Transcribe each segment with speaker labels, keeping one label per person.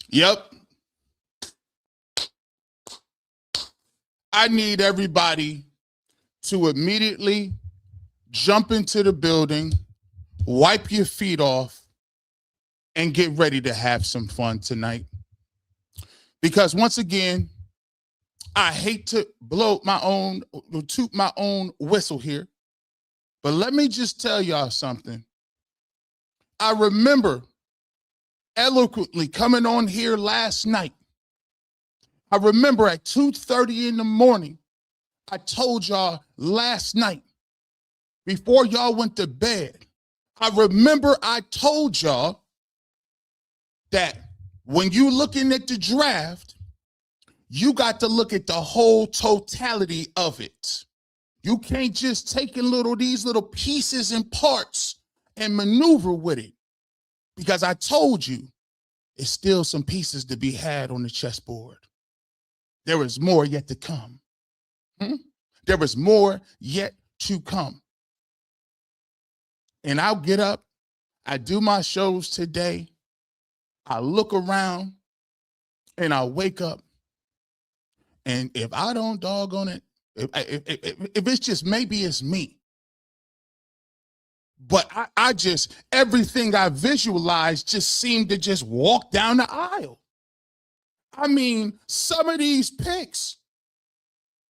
Speaker 1: Yep. I need everybody to immediately jump into the building, wipe your feet off, and get ready to have some fun tonight. Because once again, I hate to toot my own whistle here, but let me just tell y'all something. I remember eloquently coming on here last night. I remember at 2:30 in the morning, I told y'all last night before y'all went to bed, I remember I told y'all that when you looking at the draft, you got to look at the whole totality of it. You can't just take these little pieces and parts and maneuver with it. Because I told you, it's still some pieces to be had on the chessboard. There is more yet to come. There is more yet to come. And I'll get up, I do my shows today, I look around, and I wake up, and if I don't doggone it, if it's just, maybe it's me, but I just, everything I visualized just seemed to just walk down the aisle. I mean, some of these picks,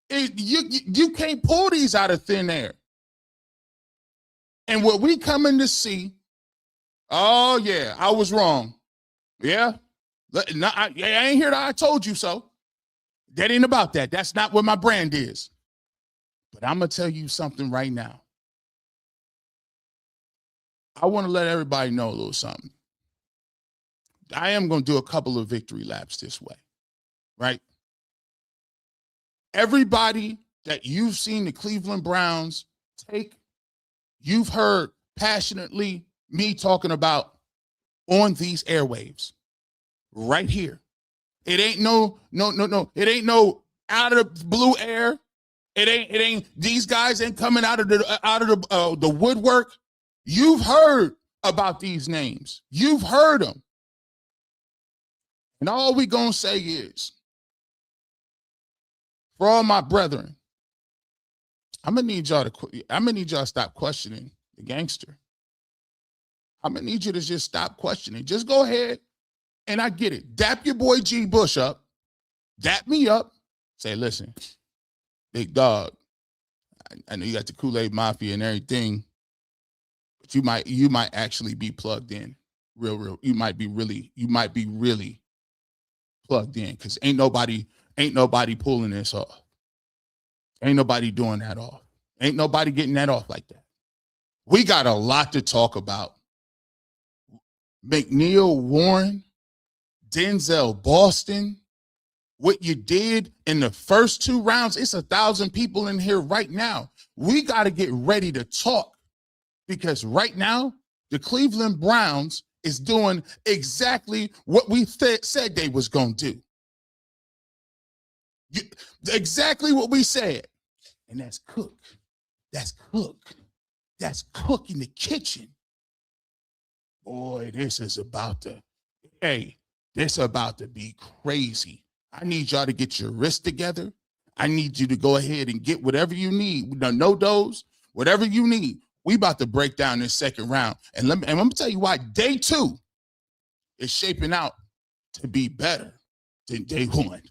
Speaker 1: you can't pull these out of thin air. And what we coming to see, oh yeah, I was wrong. Yeah, I ain't here I told you so. That ain't about that. That's not what my brand is. But I'm going to tell you something right now. I want to let everybody know a little something. I am going to do a couple of victory laps this way, right? Everybody that you've seen the Cleveland Browns take, you've heard passionately me talking about on these airwaves right here. It ain't no. It ain't no out of the blue air. It ain't. These guys ain't coming out of the woodwork. You've heard about these names. You've heard them, and all we gonna say is, for all my brethren, I'm gonna need y'all to stop questioning the gangster. I'm gonna need you to just stop questioning. Just go ahead, and I get it. Dap your boy G Bush up. Dap me up. Say, listen, big dog, I know you got the Kool-Aid Mafia and everything, but you might actually be plugged in. Real. You might be really plugged in, because ain't nobody pulling this off. Ain't nobody doing that off. Ain't nobody getting that off like that. We got a lot to talk about. McNeil Warren, Denzel Boston, what you did in the first 2 rounds. It's 1,000 people in here right now. We got to get ready to talk, because right now the Cleveland Browns is doing exactly what we said they was going to do. Exactly what we said. And that's cook. That's cook in the kitchen. Boy, this is about to be crazy. I need y'all to get your wrist together. I need you to go ahead and get whatever you need. No dose, whatever you need. We about to break down this second round. And I'm going to tell you why day 2 is shaping out to be better than day 1.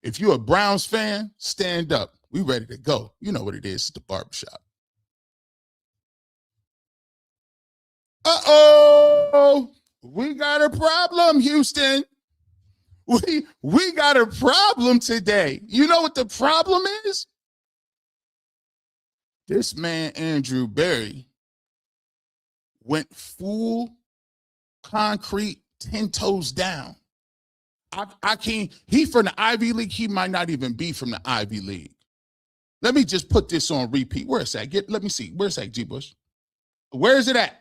Speaker 1: If you're a Browns fan, stand up. We ready to go. You know what it is. It's the Barbershop. Uh-oh. We got a problem, Houston. We got a problem today. You know what the problem is? This man, Andrew Berry, went full concrete, 10 toes down. I can't, he from the Ivy League, he might not even be from the Ivy League. Let me just put this on repeat. Where's that? Let me see. Where's that, G Bush? Where is it at?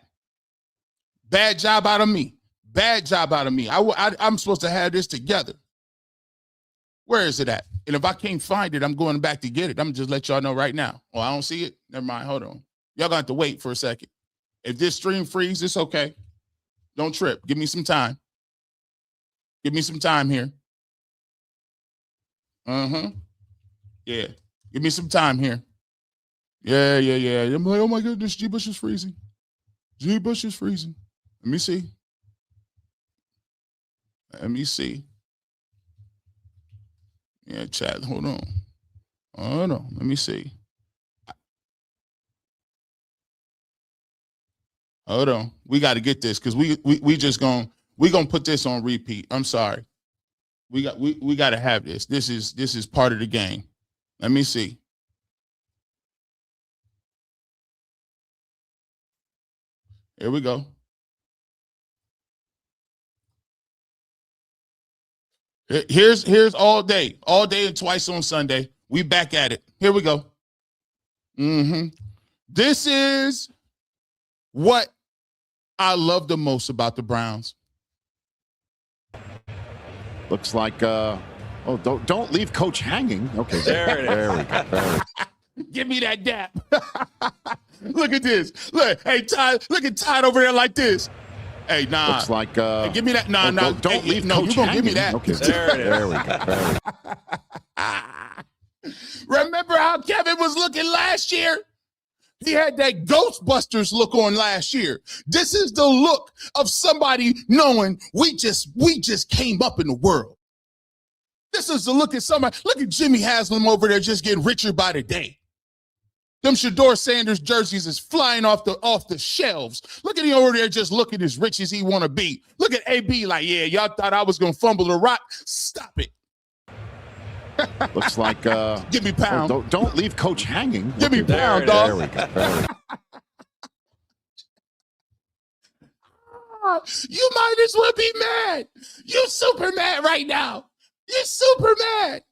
Speaker 1: Bad job out of me. Bad job out of me. I'm supposed to have this together. Where is it at? And if I can't find it, I'm going back to get it. I'm just let y'all know right now. Oh, I don't see it. Never mind. Hold on. Y'all gonna have to wait for a second. If this stream freezes, it's okay. Don't trip. Give me some time. Give me some time here. Yeah. Give me some time here. Yeah. I'm like, oh my goodness, G. Bush is freezing. G. Bush is freezing. Let me see. Yeah, chat. Hold on. Let me see. Hold on. We got to get this because we just gonna put this on repeat. I'm sorry. We got to have this. This is part of the game. Let me see. Here we go. Here's all day and twice on Sunday. We back at it. Here we go. This is what I love the most about the Browns.
Speaker 2: Looks like don't leave Coach hanging. Okay,
Speaker 3: there we go.
Speaker 1: Give me that dap. Look at this. Look, hey Ty, look at Ty over there like this. Hey, nah.
Speaker 2: Looks like
Speaker 1: hey, give me that. Nah.
Speaker 2: Don't leave. No,
Speaker 1: you gonna give me that.
Speaker 2: Okay, there we go.
Speaker 1: Remember how Kevin was looking last year? He had that Ghostbusters look on last year. This is the look of somebody knowing we just came up in the world. This is the look of somebody. Look at Jimmy Haslam over there just getting richer by the day. Them Shedeur Sanders jerseys is flying off the shelves. Look at him over there just looking as rich as he want to be. Look at AB like, yeah, y'all thought I was going to fumble the rock. Stop it.
Speaker 2: Looks like
Speaker 1: give me pound.
Speaker 2: Don't leave Coach hanging.
Speaker 1: Give me pound, dog.
Speaker 2: There we go.
Speaker 1: You might as well be mad. You super mad right now. You super mad.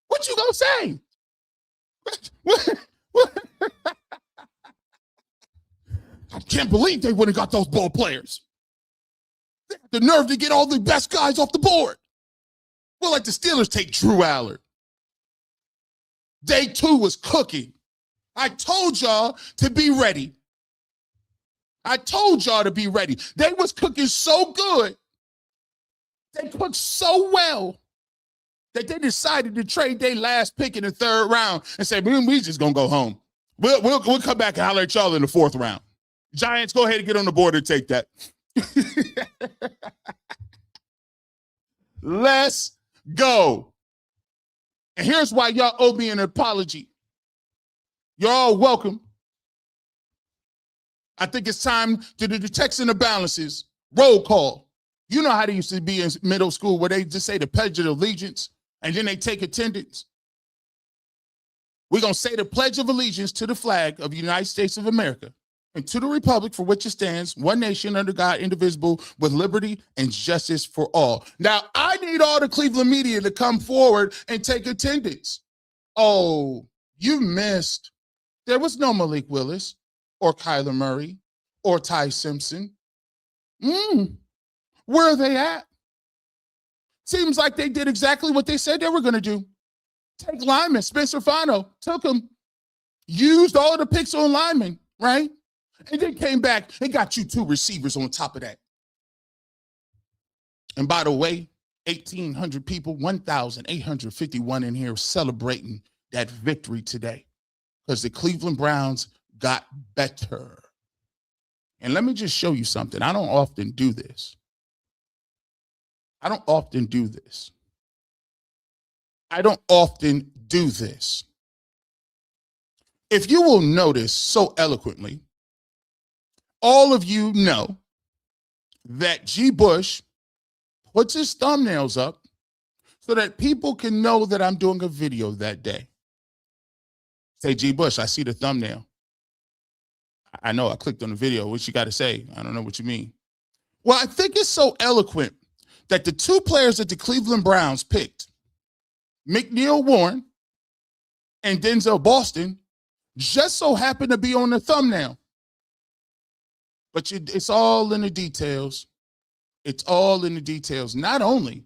Speaker 1: What you gonna say? I can't believe they wouldn't got those ball players. They had the nerve to get all the best guys off the board. Well, like the Steelers take Drew Allard. Day 2 was cooking. I told y'all to be ready. They was cooking so good. They cooked so well that they decided to trade their last pick in the 3rd round and say, we just gonna go home. We'll come back and holler at y'all in the 4th round. Giants, go ahead and get on the board and take that. Let's go. And here's why y'all owe me an apology. Y'all welcome. I think it's time to do the checks and the balances. Roll call. You know how they used to be in middle school where they just say the Pledge of Allegiance and then they take attendance. We're going to say the Pledge of Allegiance to the flag of the United States of America and to the republic for which it stands, one nation under God, indivisible, with liberty and justice for all. Now, I need all the Cleveland media to come forward and take attendance. Oh, you missed. There was no Malik Willis or Kyler Murray or Ty Simpson. Where are they at? Seems like they did exactly what they said they were going to do. Take linemen. Spencer Fano took them, used all the picks on linemen, right? And then came back and got you 2 receivers on top of that. And by the way, 1,800 people, 1,851 in here celebrating that victory today because the Cleveland Browns got better. And let me just show you something. I don't often do this. If you will notice so eloquently, all of you know that G. Bush puts his thumbnails up so that people can know that I'm doing a video that day. Say, G. Bush, I see the thumbnail. I know, I clicked on the video. What you got to say? I don't know what you mean. Well, I think it's so eloquent that the 2 players that the Cleveland Browns picked, McNeil Warren and Denzel Boston, just so happened to be on the thumbnail. But it's all in the details. It's all in the details. Not only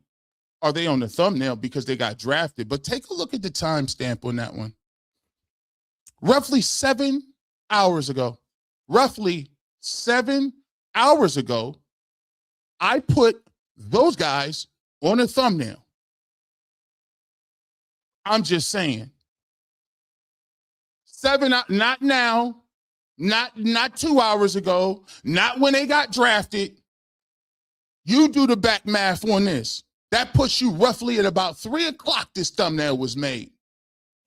Speaker 1: are they on the thumbnail because they got drafted, but take a look at the timestamp on that one. Roughly 7 hours ago, I put Those guys on a thumbnail. I'm just saying. Not now, not 2 hours ago, not when they got drafted. You do the back math on this. That puts you roughly at about 3 o'clock this thumbnail was made.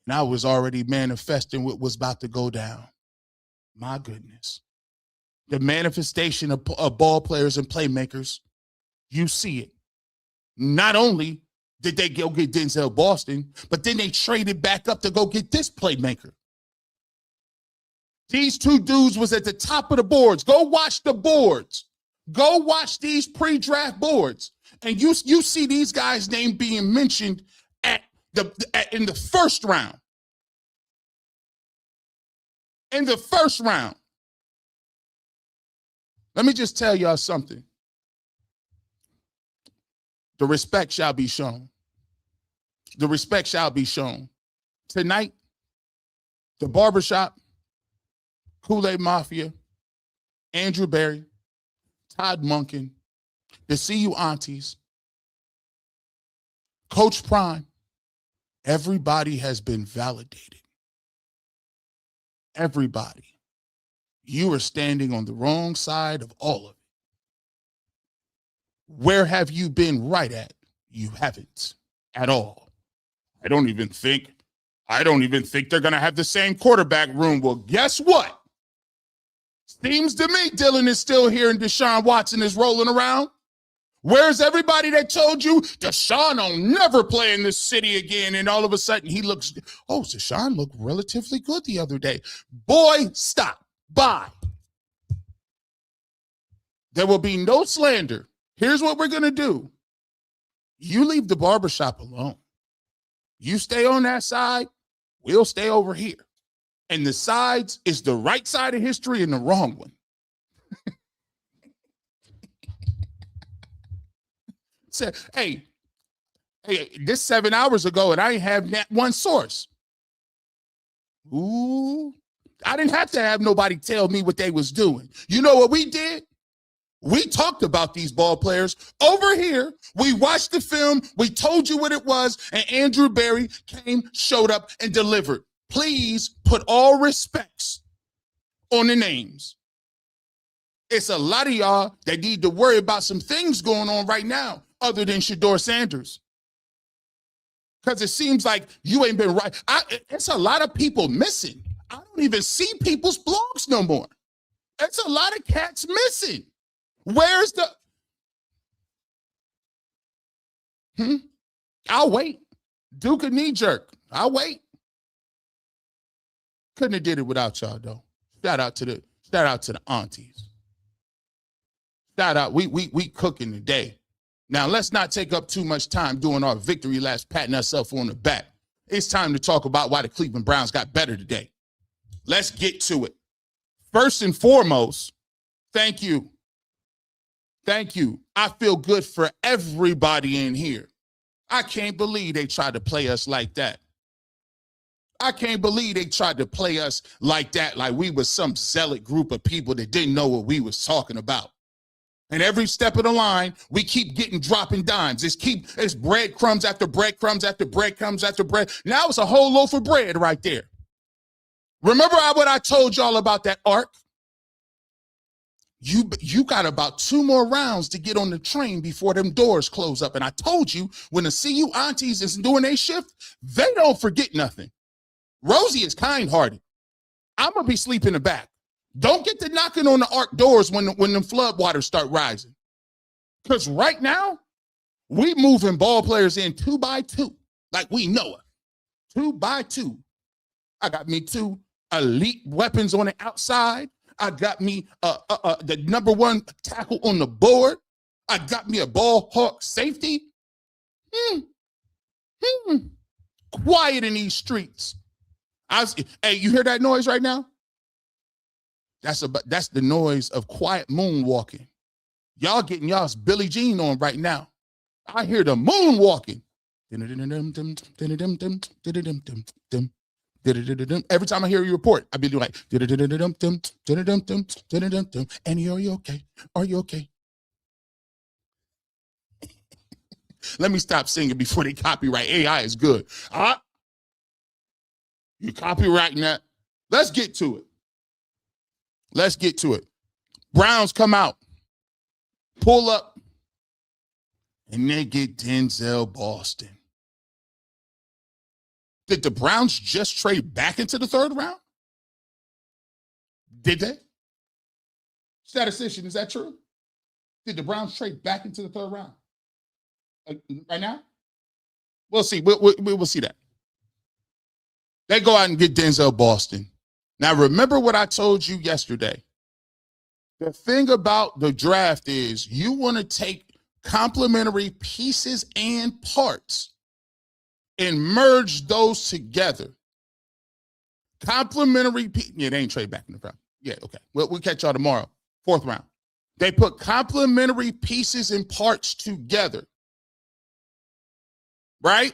Speaker 1: And I was already manifesting what was about to go down. My goodness. The manifestation of ball players and playmakers, you see it. Not only did they go get Denzel Boston, but then they traded back up to go get this playmaker. These two dudes was at the top of the boards. Go watch the boards. Go watch these pre-draft boards. And you see these guys' name being mentioned in the first round. In the first round. Let me just tell y'all something. The respect shall be shown. The respect shall be shown. Tonight, the Barbershop, Kool-Aid Mafia, Andrew Berry, Todd Monken, the CU Aunties, Coach Prime, everybody has been validated. Everybody. You are standing on the wrong side of all of it. Where have you been right at? You haven't at all. I don't even think they're going to have the same quarterback room. Well, guess what? Seems to me Dylan is still here and Deshaun Watson is rolling around. Where's everybody that told you Deshaun will never play in this city again? And all of a sudden Deshaun looked relatively good the other day. Boy, stop. Bye. There will be no slander. Here's what we're going to do. You leave the barbershop alone. You stay on that side. We'll stay over here. And the sides is the right side of history and the wrong one. Say, hey, this 7 hours ago, and I ain't have that one source. Ooh, I didn't have to have nobody tell me what they was doing. You know what we did? We talked about these ball players over here. We watched the film. We told you what it was. And Andrew Berry came, showed up, and delivered. Please put all respects on the names. It's a lot of y'all that need to worry about some things going on right now other than Shedeur Sanders. Because it seems like you ain't been right. It's a lot of people missing. I don't even see people's blogs no more. It's a lot of cats missing. Where's the... I'll wait. Duke a knee jerk. I'll wait. Couldn't have did it without y'all, though. Shout out to the aunties. Shout out. We cooking today. Now, let's not take up too much time doing our victory laps, patting ourselves on the back. It's time to talk about why the Cleveland Browns got better today. Let's get to it. First and foremost, thank you. Thank you. I feel good for everybody in here. I can't believe they tried to play us like that. I can't believe they tried to play us like that, like we was some zealot group of people that didn't know what we was talking about. And every step of the line, we keep dropping dimes. It's breadcrumbs after breadcrumbs after breadcrumbs after bread. Now it's a whole loaf of bread right there. Remember what I told y'all about that arc? You got about 2 more rounds to get on the train before them doors close up. And I told you, when the CU aunties is doing their shift, they don't forget nothing. Rosie is kind-hearted. I'm going to be sleeping in the back. Don't get to knocking on the arc doors when the flood waters start rising. Because right now, we moving ball players in 2 by 2, like we know it. 2 by 2. I got me 2 elite weapons on the outside. I got me the #1 tackle on the board. I got me a ball hawk safety. Quiet in these streets. Hey, you hear that noise right now? That's the noise of quiet moonwalking. Y'all getting y'all's Billie Jean on right now. I hear the moonwalking. Every time I hear you report, I be like, and are you okay? Are you okay? Let me stop singing before they copyright. AI is good. You copywriting that. Let's get to it. Let's get to it. Browns come out, pull up, and they get Denzel Boston. Did the Browns just trade back into the third round? Did they? Statistician, is that true? Did the Browns trade back into the third round? Right now? We'll see. We'll see that. They go out and get Denzel Boston. Now, remember what I told you yesterday. The thing about the draft is you want to take complementary pieces and parts and merge those together. Complementary, yeah, they ain't trade back in the round. Yeah, okay. We'll catch y'all tomorrow. Fourth round. They put complementary pieces and parts together. Right?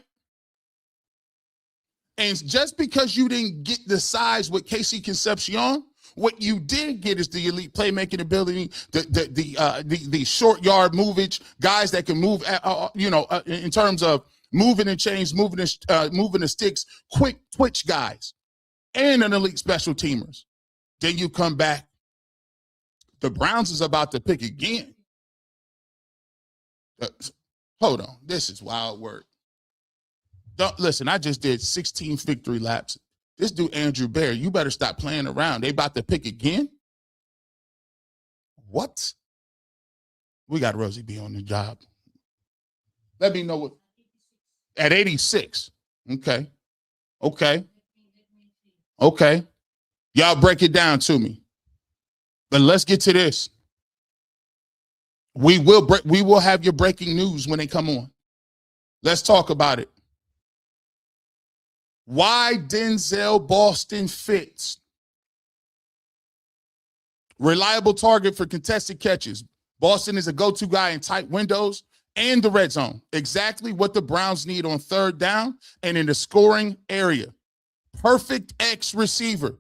Speaker 1: And just because you didn't get the size with KC Concepcion, what you did get is the elite playmaking ability, the short yard movage, guys that can move, in terms of moving and chains, moving the sticks, quick twitch guys, and an elite special teamers. Then you come back. The Browns is about to pick again. Hold on. This is wild work. Listen, I just did 16 victory laps. This dude, Andrew Bear, you better stop playing around. They about to pick again? What? We got Rosie B on the job. Let me know what. At 86. Okay. Y'all break it down to me. But let's get to this. We will have your breaking news when they come on. Let's talk about it. Why Denzel Boston fits. Reliable target for contested catches. Boston is a go-to guy in tight windows and the red zone. Exactly what the Browns need on third down and in the scoring area. Perfect X receiver.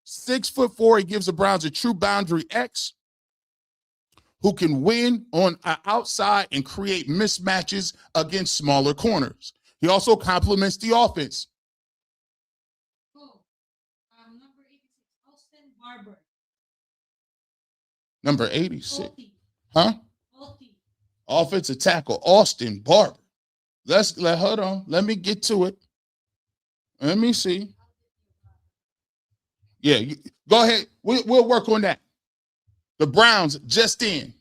Speaker 1: 6'4". He gives the Browns a true boundary X who can win on outside and create mismatches against smaller corners. He also complements the offense.
Speaker 3: Number 86, Austin Barber.
Speaker 1: Number 86.
Speaker 3: Alti.
Speaker 1: Huh?
Speaker 3: Alti.
Speaker 1: Offensive tackle, Austin Barber. Hold on. Let me get to it. Let me see. Yeah, go ahead. We'll work on that. The Browns just in.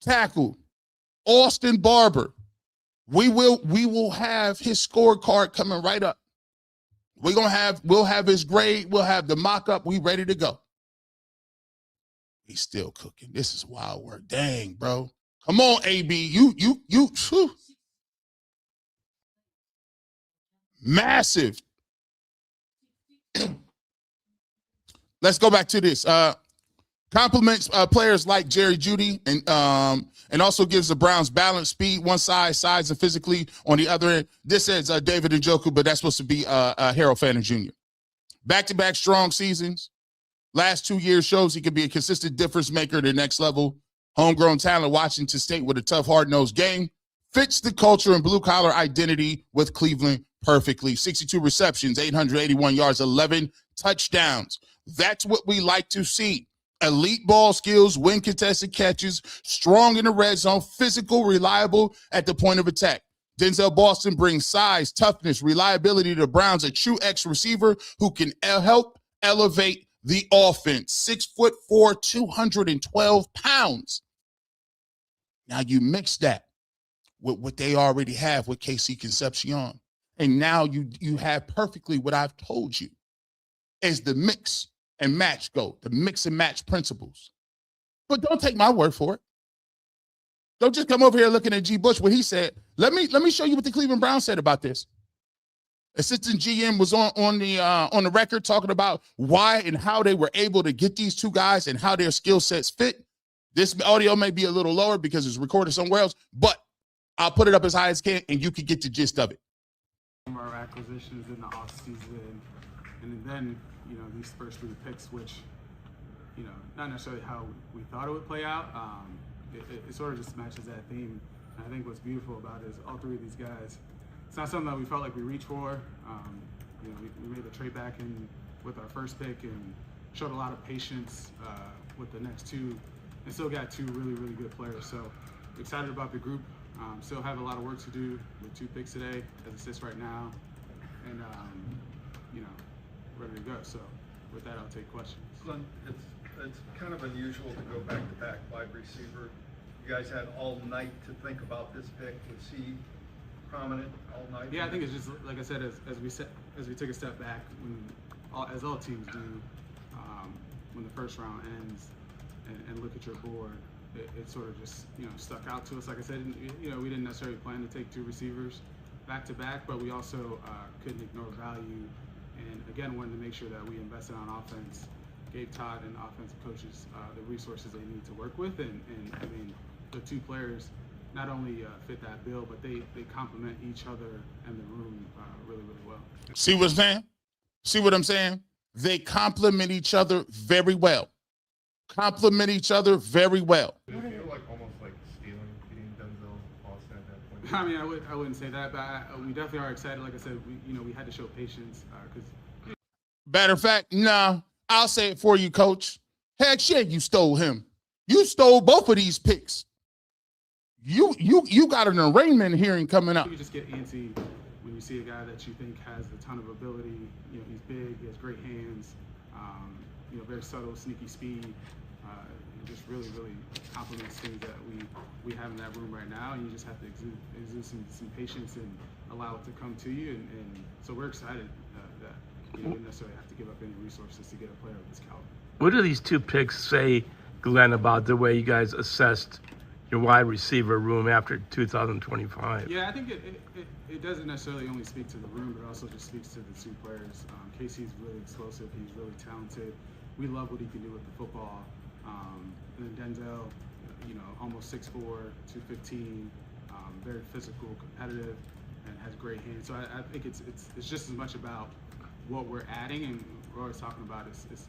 Speaker 1: Tackle, Austin Barber. We will have his scorecard coming right up. We'll have his grade. We'll have the mock-up. We ready to go. He's still cooking. This is wild work. Dang, bro. Come on, AB. You. Whew. Massive. Let's go back to this. Compliments players like Jerry Jeudy and also gives the Browns balance, speed, one side, size, and physically on the other end. This says David Njoku, but that's supposed to be Harold Fanning Jr. Back-to-back strong seasons. Last 2 years shows he could be a consistent difference maker at the next level. Homegrown talent, Washington State with a tough, hard-nosed game. Fits the culture and blue-collar identity with Cleveland perfectly. 62 receptions, 881 yards, 11 touchdowns. That's what we like to see. Elite ball skills, win contested catches, strong in the red zone, physical, reliable at the point of attack. Denzel Boston brings size, toughness, reliability to the Browns, a true X receiver who can help elevate the offense. 6'4", 212 pounds. Now you mix that with what they already have with KC Concepcion. And now you have perfectly what I've told you is the mix and match go, the mix and match principles. But don't take my word for it. Don't just come over here looking at G. Bush, what he said. Let me show you what the Cleveland Browns said about this. Assistant GM was on the record talking about why and how they were able to get these two guys and how their skill sets fit. This audio may be a little lower because it's recorded somewhere else, but I'll put it up as high as can and you can get the gist of it.
Speaker 4: Our acquisitions in the offseason, and then, these first 3 picks, which, not necessarily how we thought it would play out. it sort of just matches that theme. And I think what's beautiful about it is all three of these guys. It's not something that we felt like we reached for. We made the trade back in with our first pick and showed a lot of patience with the next two, and still got two really, really good players. So excited about the group. Still have a lot of work to do with 2 picks today as it sits right now, and ready to go. So with that, I'll take questions.
Speaker 5: Glenn, it's kind of unusual to go back-to-back wide receiver. You guys had all night to think about this pick. Was he prominent all night?
Speaker 4: Yeah, I think it's just like I said, as we take a step back, as all teams do, when the first round ends, and look at your board, it sort of just stuck out to us. Like I said, we didn't necessarily plan to take 2 receivers back to back, but we also couldn't ignore value, and again wanted to make sure that we invested on offense, gave Todd and offensive coaches the resources they need to work with, and I mean the 2 players not only fit that bill, but they complement each other and the room really, really well.
Speaker 1: See what I'm saying? See what I'm saying? They complement each other very well. Complement each other very well.
Speaker 6: Did it feel like almost like stealing beating Denzel Austin at that point?
Speaker 4: I mean, I wouldn't say that, but we definitely are excited. Like I said, we had to show patience because.
Speaker 1: Matter of fact, no, I'll say it for you, Coach. Heck yeah, you stole him. You stole both of these picks. You got an arraignment hearing coming up.
Speaker 4: You just get antsy when you see a guy that you think has a ton of ability. He's big, he has great hands, very subtle, sneaky speed. It just really, really complements things that we have in that room right now, and you just have to exude some patience and allow it to come to you. And so we're excited that we didn't necessarily have to give up any resources to get a player of this caliber.
Speaker 7: What do these 2 picks say, Glenn, about the way you guys assessed your wide receiver room after 2025?
Speaker 4: Yeah, I think it doesn't necessarily only speak to the room, but also just speaks to the 2 players. Casey's really explosive. He's really talented. We love what he can do with the football. And then Denzel, almost 6'4", 215, very physical, competitive, and has great hands. So I think it's just as much about what we're adding, and we're always talking about this is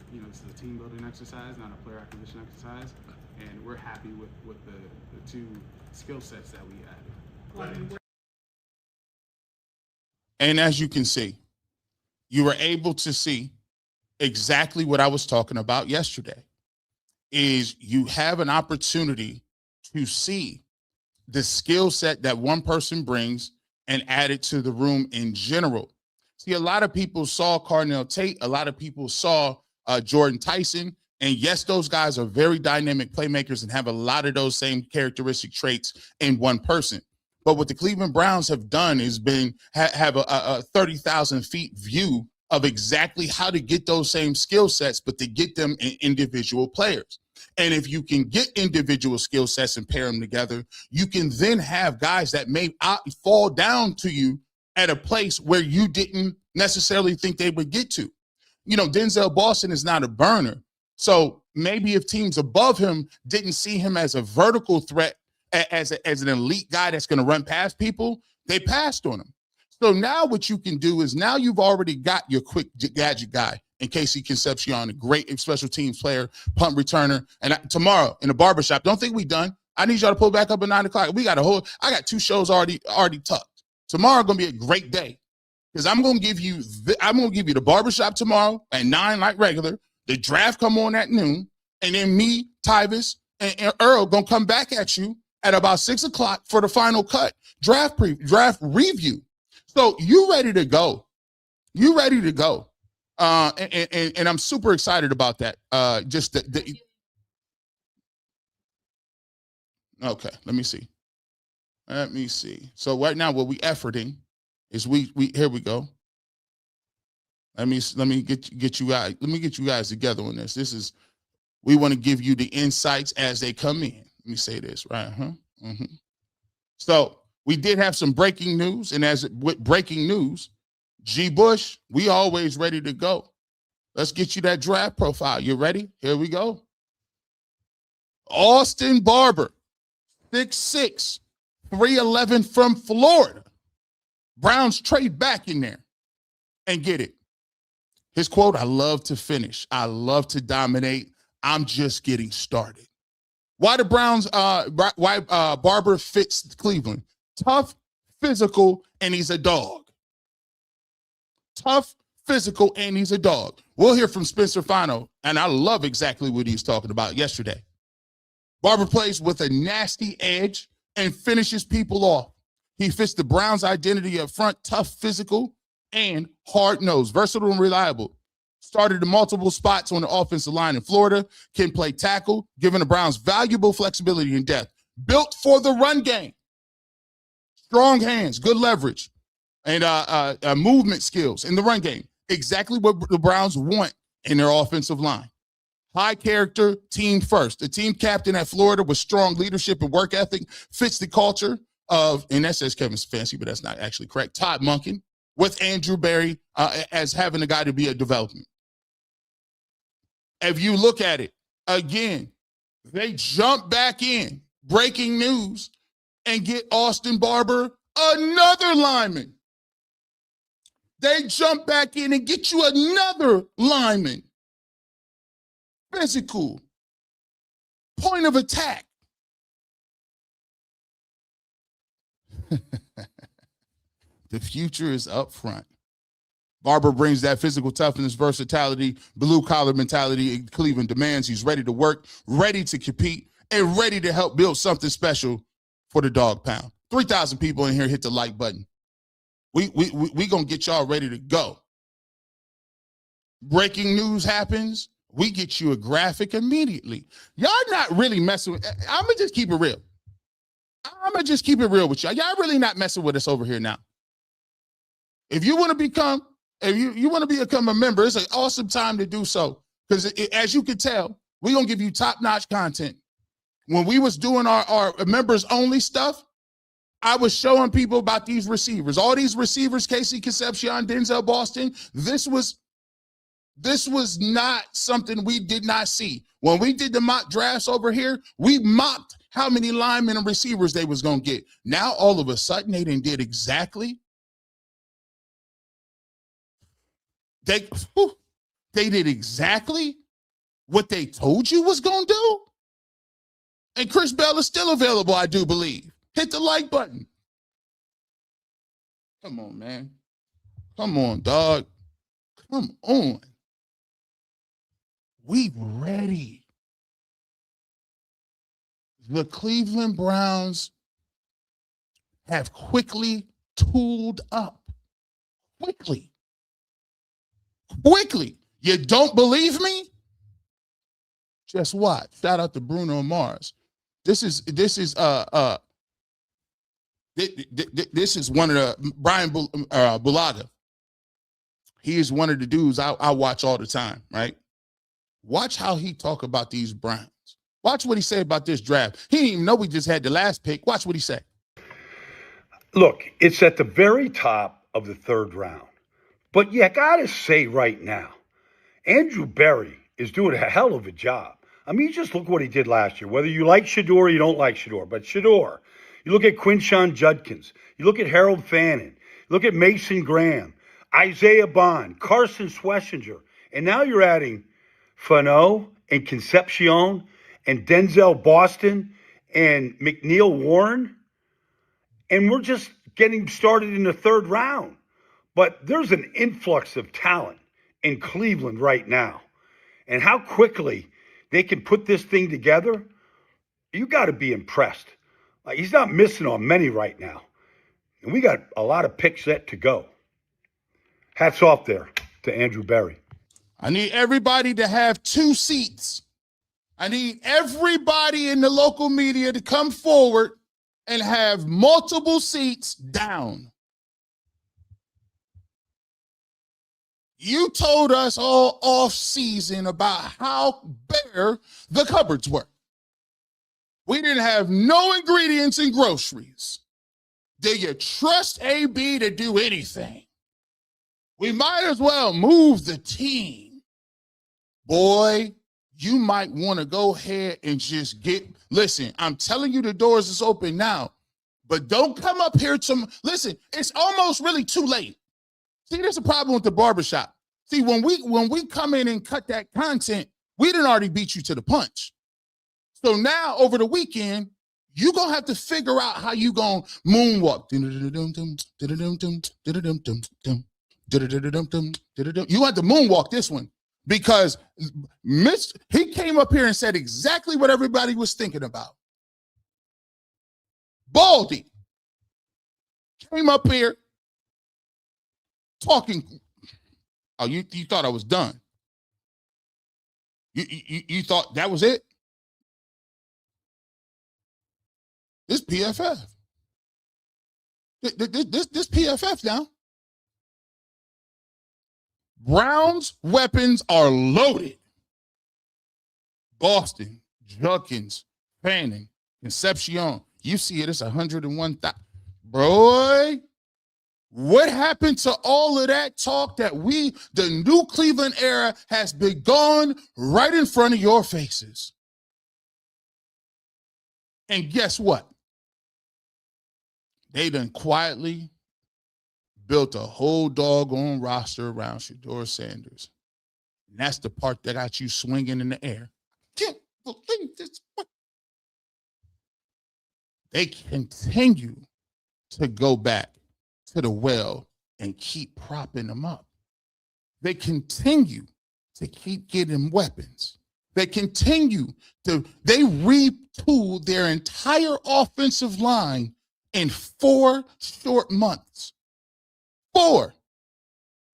Speaker 4: a team building exercise, not a player acquisition exercise. And we're happy with the 2 skill sets that we added.
Speaker 1: And as you can see, you were able to see exactly what I was talking about yesterday, is you have an opportunity to see the skill set that one person brings and add it to the room in general. See, a lot of people saw Carnell Tate. A lot of people saw Jordan Tyson. And yes, those guys are very dynamic playmakers and have a lot of those same characteristic traits in one person. But what the Cleveland Browns have done is have a 30,000 feet view of exactly how to get those same skill sets, but to get them in individual players. And if you can get individual skill sets and pair them together, you can then have guys that may fall down to you at a place where you didn't necessarily think they would get to. Denzel Boston is not a burner. So maybe if teams above him didn't see him as a vertical threat, as an elite guy that's going to run past people, they passed on him. So now what you can do is now you've already got your quick gadget guy in Casey Concepcion, a great special teams player, punt returner. And tomorrow in the Barbershop, don't think we done. I need y'all to pull back up at 9 o'clock. I got 2 shows already tucked. Tomorrow going to be a great day because I'm going to give you the Barbershop tomorrow at 9 like regular. The draft come on at noon, and then me, Tyvis, and Earl gonna come back at you at about 6 o'clock for the final cut draft review. So you ready to go? You ready to go? And I'm super excited about that. Okay, let me see. Let me see. So right now, what we efforting is we here we go. Let me get you guys. Let me get you guys together on this. We want to give you the insights as they come in. Let me say this right. So we did have some breaking news, and with breaking news, G. Bush, we always ready to go. Let's get you that draft profile. You ready? Here we go. Austin Barber, 6'6", 311 from Florida. Browns trade back in there and get it. His quote, I love to finish. I love to dominate. I'm just getting started. Why the Browns, why Barber fits Cleveland. Tough, physical, and he's a dog. Tough, physical, and he's a dog. We'll hear from Spencer Fano, and I love exactly what he's talking about yesterday. Barber plays with a nasty edge and finishes people off. He fits the Browns' identity up front, tough, physical, and hard-nosed, versatile and reliable. Started in multiple spots on the offensive line in Florida, can play tackle, giving the Browns valuable flexibility and depth. Built for the run game. Strong hands, good leverage, and movement skills in the run game. Exactly what the Browns want in their offensive line. High character, team first. The team captain at Florida with strong leadership and work ethic fits the culture of, and that says Kevin Stefanski, but that's not actually correct, Todd Monken, with Andrew Berry as having a guy to be a development. If you look at it, again, they jump back in, breaking news, and get Austin Barber another lineman. They jump back in and get you another lineman. Physical. Point of attack. The future is up front. Barber brings that physical toughness, versatility, blue-collar mentality Cleveland demands. He's ready to work, ready to compete, and ready to help build something special for the dog pound. 3,000 people in here hit the like button. We going to get y'all ready to go. Breaking news happens. We get you a graphic immediately. Y'all not really messing with, I'm going to just keep it real. I'm going to just keep it real with y'all. Y'all really not messing with us over here now. If you want to become, if you want to become a member, it's an awesome time to do so. Because as you can tell, we're going to give you top-notch content. When we was doing our members-only stuff, I was showing people about these receivers. All these receivers, Casey Concepcion, Denzel Boston, this was not something we did not see. When we did the mock drafts over here, we mocked how many linemen and receivers they was going to get. Now, all of a sudden, they did exactly. They did exactly what they told you was going to do. And Chris Bell is still available, I do believe. Hit the like button. Come on, man. Come on, dog. Come on. We ready. The Cleveland Browns have quickly tooled up. Quickly. You don't believe me? Just what? Shout out to Bruno Mars. This is one of the Brian Bulaga. He is one of the dudes I watch all the time, right? Watch how he talk about these Browns. Watch what he said about this draft. He didn't even know we just had the last pick. Watch what he said.
Speaker 8: Look, it's at the very top of the third round. But you got to say right now, Andrew Berry is doing a hell of a job. I mean, just look what he did last year. Whether you like Shedeur or you don't like Shedeur, but Shedeur, you look at Quinshon Judkins, you look at Harold Fannin, you look at Mason Graham, Isaiah Bond, Carson Schlesinger, and now you're adding Fano and Concepcion and Denzel Boston and McNeil Warren, and we're just getting started in the third round. But there's an influx of talent in Cleveland right now. And how quickly they can put this thing together, you got to be impressed. Like, he's not missing on many right now. And we got a lot of picks yet to go. Hats off there to Andrew Berry.
Speaker 1: I need everybody to have 2 seats. I need everybody in the local media to come forward and have multiple seats down. You told us all off season about how bare the cupboards were. We didn't have no ingredients in groceries. Do you trust AB to do anything? We might as well move the team. Boy, you might want to go ahead and just listen, I'm telling you the doors is open now, but don't come up here listen, it's almost really too late. See, there's a problem with the barbershop. See, when we come in and cut that content, we done already beat you to the punch. So now over the weekend, you're going to have to figure out how you going to moonwalk. You have to moonwalk this one because he came up here and said exactly what everybody was thinking about. Baldy came up here talking. Oh, you thought I was done. You thought that was it? This PFF. This PFF now. Browns' weapons are loaded. Boston, Judkins, Fanning, Concepcion. You see it, it's 101,000. Boy, what happened to all of that talk that the new Cleveland era has begun right in front of your faces? And guess what? They done quietly built a whole doggone roster around Shedeur Sanders. And that's the part that got you swinging in the air. Can't believe this. They continue to go back to the well and keep propping them up. They continue to keep getting weapons. They continue they retool their entire offensive line in 4 short months. 4.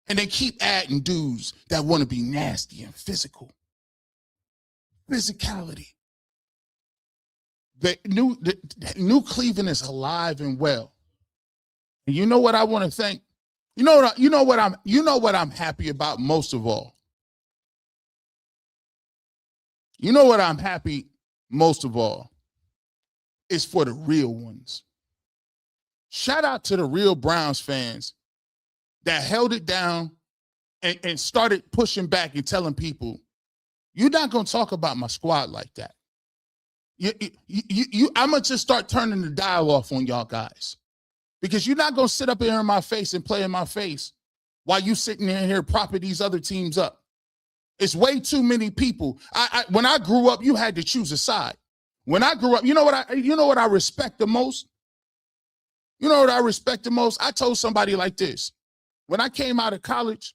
Speaker 1: And they keep adding dudes that want to be nasty and physical. Physicality. The new Cleveland is alive and well. And you know what I want to think? You know what I'm happy about most of all? You know what I'm happy most of all? Is for the real ones. Shout out to the real Browns fans that held it down and started pushing back and telling people, you're not going to talk about my squad like that. I'm going to just start turning the dial off on y'all guys. Because you're not going to sit up here in my face and play in my face while you sitting in here propping these other teams up. It's way too many people. When I grew up, you had to choose a side. When I grew up, you know what I respect the most? You know what I respect the most? I told somebody like this. When I came out of college,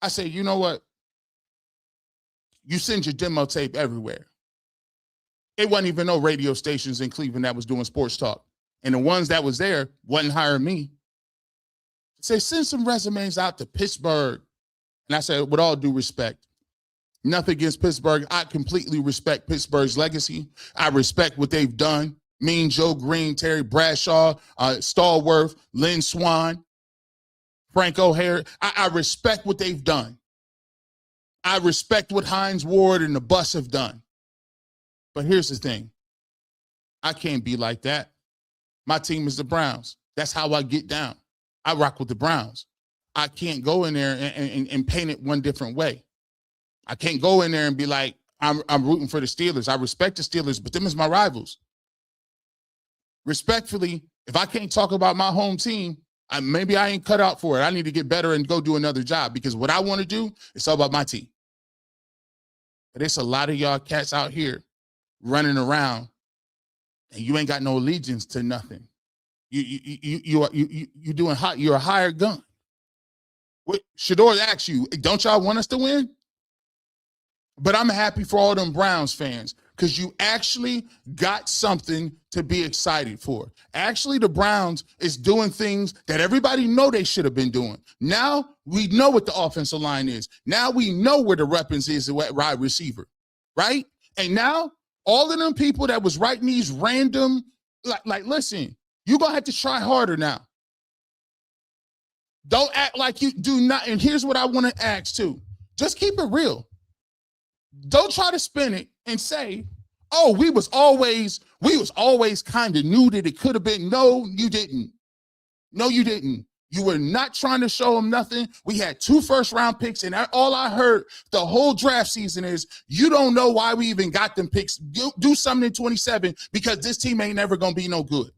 Speaker 1: I said, you know what? You send your demo tape everywhere. It wasn't even no radio stations in Cleveland that was doing sports talk. And the ones that was there wasn't hiring me. Say, send some resumes out to Pittsburgh. And I said, with all due respect, nothing against Pittsburgh. I completely respect Pittsburgh's legacy. I respect what they've done. Mean Joe Green, Terry Bradshaw, Stallworth, Lynn Swan, Frank O'Hare. I respect what they've done. I respect what Hines Ward and the bus have done. But here's the thing. I can't be like that. My team is the Browns. That's how I get down. I rock with the Browns. I can't go in there and paint it one different way. I can't go in there and be like, I'm rooting for the Steelers. I respect the Steelers, but them is my rivals. Respectfully, if I can't talk about my home team, maybe I ain't cut out for it. I need to get better and go do another job because what I want to do is all about my team. But there's a lot of y'all cats out here running around and you ain't got no allegiance to nothing. You're doing hot. You're a hired gun. What Shedeur asks you, don't y'all want us to win? But I'm happy for all them Browns fans because you actually got something to be excited for. Actually, the Browns is doing things that everybody know they should have been doing. Now we know what the offensive line is. Now we know where the weapons is, the wide receiver, right? And now all of them people that was writing these random, like listen, you're going to have to try harder now. Don't act like you do not. And here's what I want to ask too. Just keep it real. Don't try to spin it and say, oh, we was always kind of knew that it could have been. No, you didn't. No, you didn't. You were not trying to show them nothing. We had 2 first-round picks, and all I heard the whole draft season is, you don't know why we even got them picks. Do something in 27 because this team ain't never going to be no good.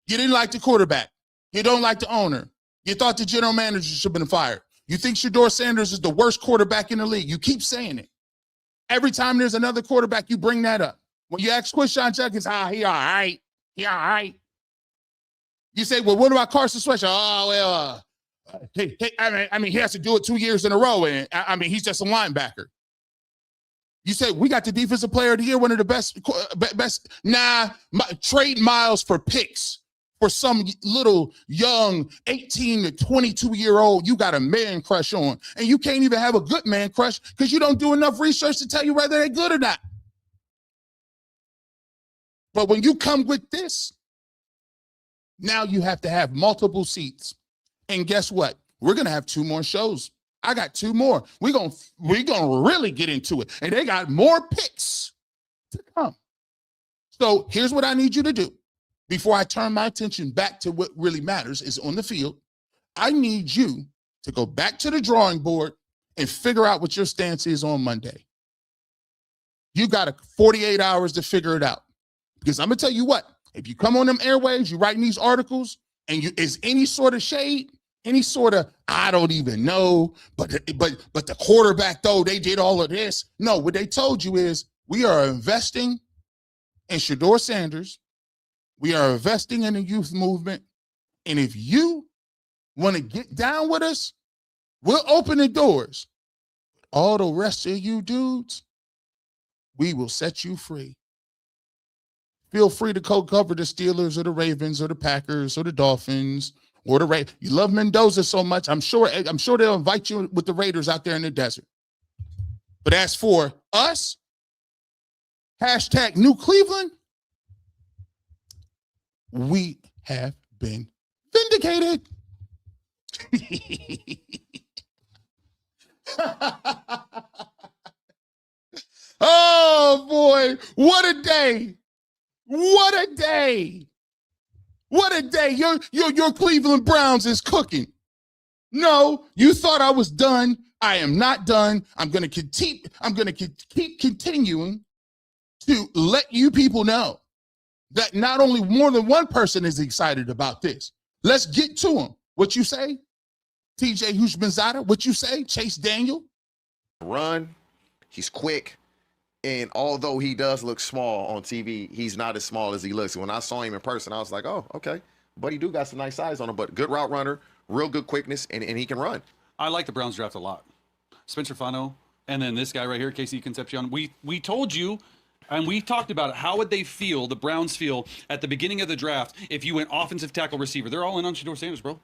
Speaker 1: You didn't like the quarterback. You don't like the owner. You thought the general manager should have been fired. You think Shedeur Sanders is the worst quarterback in the league. You keep saying it. Every time there's another quarterback, you bring that up. When you ask Quinshon Judkins, he all right. He all right. You say, well, what about Carson Sweat? Oh, well, I mean, he has to do it 2 years in a row, and I mean, he's just a linebacker. You say, we got the defensive player of the year, one of the best. Trade Miles for picks for some little young 18 to 22-year-old you got a man crush on, and you can't even have a good man crush because you don't do enough research to tell you whether they're good or not. But when you come with this, now you have to have multiple seats. And guess what? We're going to have 2 more shows. I got 2 more. We're gonna really get into it. And they got more picks to come. So here's what I need you to do. Before I turn my attention back to what really matters is on the field, I need you to go back to the drawing board and figure out what your stance is on Monday. You got 48 hours to figure it out. Because I'm going to tell you what, if you come on them airwaves, you writing these articles, and is any sort of shade, any sort of, I don't even know, but the quarterback, though, they did all of this. No, what they told you is we are investing in Shedeur Sanders. We are investing in the youth movement. And if you want to get down with us, we'll open the doors. All the rest of you dudes, we will set you free. Feel free to co-cover the Steelers or the Ravens or the Packers or the Dolphins or the Raiders. You love Mendoza so much, I'm sure they'll invite you with the Raiders out there in the desert. But as for us, hashtag New Cleveland, we have been vindicated. Oh, boy, what a day. What a day. What a day. Your Cleveland Browns is cooking. No, you thought I was done. I am not done. I'm going to keep continuing to let you people know that not only more than one person is excited about this. Let's get to them. What you say? TJ Hushmanzada, what you say? Chase Daniel?
Speaker 9: Run. He's quick. And although he does look small on TV, he's not as small as he looks. When I saw him in person, I was like, oh, okay. But he do got some nice size on him, but good route runner, real good quickness, and he can run.
Speaker 10: I like the Browns draft a lot. Spencer Fano, and then this guy right here, Casey Concepcion. We told you, and we talked about it. How would they feel, the Browns feel, at the beginning of the draft if you went offensive tackle receiver? They're all in on Shedeur Sanders, bro.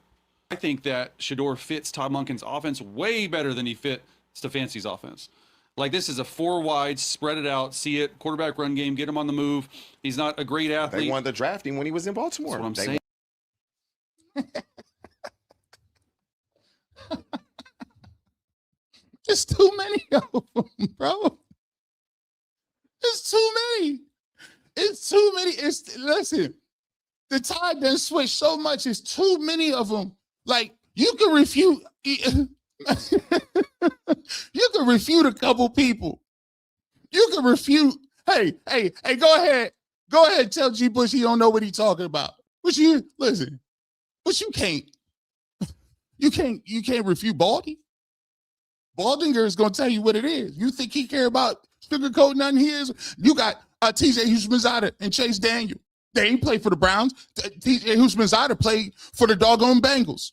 Speaker 10: I think that Shedeur fits Todd Monken's offense way better than he fit Stefanski's offense. Like, this is a 4 wide, spread it out, see it, quarterback run game, get him on the move. He's not a great athlete.
Speaker 9: They wanted to draft him when he was in Baltimore.
Speaker 10: That's what I'm saying.
Speaker 1: There's too many of them, bro. It's too many. It's too many. Listen, the tide done switched so much. It's too many of them. Like, you can refute. You can refute a couple people. You can refute. Hey, go ahead. Go ahead. Tell G. Bush he don't know what he's talking about. But you listen. But you can't refute Baldy. Baldinger is gonna tell you what it is. You think he care about sugarcoating nothing he is? You got TJ Hushmanzada and Chase Daniel. They ain't play for the Browns. TJ Hushmanzada played for the doggone Bengals.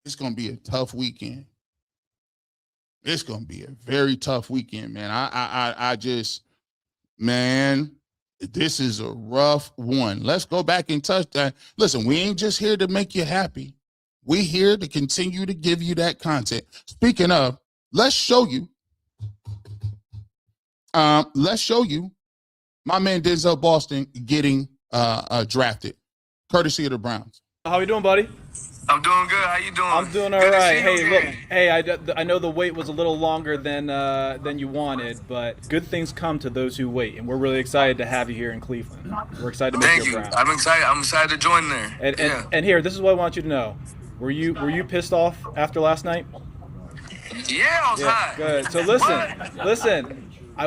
Speaker 1: It's going to be a tough weekend. It's going to be a very tough weekend, man. I just, man, this is a rough one. Let's go back and touch that. Listen, we ain't just here to make you happy. We're here to continue to give you that content. Speaking of, let's show you my man Denzel Boston getting drafted, courtesy of the Browns.
Speaker 11: How you doing, buddy?
Speaker 12: I'm doing good. How you doing?
Speaker 11: I'm doing all right. Hey, look. Hey, I know the wait was a little longer than you wanted, but good things come to those who wait, and we're really excited to have you here in Cleveland. We're excited to make you a Brown.
Speaker 12: I'm excited. I'm excited to join there.
Speaker 11: And here, this is what I want you to know. Were you pissed off after last night?
Speaker 12: Yeah, I was hot.
Speaker 11: Good. So listen. I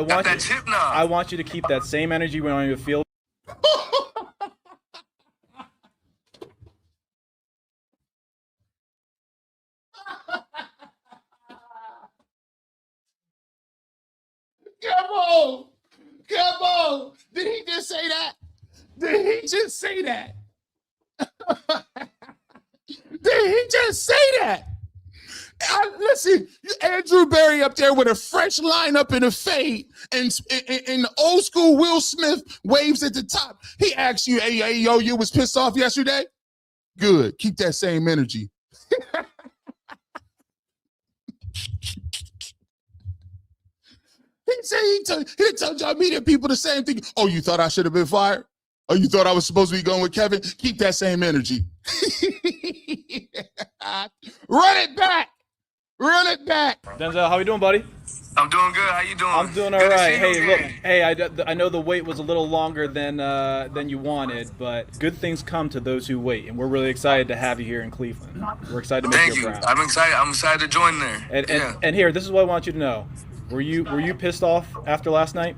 Speaker 11: want you to keep that same energy when on the field.
Speaker 1: he just say that? Did he just say that? Listen, Andrew Berry up there with a fresh lineup in a fade, and in the old school Will Smith waves at the top. He asks you, hey, yo, you was pissed off yesterday? Good. Keep that same energy. He said he told y'all media people the same thing. Oh, you thought I should have been fired? Oh, you thought I was supposed to be going with Kevin? Keep that same energy. Run it back. Run it back.
Speaker 11: Denzel, how you doing, buddy?
Speaker 12: I'm doing good. How you doing?
Speaker 11: I'm doing all
Speaker 12: Good to
Speaker 11: right.
Speaker 12: see you
Speaker 11: Hey, look.
Speaker 12: again.
Speaker 11: Hey, I know the wait was a little longer than you wanted, but good things come to those who wait, and we're really excited to have you here in Cleveland. We're excited to make
Speaker 12: Thank
Speaker 11: you
Speaker 12: you.
Speaker 11: proud.
Speaker 12: I'm excited. I'm excited to join there.
Speaker 11: And here, this is what I want you to know. Were you pissed off after last night?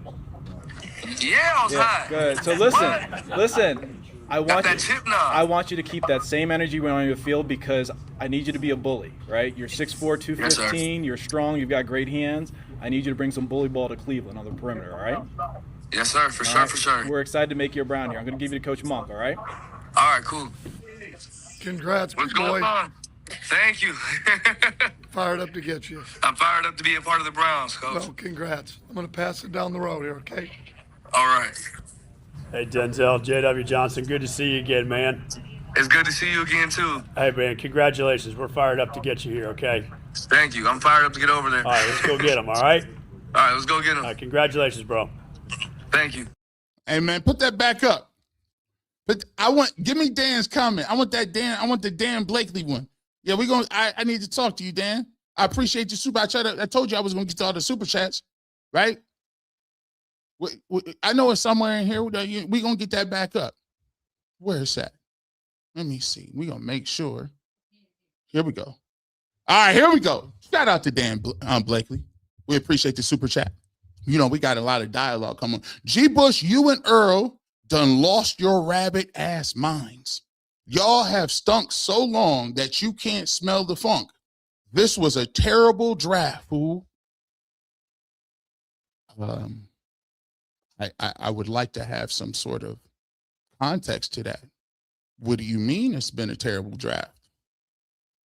Speaker 12: Yeah, I was hot.
Speaker 11: Good. So listen. I want you to keep that same energy when on your field because I need you to be a bully, right? You're 6'4", 215. You're strong. You've got great hands. I need you to bring some bully ball to Cleveland on the perimeter, all right?
Speaker 12: Yes, sir. For sure, for sure.
Speaker 11: We're excited to make you a Brown here. I'm going to give you to Coach Monk, all right?
Speaker 12: All right, cool.
Speaker 13: Congrats,
Speaker 12: What's
Speaker 13: big boy.
Speaker 12: going on? Thank you.
Speaker 13: Fired up to get you.
Speaker 12: I'm fired up to be a part of the Browns, Coach.
Speaker 13: Well, congrats. I'm going to pass it down the road here, okay?
Speaker 12: All right.
Speaker 14: Hey, Denzel, J.W. Johnson, good to see you again, man.
Speaker 12: It's good to see you again, too.
Speaker 14: Hey, man, congratulations. We're fired up to get you here, okay?
Speaker 12: Thank you. I'm fired up to get over there.
Speaker 14: All right, let's go get them, all right?
Speaker 12: All right, let's go get them.
Speaker 14: All right, congratulations, bro.
Speaker 12: Thank you.
Speaker 1: Hey, man, put that back up. But give me Dan's comment. I want the Dan Blakely one. Yeah, I need to talk to you, Dan. I appreciate your super. I told you I was going to get to all the super chats, right? I know it's somewhere in here. We're going to get that back up. Where's that? Let me see. We're going to make sure. Here we go. All right, here we go. Shout out to Dan Blakely. We appreciate the super chat. You know, we got a lot of dialogue coming. G. Bush, you and Earl done lost your rabbit ass minds. Y'all have stunk so long that you can't smell the funk. This was a terrible draft, fool. I would like to have some sort of context to that. What do you mean it's been a terrible draft?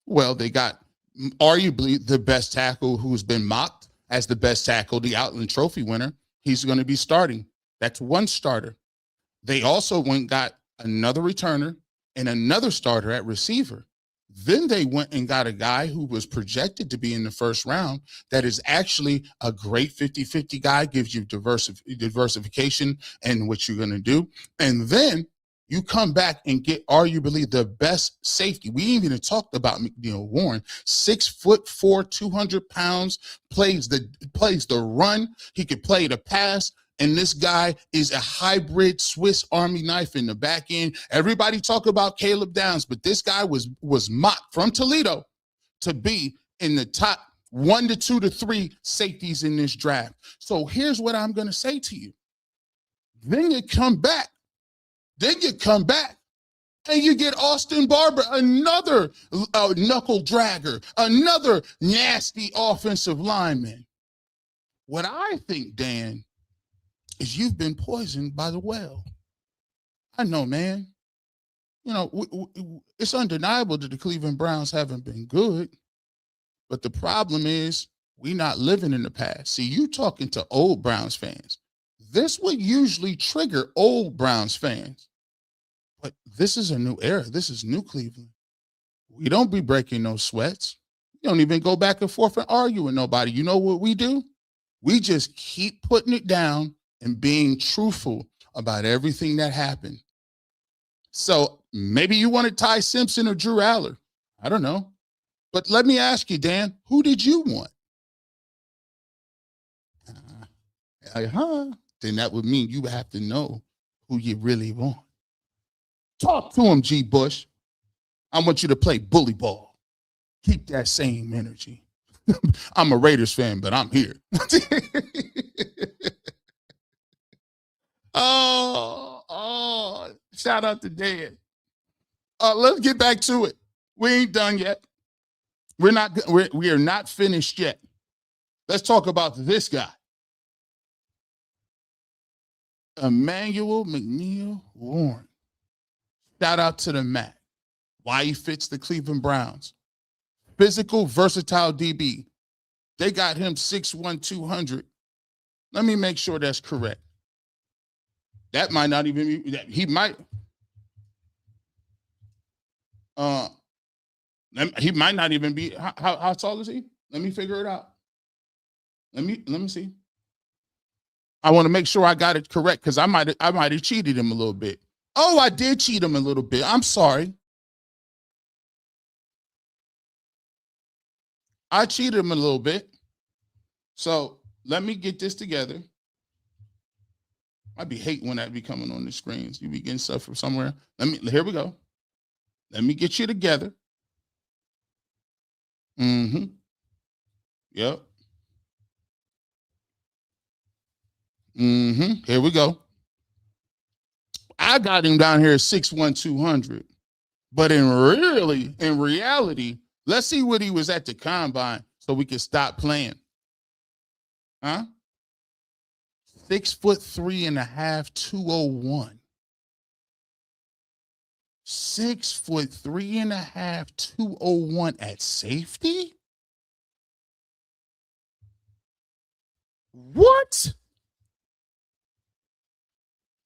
Speaker 1: Well, they got arguably the best tackle who's been mocked as the best tackle, the Outland Trophy winner. He's going to be starting. That's one starter. They also went and got another returner and another starter at receiver. Then they went and got a guy who was projected to be in the first round that is actually a great 50-50 guy, gives you diversification and what you're going to do. And then you come back and get arguably the best safety. We even talked about McNeil Warren, 6'4", 200 pounds, plays the run. He could play the pass. And this guy is a hybrid Swiss Army knife in the back end. Everybody talk about Caleb Downs, but this guy was mocked from Toledo to be in the top 1 to 2 to 3 safeties in this draft. So here's what I'm going to say to you. Then you come back, and you get Austin Barber, another knuckle dragger, another nasty offensive lineman. What I think, Dan, is you've been poisoned by the well. I know, man. You know, it's undeniable that the Cleveland Browns haven't been good, but the problem is we're not living in the past. See, you talking to old Browns fans. This would usually trigger old Browns fans, but this is a new era. This is new Cleveland. We don't be breaking no sweats. We don't even go back and forth and argue with nobody. You know what we do? We just keep putting it down and being truthful about everything that happened. So maybe you wanted Ty Simpson or Drew Aller. I don't know. But let me ask you, Dan, who did you want? Then that would mean you have to know who you really want. Talk to him, G. Bush. I want you to play bully ball. Keep that same energy. I'm a Raiders fan, but I'm here. Oh, shout out to Dan. Let's get back to it. We ain't done yet. We are not finished yet. Let's talk about this guy. Emmanuel McNeil Warren. Shout out to the Mac. Why he fits the Cleveland Browns. Physical, versatile DB. They got him 6'1", 200. Let me make sure that's correct. That might not even be, he might. He might not even be, how tall is he? Let me figure it out. Let me see. I want to make sure I got it correct because I might have cheated him a little bit. Oh, I did cheat him a little bit. I'm sorry. I cheated him a little bit. So let me get this together. I'd be hating when that be coming on the screens. You be getting stuff from somewhere. Here we go. Let me get you together. Mm-hmm. Yep. Mm-hmm. Here we go. I got him down here at 6'1", 200. But in reality, let's see what he was at the combine so we can stop playing. Huh? 6'3.5", 201. 6'3.5", 201 at safety? What?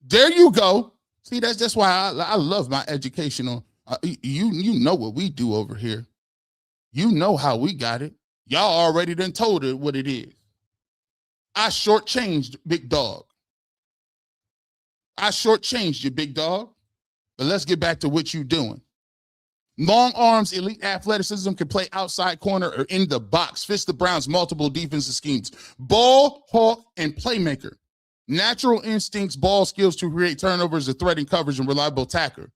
Speaker 1: There you go. See, that's why I love my educational. You know what we do over here. You know how we got it. Y'all already done told it what it is. I shortchanged, big dog. I shortchanged you, big dog. But let's get back to what you doing. Long arms, elite athleticism, can play outside corner or in the box. Fits the Browns' multiple defensive schemes. Ball, hawk, and playmaker. Natural instincts, ball skills to create turnovers, a threat in coverage, and reliable attacker.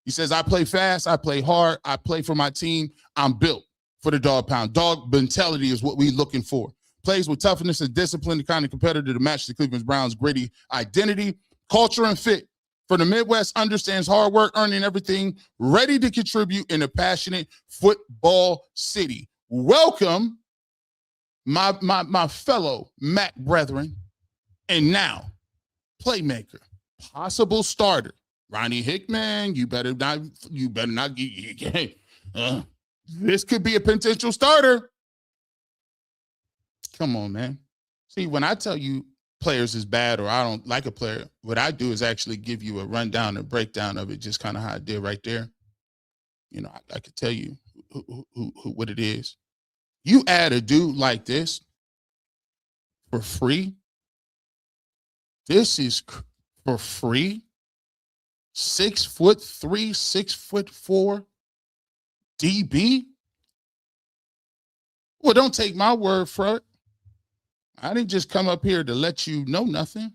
Speaker 1: He says, I play fast, I play hard, I play for my team. I'm built for the dog pound. Dog mentality is what we're looking for. Plays with toughness and discipline, the kind of competitor to match the Cleveland Browns' gritty identity, culture, and fit. For the Midwest, understands hard work, earning everything, ready to contribute in a passionate football city. Welcome, my fellow MAC brethren, and now playmaker, possible starter, Ronnie Hickman. You better not. This could be a potential starter. Come on, man. See, when I tell you players is bad or I don't like a player, what I do is actually give you a rundown and breakdown of it, just kind of how I did right there. You know, I could tell you who what it is. You add a dude like this for free. This is for free. 6'3", 6'4" DB. Well, don't take my word for it. I didn't just come up here to let you know nothing.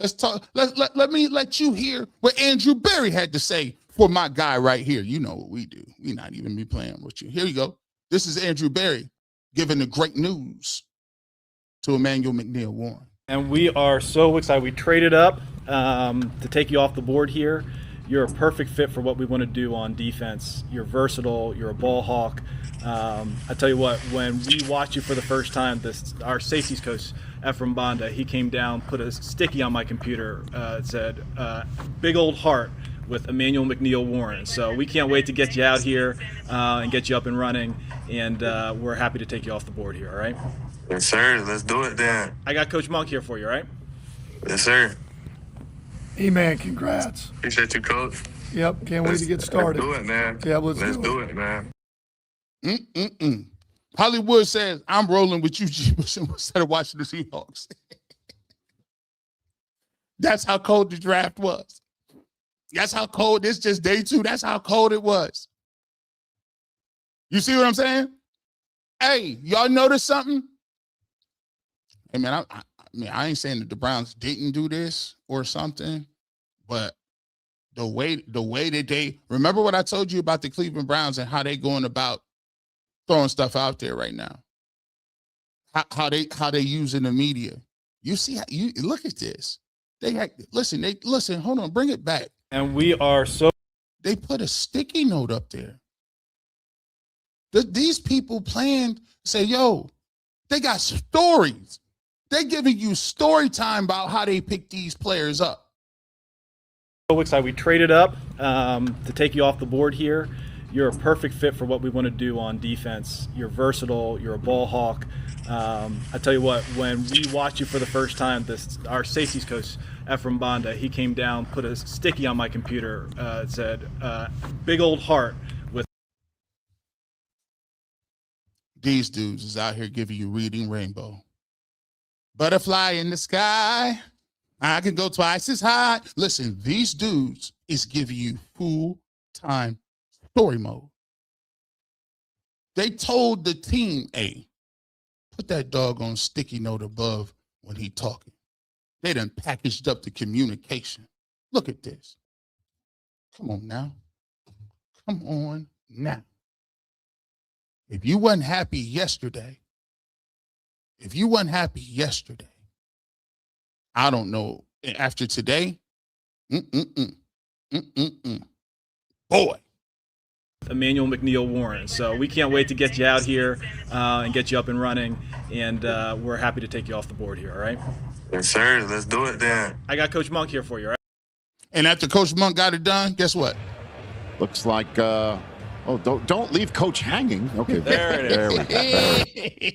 Speaker 1: Let's talk. Let me let you hear what Andrew Berry had to say for my guy right here. You know what we do. We not even be playing with you. Here you go. This is Andrew Berry giving the great news to Emmanuel McNeil Warren.
Speaker 11: And we are so excited. We traded up to take you off the board here. You're a perfect fit for what we want to do on defense. You're versatile. You're a ball hawk. I tell you what, when we watched you for the first time, our safeties coach, Ephraim Banda, he came down, put a sticky on my computer. It said, big old heart with Emmanuel McNeil Warren. So we can't wait to get you out here and get you up and running. And we're happy to take you off the board here, all right?
Speaker 12: Yes, sir. Let's do it then.
Speaker 11: I got Coach Monk here for you, all right?
Speaker 12: Yes, sir.
Speaker 13: E-Man, congrats.
Speaker 12: Appreciate you, Coach.
Speaker 13: Yep, can't wait to get started.
Speaker 12: Let's do it, man.
Speaker 13: Yeah, let's
Speaker 12: do it, man.
Speaker 1: Hollywood says, I'm rolling with you, G. Bush, instead of watching the Seahawks. That's how cold the draft was. That's how cold. This just day 2. That's how cold it was. You see what I'm saying? Hey, y'all notice something? Hey, man, I ain't saying that the Browns didn't do this or something, but the way that they, remember what I told you about the Cleveland Browns and how they going about throwing stuff out there right now. How they using the media. You see how you look at this. Listen, hold on, bring it back.
Speaker 11: And we are so
Speaker 1: they put a sticky note up there. These people planned, say, yo, they got stories. They're giving you story time about how they pick these players up.
Speaker 11: So excited. We traded up to take you off the board here. You're a perfect fit for what we want to do on defense. You're versatile. You're a ball hawk. I tell you what, when we watched you for the first time, our safeties coach, Ephraim Banda, he came down, put a sticky on my computer. It said, big old heart with.
Speaker 1: These dudes is out here giving you reading rainbow. Butterfly in the sky. I can go twice as high. Listen, these dudes is giving you full-time story mode. They told the team, hey, put that doggone sticky note above when he talking. They done packaged up the communication. Look at this. Come on now. Come on now. If you wasn't happy yesterday, I don't know. After today, boy.
Speaker 11: Emmanuel McNeil Warren. So we can't wait to get you out here and get you up and running. And we're happy to take you off the board here, all right?
Speaker 12: Yes, sir. Let's do it then.
Speaker 11: I got Coach Monk here for you, all right?
Speaker 1: And after Coach Monk got it done, guess what?
Speaker 2: Looks like, don't leave Coach hanging. Okay,
Speaker 11: there it is.
Speaker 2: There we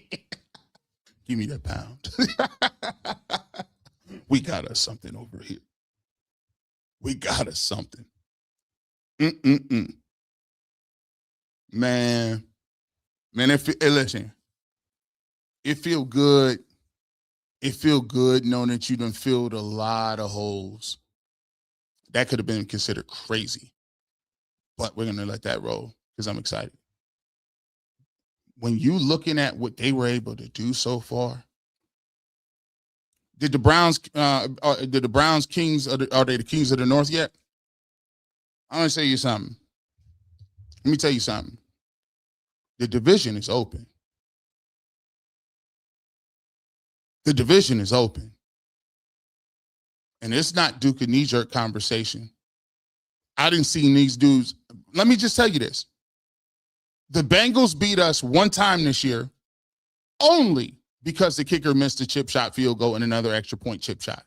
Speaker 2: go.
Speaker 1: Give me that pound. We got us something over here. We got us something. Man, listen, it feel good. It feel good knowing that you done filled a lot of holes. That could have been considered crazy, but we're going to let that roll because I'm excited. When you looking at what they were able to do so far, did the Browns Kings, are they the Kings of the North yet? I'm going to tell you something. Let me tell you something. The division is open. The division is open. And it's not Duke a knee-jerk conversation. I didn't see these dudes. Let me just tell you this. The Bengals beat us one time this year only because the kicker missed a chip shot field goal and another extra point chip shot.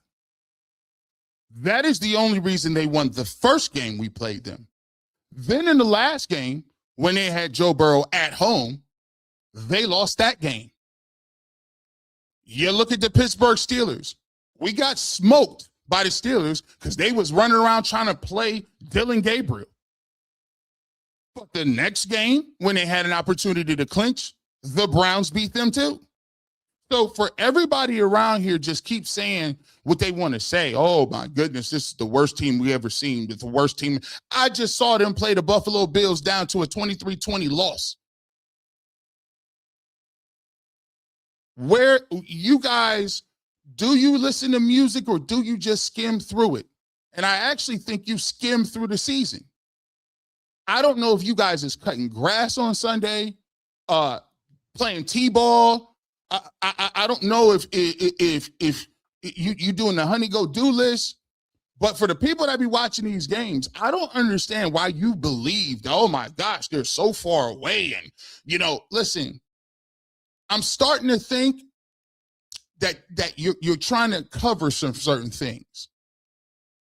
Speaker 1: That is the only reason they won the first game we played them. Then in the last game, when they had Joe Burrow at home, they lost that game. You look at the Pittsburgh Steelers. We got smoked by the Steelers because they was running around trying to play Dylan Gabriel. But the next game, when they had an opportunity to clinch, the Browns beat them too. So for everybody around here just keep saying what they want to say. Oh, my goodness, this is the worst team we ever seen. It's the worst team. I just saw them play the Buffalo Bills down to a 23-20 loss. Where you guys, do you listen to music or do you just skim through it? And I actually think you skim through the season. I don't know if you guys is cutting grass on Sunday, playing T-ball. I don't know if you doing the honey go do list, but for the people that be watching these games, I don't understand why you believe, oh my gosh, they're so far away. And, listen, I'm starting to think that you're trying to cover some certain things.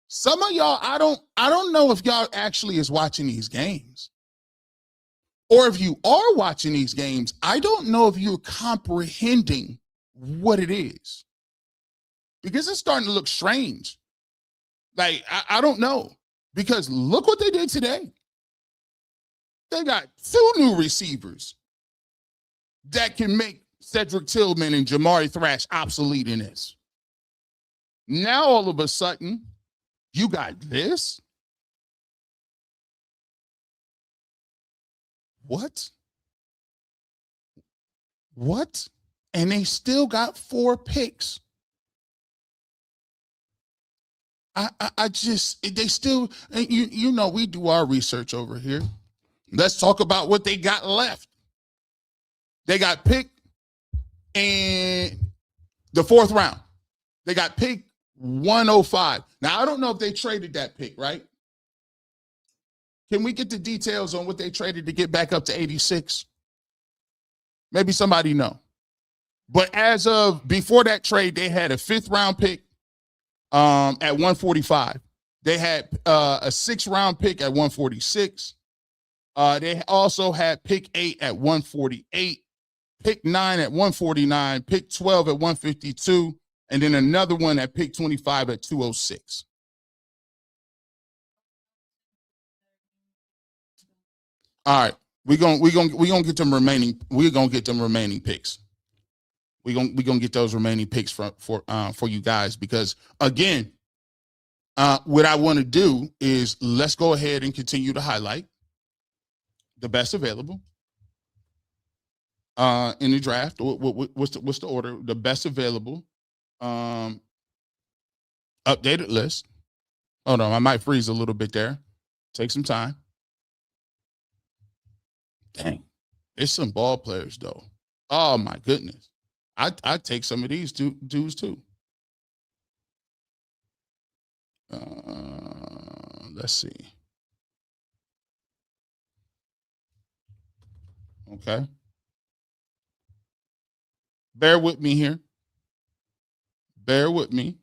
Speaker 1: Some of y'all, I don't know if y'all actually is watching these games. Or if you are watching these games, I don't know if you're comprehending what it is. Because it's starting to look strange. Like, I don't know. Because look what they did today. They got 2 new receivers that can make Cedric Tillman and Jamari Thrash obsolete in this. Now, all of a sudden, you got this? What? And they still got 4 picks. They still, we do our research over here. Let's talk about what they got left. They got picked in the 4th round. They got picked 105. Now, I don't know if they traded that pick, right? Can we get the details on what they traded to get back up to 86? Maybe somebody know. But as of before that trade, they had a 5th round pick at 145. They had a 6th-round pick at 146. They also had pick 8 at 148, pick 9 at 149, pick 12 at 152, and then another one at pick 25 at 206. All right, we're gonna get them remaining. We're gonna get them remaining picks. We're gonna get those remaining picks for you guys, because again, what I want to do is let's go ahead and continue to highlight the best available in the draft. What's the order? The best available updated list. Hold on, I might freeze a little bit there. Take some time. Dang, it's some ball players though. Oh my goodness, I'd take some of these dudes too. Let's see. Okay. Bear with me here. Bear with me.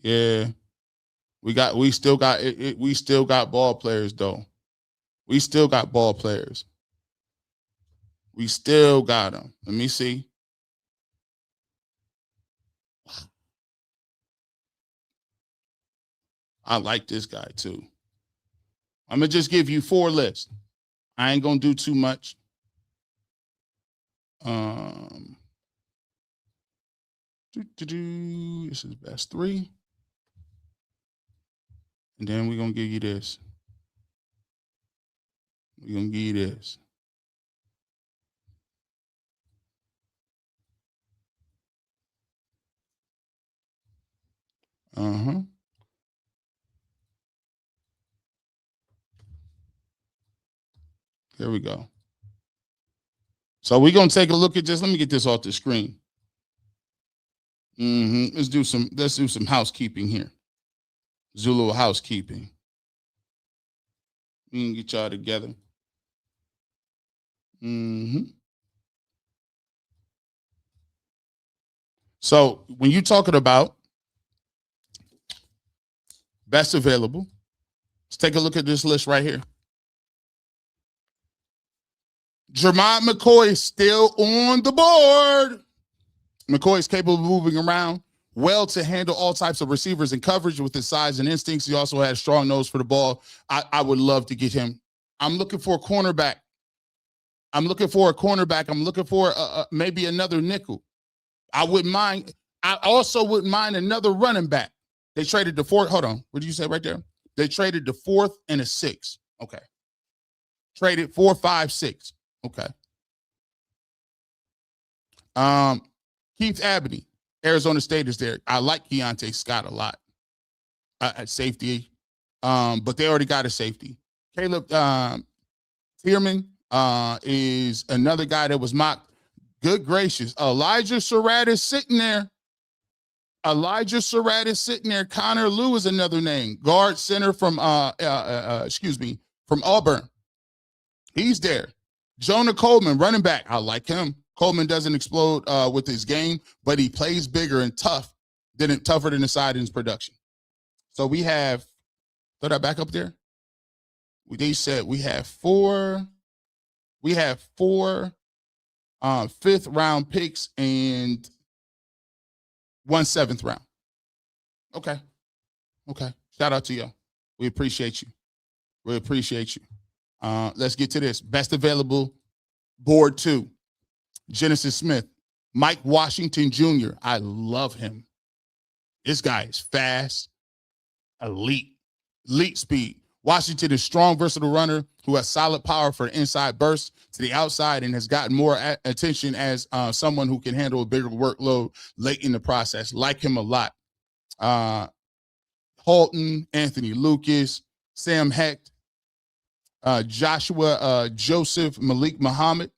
Speaker 1: Yeah. We still got ball players though. We still got ball players. We still got them. Let me see. I like this guy too. I'm going to just give you 4 lists. I ain't going to do too much. This is best 3. And then we're going to give you this. We're going to give you this. Here we go. So we're going to take a look at this. Let me get this off the screen. Let's do some housekeeping here. Zulu housekeeping. We can get y'all together. So when you're talking about best available, let's take a look at this list right here. Jermont McCoy is still on the board. McCoy is capable of moving around well to handle all types of receivers and coverage with his size and instincts. He also has a strong nose for the ball. I would love to get him. I'm looking for a cornerback. I'm looking for maybe another nickel. I wouldn't mind. I also wouldn't mind another running back. They traded the 4th. Hold on. What did you say right there? They traded the 4th and a 6th. Okay. Traded 4, 5, 6. Okay. Keith Abney, Arizona State is there. I like Keontae Scott a lot at safety, but they already got a safety. Caleb Tierman is another guy that was mocked. Good gracious. Elijah Surratt is sitting there. Connor Lew is another name. Guard center from from Auburn. He's there. Jonah Coleman, running back. I like him. Coleman doesn't explode with his game, but he plays bigger and tougher than the side in his production. So we have, throw that back up there. They said we have 4 5th-round picks and 1 7th round. Okay. Shout out to you. We appreciate you. Let's get to this. Best available, board 2. Genesis Smith, Mike Washington Jr. I love him. This guy is fast, elite speed. Washington is strong, versatile runner who has solid power for inside bursts to the outside and has gotten more attention as someone who can handle a bigger workload late in the process. Like him a lot. Halton, Anthony Lucas, Sam Hecht, Joshua Joseph, Malik Muhammad,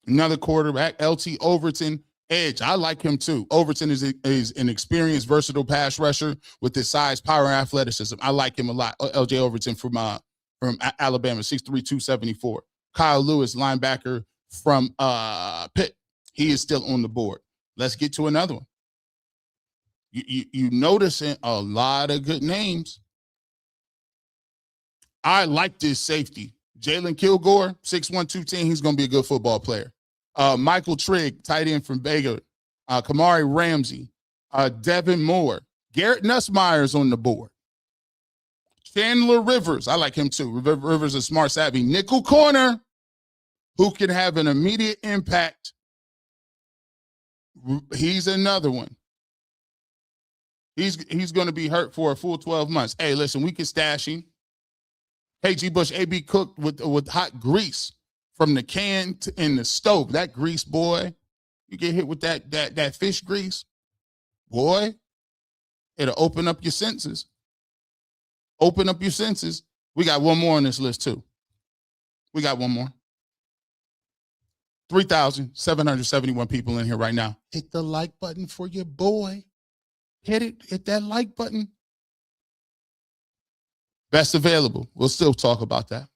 Speaker 1: another quarterback, LT Overton, edge. I like him too. Overton is an experienced, versatile pass rusher with his size, power, and athleticism. I like him a lot. LJ Overton from Alabama, 6'3", 274. Kyle Lewis, linebacker, from Pitt. He is still on the board. Let's get to another one. You noticing a lot of good names. I like this safety. Jalen Kilgore, 6'1", 210. He's going to be a good football player. Michael Trigg, tight end from Baylor. Kamari Ramsey. Devin Moore. Garrett Nussmeier's on the board. Chandler Rivers. I like him too. Rivers is smart, savvy. Nickel corner, who can have an immediate impact. He's another one. He's going to be hurt for a full 12 months. Hey, listen, we can stash him. KG Bush, AB cooked with hot grease from the can in the stove. That grease, boy, you get hit with that fish grease, boy, it'll open up your senses. Open up your senses. We got one more on this list too. We got one more. 3,771 people in here right now. Hit the like button for your boy. Hit it. Hit that like button. Best available. We'll still talk about that.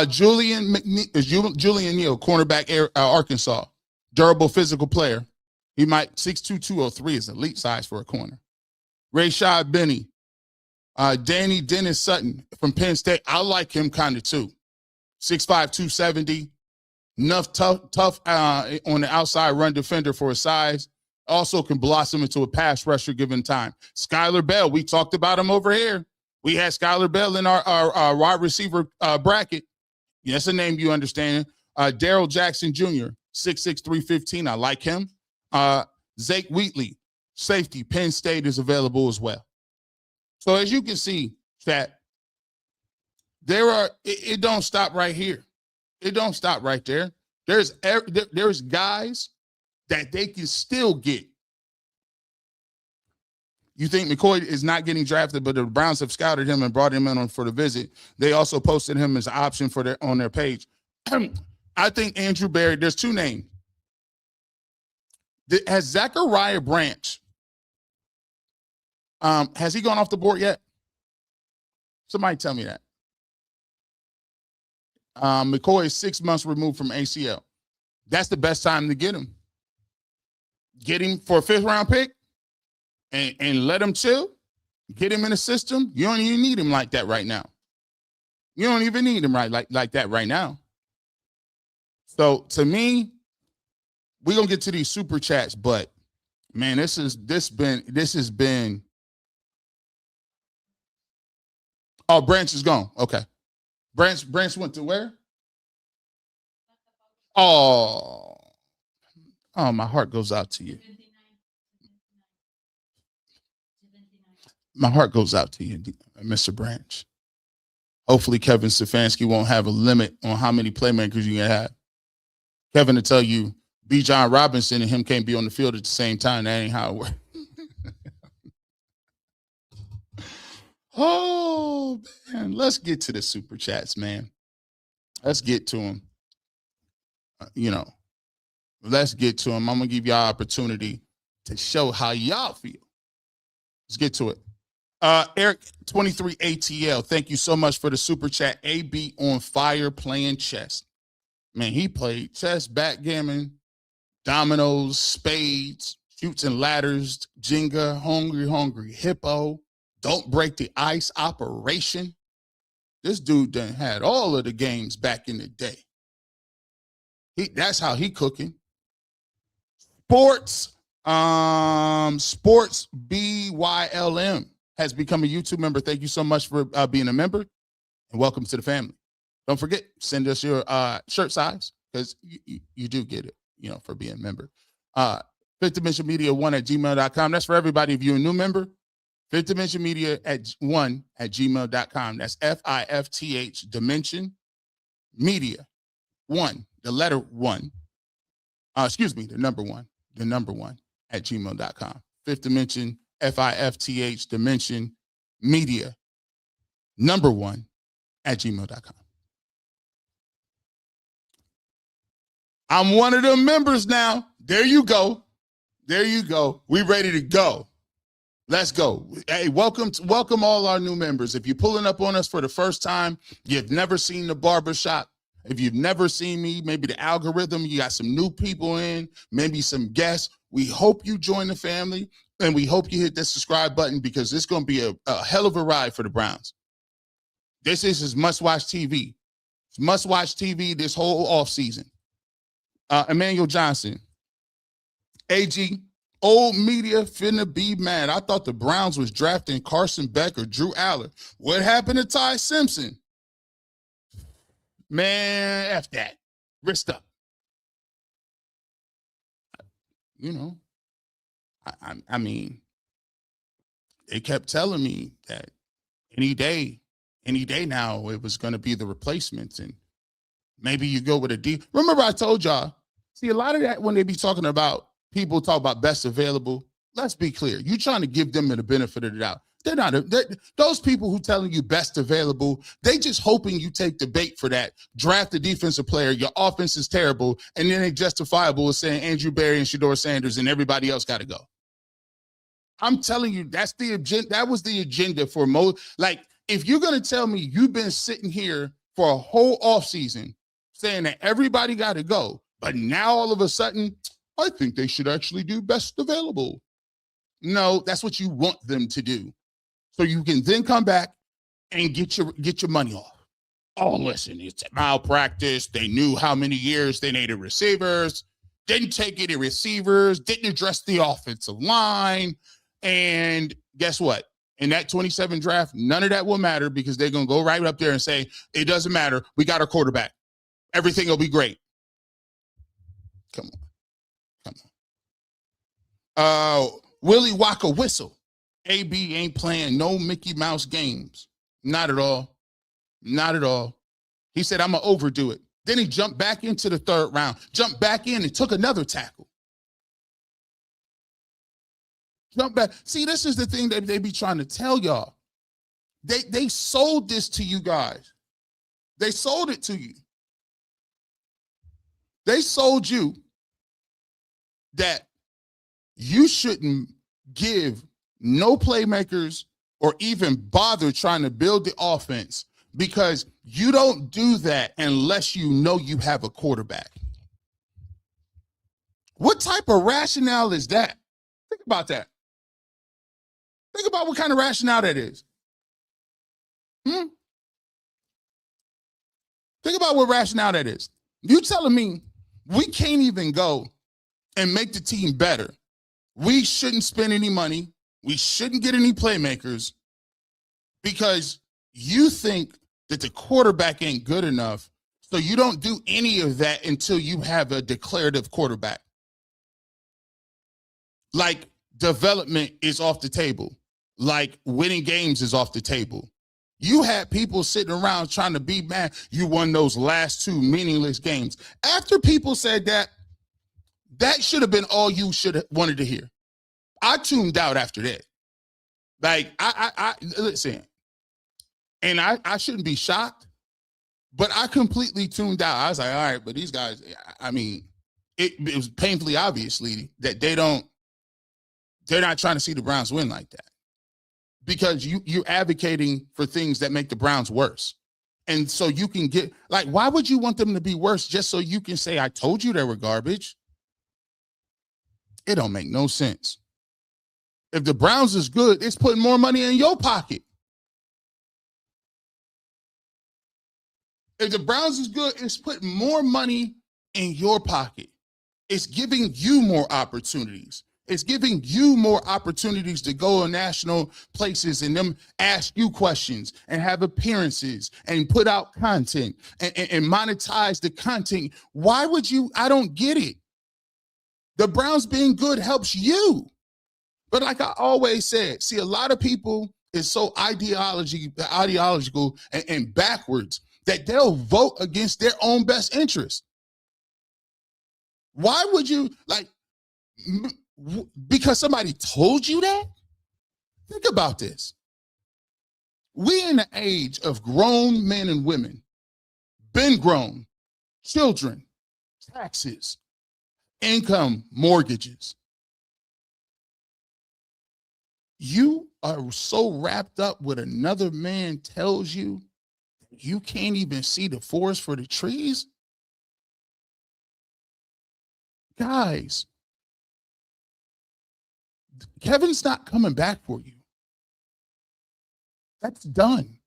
Speaker 1: Julian Neal, cornerback, Arkansas. Durable physical player. He might 6'2", 203 is elite size for a corner. Rashad Benny. Danny Dennis Sutton from Penn State. I like him kind of too. 6'5", 270. Enough tough on the outside run defender for his size. Also can blossom into a pass rusher given time. Skylar Bell, we talked about him over here. We had Skylar Bell in our wide receiver bracket. That's a name you understand. Daryl Jackson Jr., 6'6", 315. I like him. Zake Wheatley, safety, Penn State is available as well. So as you can see, chat, it don't stop right here. It don't stop right there. There's guys that they can still get. You think McCoy is not getting drafted, but the Browns have scouted him and brought him in for the visit. They also posted him as an option on their page. I think Andrew Berry, there's two names. Has Zachariah Branch, has he gone off the board yet? Somebody tell me that. McCoy is 6 months removed from ACL. That's the best time to get him. Get him for a 5th round pick and let him chill. Get him in the system. You don't even need him like that right now. You don't even need him like that right now. So to me, we're gonna get to these super chats, but man, this has been. Oh, Branch is gone. Okay. Branch went to where? Oh, my heart goes out to you. My heart goes out to you, Mr. Branch. Hopefully Kevin Stefanski won't have a limit on how many playmakers you can have. Kevin will tell you B. John Robinson and him can't be on the field at the same time. That ain't how it works. Oh, man. Let's get to the super chats, man. Let's get to them. Let's get to them. I'm going to give y'all opportunity to show how y'all feel. Let's get to it. Eric 23 ATL, thank you so much for the super chat. AB on fire playing chess. Man, he played chess, backgammon, dominoes, spades, shoots and ladders, Jenga, hungry, hippo, don't break the ice operation. This dude done had all of the games back in the day. That's how he cooking. Sports BYLM has become a YouTube member. Thank you so much for being a member, and welcome to the family. Don't forget, send us your shirt size, because you do get it, for being a member. Fifth Dimension Media 1@gmail.com. That's for everybody. If you're a new member, Fifth Dimension Media 1@gmail.com. That's FIFTH Dimension Media 1, the letter 1. The number 1, @gmail.com. Fifth Dimension, FIFTH Dimension Media, number 1 @gmail.com. I'm one of them members now. There you go. We ready to go. Let's go. Hey, welcome all our new members. If you're pulling up on us for the first time, you've never seen the Barbershop, If you've never seen me, maybe the algorithm, you got some new people in, maybe some guests. We hope you join the family, and we hope you hit that subscribe button because it's going to be a hell of a ride for the Browns. This is must-watch TV. It's must-watch TV this whole offseason. Emmanuel Johnson. AG, old media finna be mad. I thought the Browns was drafting Carson Beck or Drew Aller. What happened to Ty Simpson? Man, F that. Wrist up. You know, I mean, they kept telling me that any day now, it was going to be the replacements. And maybe you go with a D. Remember I told y'all, see, a lot of that when they be talking about, people talk about best available, let's be clear. You're trying to give them the benefit of the doubt. They're not, those people who telling you best available, they just hoping you take the bait for that. Draft a defensive player, your offense is terrible, and then they justifiable with saying Andrew Berry and Shedeur Sanders and everybody else got to go. I'm telling you, that's the agenda. That was the agenda for most. Like, if you're going to tell me you've been sitting here for a whole offseason saying that everybody got to go, but now all of a sudden, I think they should actually do best available. No, that's what you want them to do. So you can then come back and get your money off. Oh, listen, it's a malpractice. They knew how many years they needed receivers, didn't take any receivers, didn't address the offensive line. And guess what? In that 27 draft, none of that will matter because they're going to go right up there and say, it doesn't matter. We got our quarterback. Everything will be great. Come on. Willie Waka whistle. AB ain't playing no Mickey Mouse games. Not at all. Not at all. He said, I'm going to overdo it. Then he jumped back into the third round, jumped back in and took another tackle. Jump back. See, this is the thing that they be trying to tell y'all. They sold this to you guys. They sold it to you. They sold you that you shouldn't give no playmakers or even bother trying to build the offense because you don't do that unless you know you have a quarterback. What type of rationale is that? Think about that. Think about what kind of rationale that is. Think about what rationale that is. You telling me we can't even go and make the team better. We shouldn't spend any money. We shouldn't get any playmakers because you think that the quarterback ain't good enough. So you don't do any of that until you have a declarative quarterback. Like development is off the table. Like winning games is off the table. You had people sitting around trying to be mad you won those last two meaningless games. After people said that, that should have been all you should have wanted to hear. I tuned out after that. Like, I listen, and I shouldn't be shocked, but I completely tuned out. I was like, all right, but these guys, I mean, it was painfully obviously that they're not trying to see the Browns win like that. Because you're advocating for things that make the Browns worse. And so you can get, like, why would you want them to be worse just so you can say, I told you they were garbage? It don't make no sense. If the Browns is good, it's putting more money in your pocket. If the Browns is good, it's putting more money in your pocket. It's giving you more opportunities. It's giving you more opportunities to go to national places and them ask you questions and have appearances and put out content and monetize the content. Why would you? I don't get it. The Browns being good helps you. But like I always said, see, a lot of people is so ideological and backwards that they'll vote against their own best interest. Why would you, like, because somebody told you that? Think about this. We in the age of grown men and women, been grown, children, taxes, income, mortgages. You are so wrapped up with another man tells you You can't even see the forest for the trees? Guys, Kevin's not coming back for you. That's done.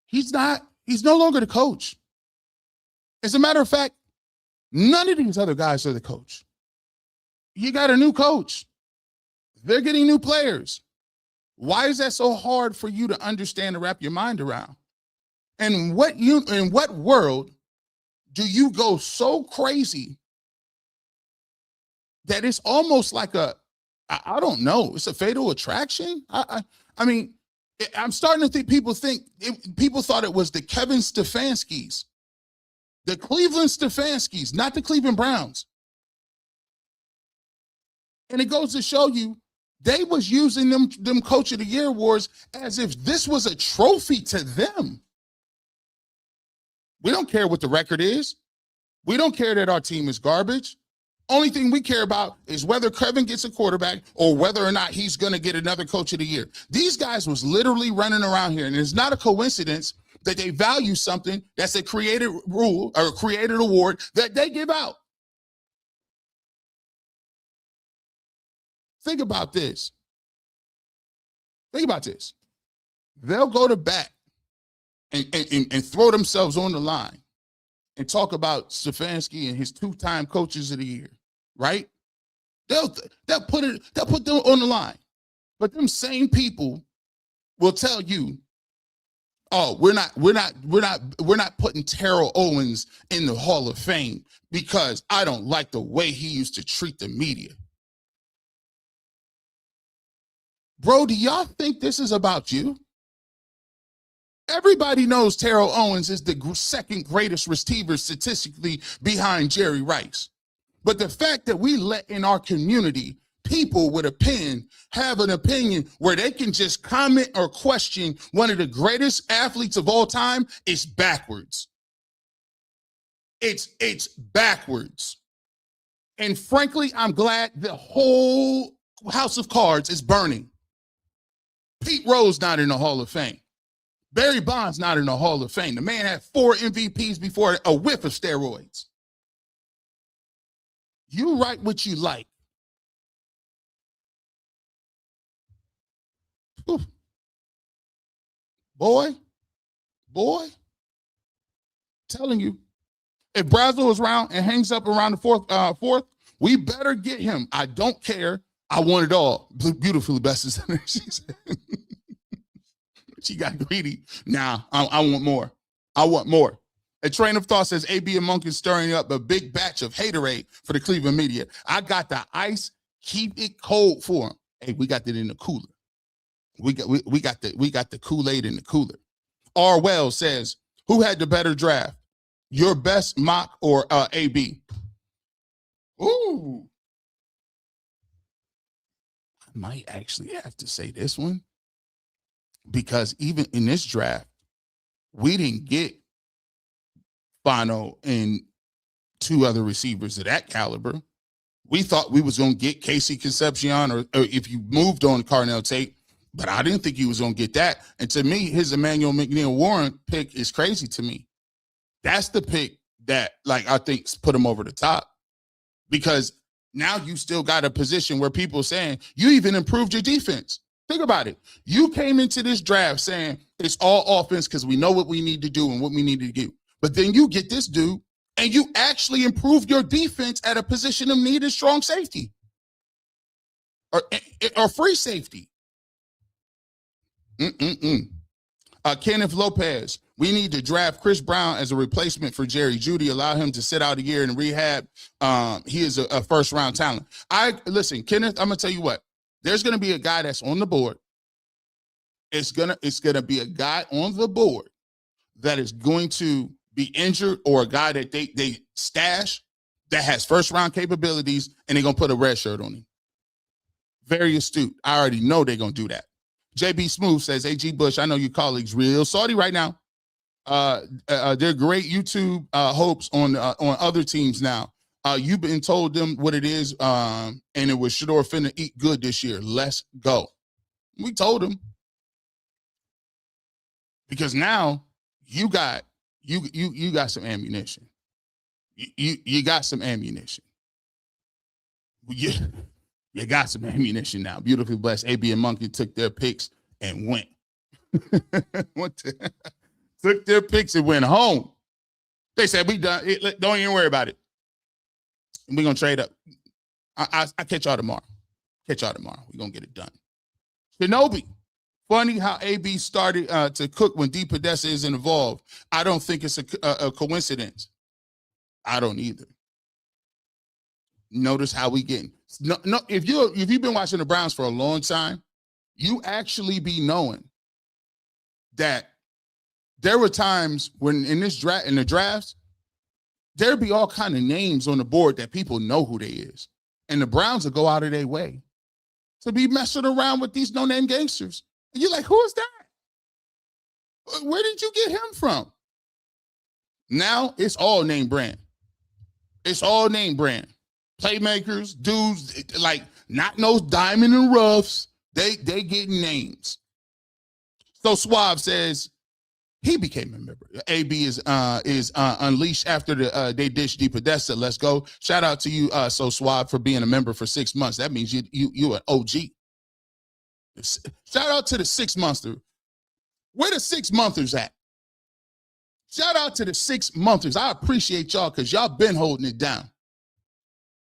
Speaker 1: He's no longer the coach. As a matter of fact, none of these other guys are the coach. You got a new coach. They're getting new players. Why is that so hard for you to understand and wrap your mind around? And in what world do you go so crazy that it's almost like I don't know, it's a fatal attraction? I mean, I'm starting to think people thought it was the Kevin Stefanskis, the Cleveland Stefanskis, not the Cleveland Browns. And it goes to show you, they was using them Coach of the Year awards as if this was a trophy to them. We don't care what the record is. We don't care that our team is garbage. Only thing we care about is whether Kevin gets a quarterback or whether or not he's going to get another Coach of the Year. These guys was literally running around here, and it's not a coincidence that they value something that's a created rule or a created award that they give out. Think about this. They'll go to bat and throw themselves on the line and talk about Stefanski and his 2-time coaches of the year, right? They'll put them on the line. But them same people will tell you, oh, we're not putting Terrell Owens in the Hall of Fame because I don't like the way he used to treat the media. Bro, do y'all think this is about you? Everybody knows Terrell Owens is the second greatest receiver statistically behind Jerry Rice. But the fact that we let in our community people with a pen have an opinion where they can just comment or question one of the greatest athletes of all time is backwards. It's backwards. And frankly, I'm glad the whole house of cards is burning. Pete Rose not in the Hall of Fame. Barry Bonds not in the Hall of Fame. The man had 4 MVPs before a whiff of steroids. You write what you like. Ooh. Boy, telling you, if Brazel is around and hangs up around the fourth, we better get him. I don't care. I want it all. Beautifully best. She said. She got greedy. Now I want more. I want more. A train of thought says AB and Monk is stirring up a big batch of haterade for the Cleveland media. I got the ice. Keep it cold for him. Hey, we got that in the cooler. We got the Kool-Aid in the cooler. R. Wells says, who had the better draft? Your best mock or AB? Ooh. I might actually have to say this one. Because even in this draft, we didn't get Fano and 2 other receivers of that caliber. We thought we was going to get Casey Concepcion or if you moved on Carnell Tate, but I didn't think he was going to get that. And to me, his Emmanuel McNeil-Warren pick is crazy to me. That's the pick that, like, I think put him over the top. Because now you still got a position where people are saying, you even improved your defense. Think about it. You came into this draft saying it's all offense because we know what we need to do and what we need to do. But then you get this dude and you actually improve your defense at a position of need as strong safety or free safety. Kenneth Lopez, we need to draft Chris Brown as a replacement for Jerry Jeudy, allow him to sit out a year in rehab. He is a first-round talent. Listen, Kenneth, I'm going to tell you what. There's going to be a guy that's on the board. It's gonna be a guy on the board that is going to be injured or a guy that they stash that has first-round capabilities, and they're going to put a red shirt on him. Very astute. I already know they're going to do that. JB Smooth says, AG Bush, I know your colleagues real salty right now. They're great YouTube hopes on other teams now. You've been told them what it is, and it was Shedeur finna eat good this year. Let's go. We told him. Because now you got some ammunition. You got some ammunition. You got some ammunition now. Beautifully blessed. AB and Monkey took their picks and went. Took their picks and went home. They said, we done. Don't even worry about it. We're going to trade up. I catch y'all tomorrow. We're going to get it done. Shinobi. Funny how AB started to cook when D. Podesta isn't involved. I don't think it's a coincidence. I don't either. Notice how we getting. No, if you've been watching the Browns for a long time, you actually be knowing that there were times when in the drafts, there'd be all kind of names on the board that people know who they is. And the Browns will go out of their way to be messing around with these no-name gangsters. And you're like, who is that? Where did you get him from? Now it's all name brand. It's all name brand. Playmakers, dudes, like not no diamond and roughs. They get names. So Suave says he became a member. AB is unleashed after they ditched D. Podesta. Let's go. Shout out to you, So Suave, for being a member for 6 months. That means you an OG. Shout out to the 6 monthers. Where the 6 monthers at? Shout out to the 6 monthers. I appreciate y'all because y'all been holding it down.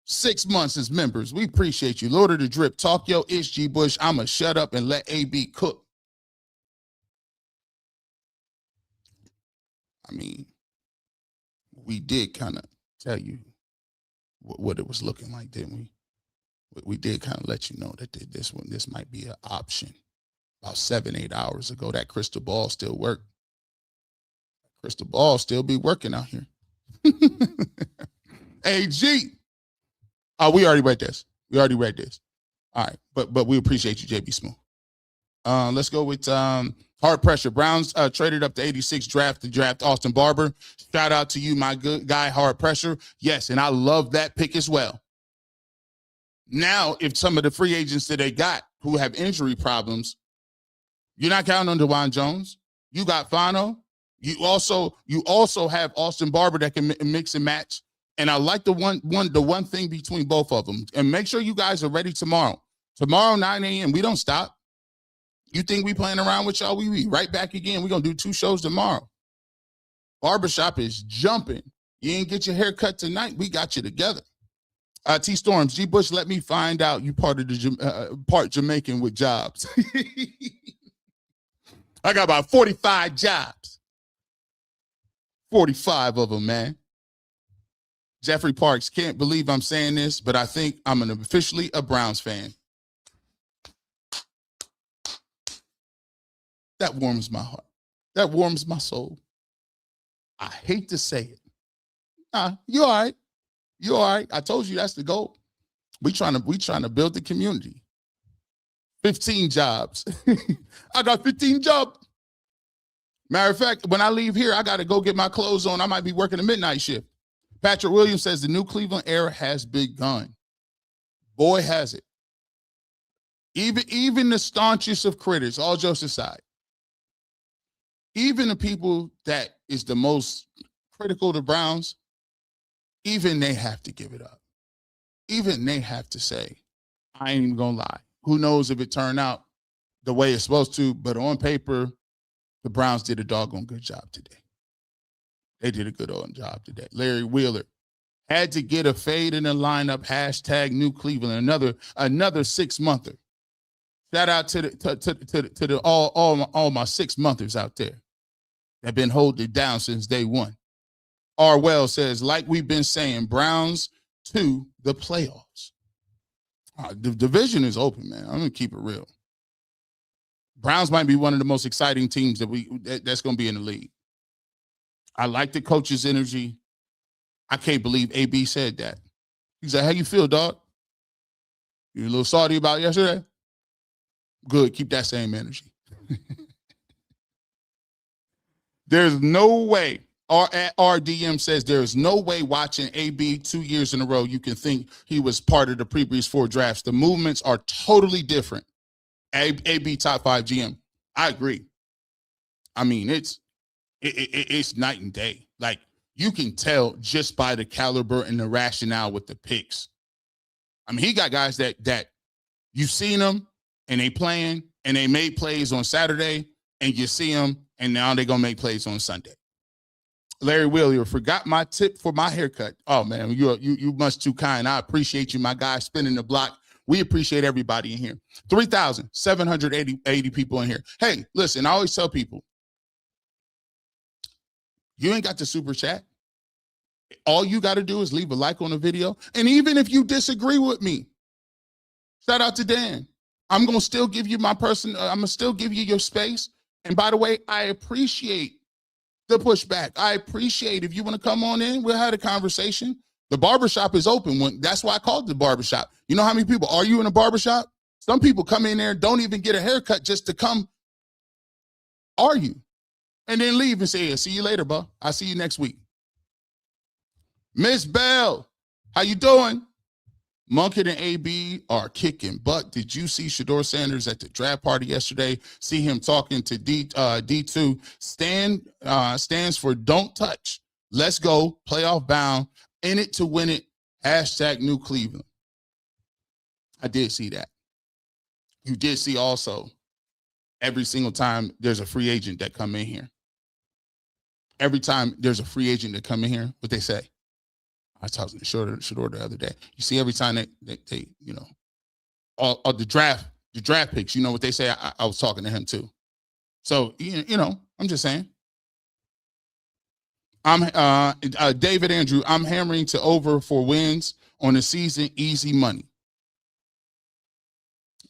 Speaker 1: 6 months as members. We appreciate you. Lord of the Drip. Talk yo ish, G Bush. I'ma shut up and let AB cook. I mean, we did kind of tell you what it was looking like, didn't we? We did kind of let you know that this might be an option. About 7-8 hours ago, that crystal ball still worked. Crystal ball still be working out here. AG. Oh, we already read this. All right, but we appreciate you, JB Smooth. Let's go with Hard Pressure. Browns traded up to 86 to draft Austin Barber. Shout out to you, my good guy, Hard Pressure. Yes, and I love that pick as well. Now, if some of the free agents that they got who have injury problems, you're not counting on DeJuan Jones. You got Fano. You also have Austin Barber that can mix and match. And I like the one thing between both of them. And make sure you guys are ready tomorrow. Tomorrow, 9 a.m. We don't stop. You think we playing around with y'all? We be right back again. We're going to do 2 shows tomorrow. Barbershop is jumping. You ain't get your hair cut tonight. We got you together. T Storms, G Bush, let me find out you part of the part Jamaican with jobs. I got about 45 jobs. 45 of them, man. Jeffrey Parks, can't believe I'm saying this, but I think I'm officially a Browns fan. That warms my heart. That warms my soul. I hate to say it. You all right. You all right. I told you that's the goal. We trying to build the community. 15 jobs. I got 15 jobs. Matter of fact, when I leave here, I got to go get my clothes on. I might be working a midnight shift. Patrick Williams says the new Cleveland era has begun. Boy, has it. Even the staunchest of critters, all jokes aside, even the people that is the most critical to Browns, even they have to give it up. Even they have to say, I ain't even gonna lie. Who knows if it turned out the way it's supposed to, but on paper, the Browns did a doggone good job today. They did a good old job today. Larry Wheeler had to get a fade in the lineup, hashtag New Cleveland, another 6-monther. Shout out to the all my 6-monthers out there that been holding it down since day one. R. Wells says, like we've been saying, Browns to the playoffs. The division is open, man. I'm gonna keep it real. Browns might be one of the most exciting teams that's gonna be in the league. I like the coach's energy. I can't believe AB said that. He's like, how you feel, dog? You a little salty about yesterday? Good, keep that same energy. There's no way, RDM says there's no way watching AB 2 years in a row you can think he was part of the previous 4 drafts. The movements are totally different. AB top 5 GM. I agree. I mean, it's it's night and day. Like, you can tell just by the caliber and the rationale with the picks. I mean, he got guys that you've seen them and they playing and they made plays on Saturday, and you see them and now they're gonna make plays on Sunday. Larry Wheeler, forgot my tip for my haircut. Oh man, you much too kind. I appreciate you, my guy, spinning the block. We appreciate everybody in here. 3,780 people in here. Hey, listen, I always tell people, you ain't got the super chat. All you got to do is leave a like on the video. And even if you disagree with me, shout out to Dan. I'm going to still give you my I'm going to still give you your space. And by the way, I appreciate the pushback. I appreciate if you want to come on in, we'll have a conversation. The barbershop is open. That's why I called it the barbershop. You know how many people are you in a barbershop? Some people come in there and don't even get a haircut just to come argue and then leave and say, see you later, bro. I'll see you next week. Miss Bell, how you doing? Monkey and AB are kicking butt. Did you see Shedeur Sanders at the draft party yesterday? See him talking to D2. Stands for don't touch. Let's go. Playoff bound. In it to win it. Hashtag New Cleveland. I did see that. You did see also every single time there's a free agent that come in here. Every time there's a free agent that come in here, what they say? I was talking to Shedeur the other day. You see, every time they you know, all the draft picks, you know what they say? I was talking to him too. So, you know, I'm just saying. I'm David Andrew. I'm hammering to over for wins on the season. Easy money.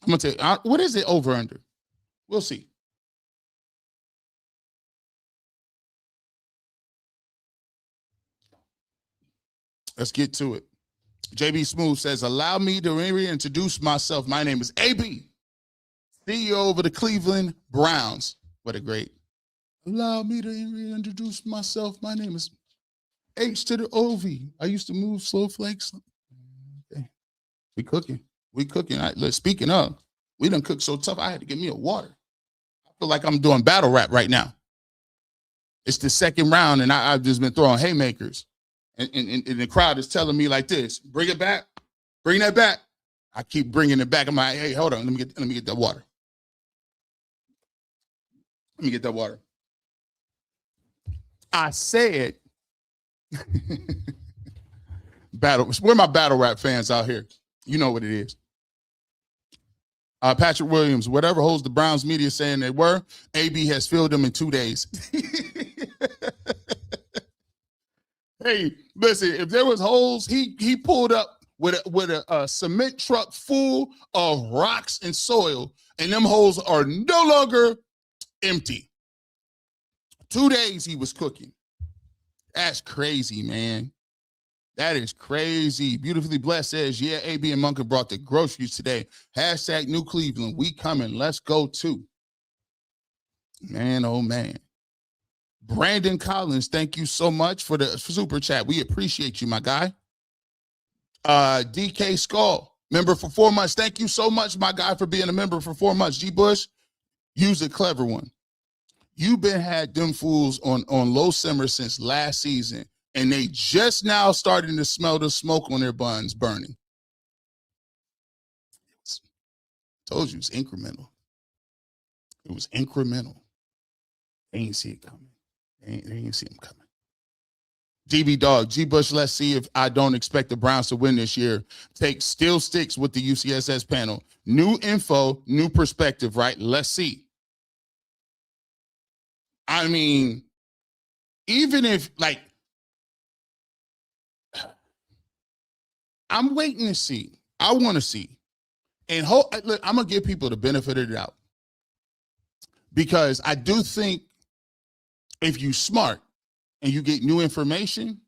Speaker 1: I'm gonna tell you, what is it over under? We'll see. Let's get to it. JB Smooth says, allow me to reintroduce myself. My name is AB, CEO of the Cleveland Browns. What a great. Allow me to reintroduce myself. My name is H to the OV. I used to move slow flakes. Okay. We cooking. Speaking of, we done cooked so tough, I had to get me a water. I feel like I'm doing battle rap right now. It's the second round, and I've just been throwing haymakers. And the crowd is telling me like this, bring it back, bring that back. I keep bringing it back. I'm like, hey, hold on, let me get that water. Let me get that water. I said, where my battle rap fans out here? You know what it is. Patrick Williams, whatever holds the Browns media saying they were, AB has filled them in 2 days. Hey, listen, if there was holes, he pulled up with a cement truck full of rocks and soil, and them holes are no longer empty. 2 days he was cooking. That's crazy, man. That is crazy. Beautifully Blessed says, yeah, AB and Monkey brought the groceries today. Hashtag New Cleveland. We coming. Let's go too. Man, oh man. Brandon Collins, thank you so much for the super chat. We appreciate you, my guy. DK Skull, member for 4 months. Thank you so much, my guy, for being a member for 4 months. G. Bush, use a clever one. You've been had them fools on low simmer since last season, and they just now starting to smell the smoke on their buns burning. Told you it's incremental. It was incremental. They ain't see it coming. They ain't see him coming. DB Dog, G. Bush, let's see if I don't expect the Browns to win this year. Still sticks with the UCSS panel. New info, new perspective, right? Let's see. I mean, even if, like, I'm waiting to see. I want to see. And look, I'm going to give people the benefit of the doubt. Because I do think if you're smart and you get new information,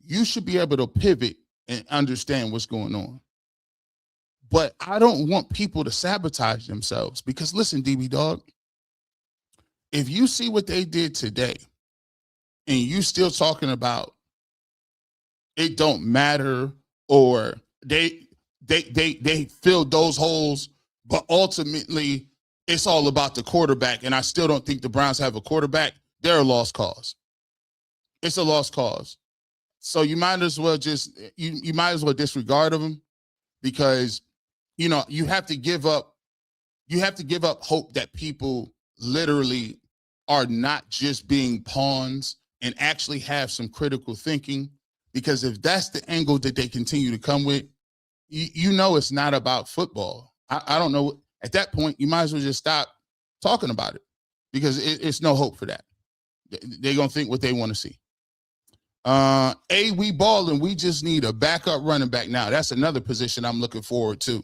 Speaker 1: you should be able to pivot and understand what's going on. But I don't want people to sabotage themselves because, listen, DB Dog, if you see what they did today and you still talking about it don't matter or they filled those holes, but ultimately it's all about the quarterback, and I still don't think the Browns have a quarterback, they're a lost cause. It's a lost cause. So you might as well just you might as well disregard them, because you have to give up hope that people literally are not just being pawns and actually have some critical thinking. Because if that's the angle that they continue to come with, it's not about football. I don't know. At that point, you might as well just stop talking about it, because it's no hope for that. They're going to think what they want to see. We balling. We just need a backup running back now. That's another position I'm looking forward to.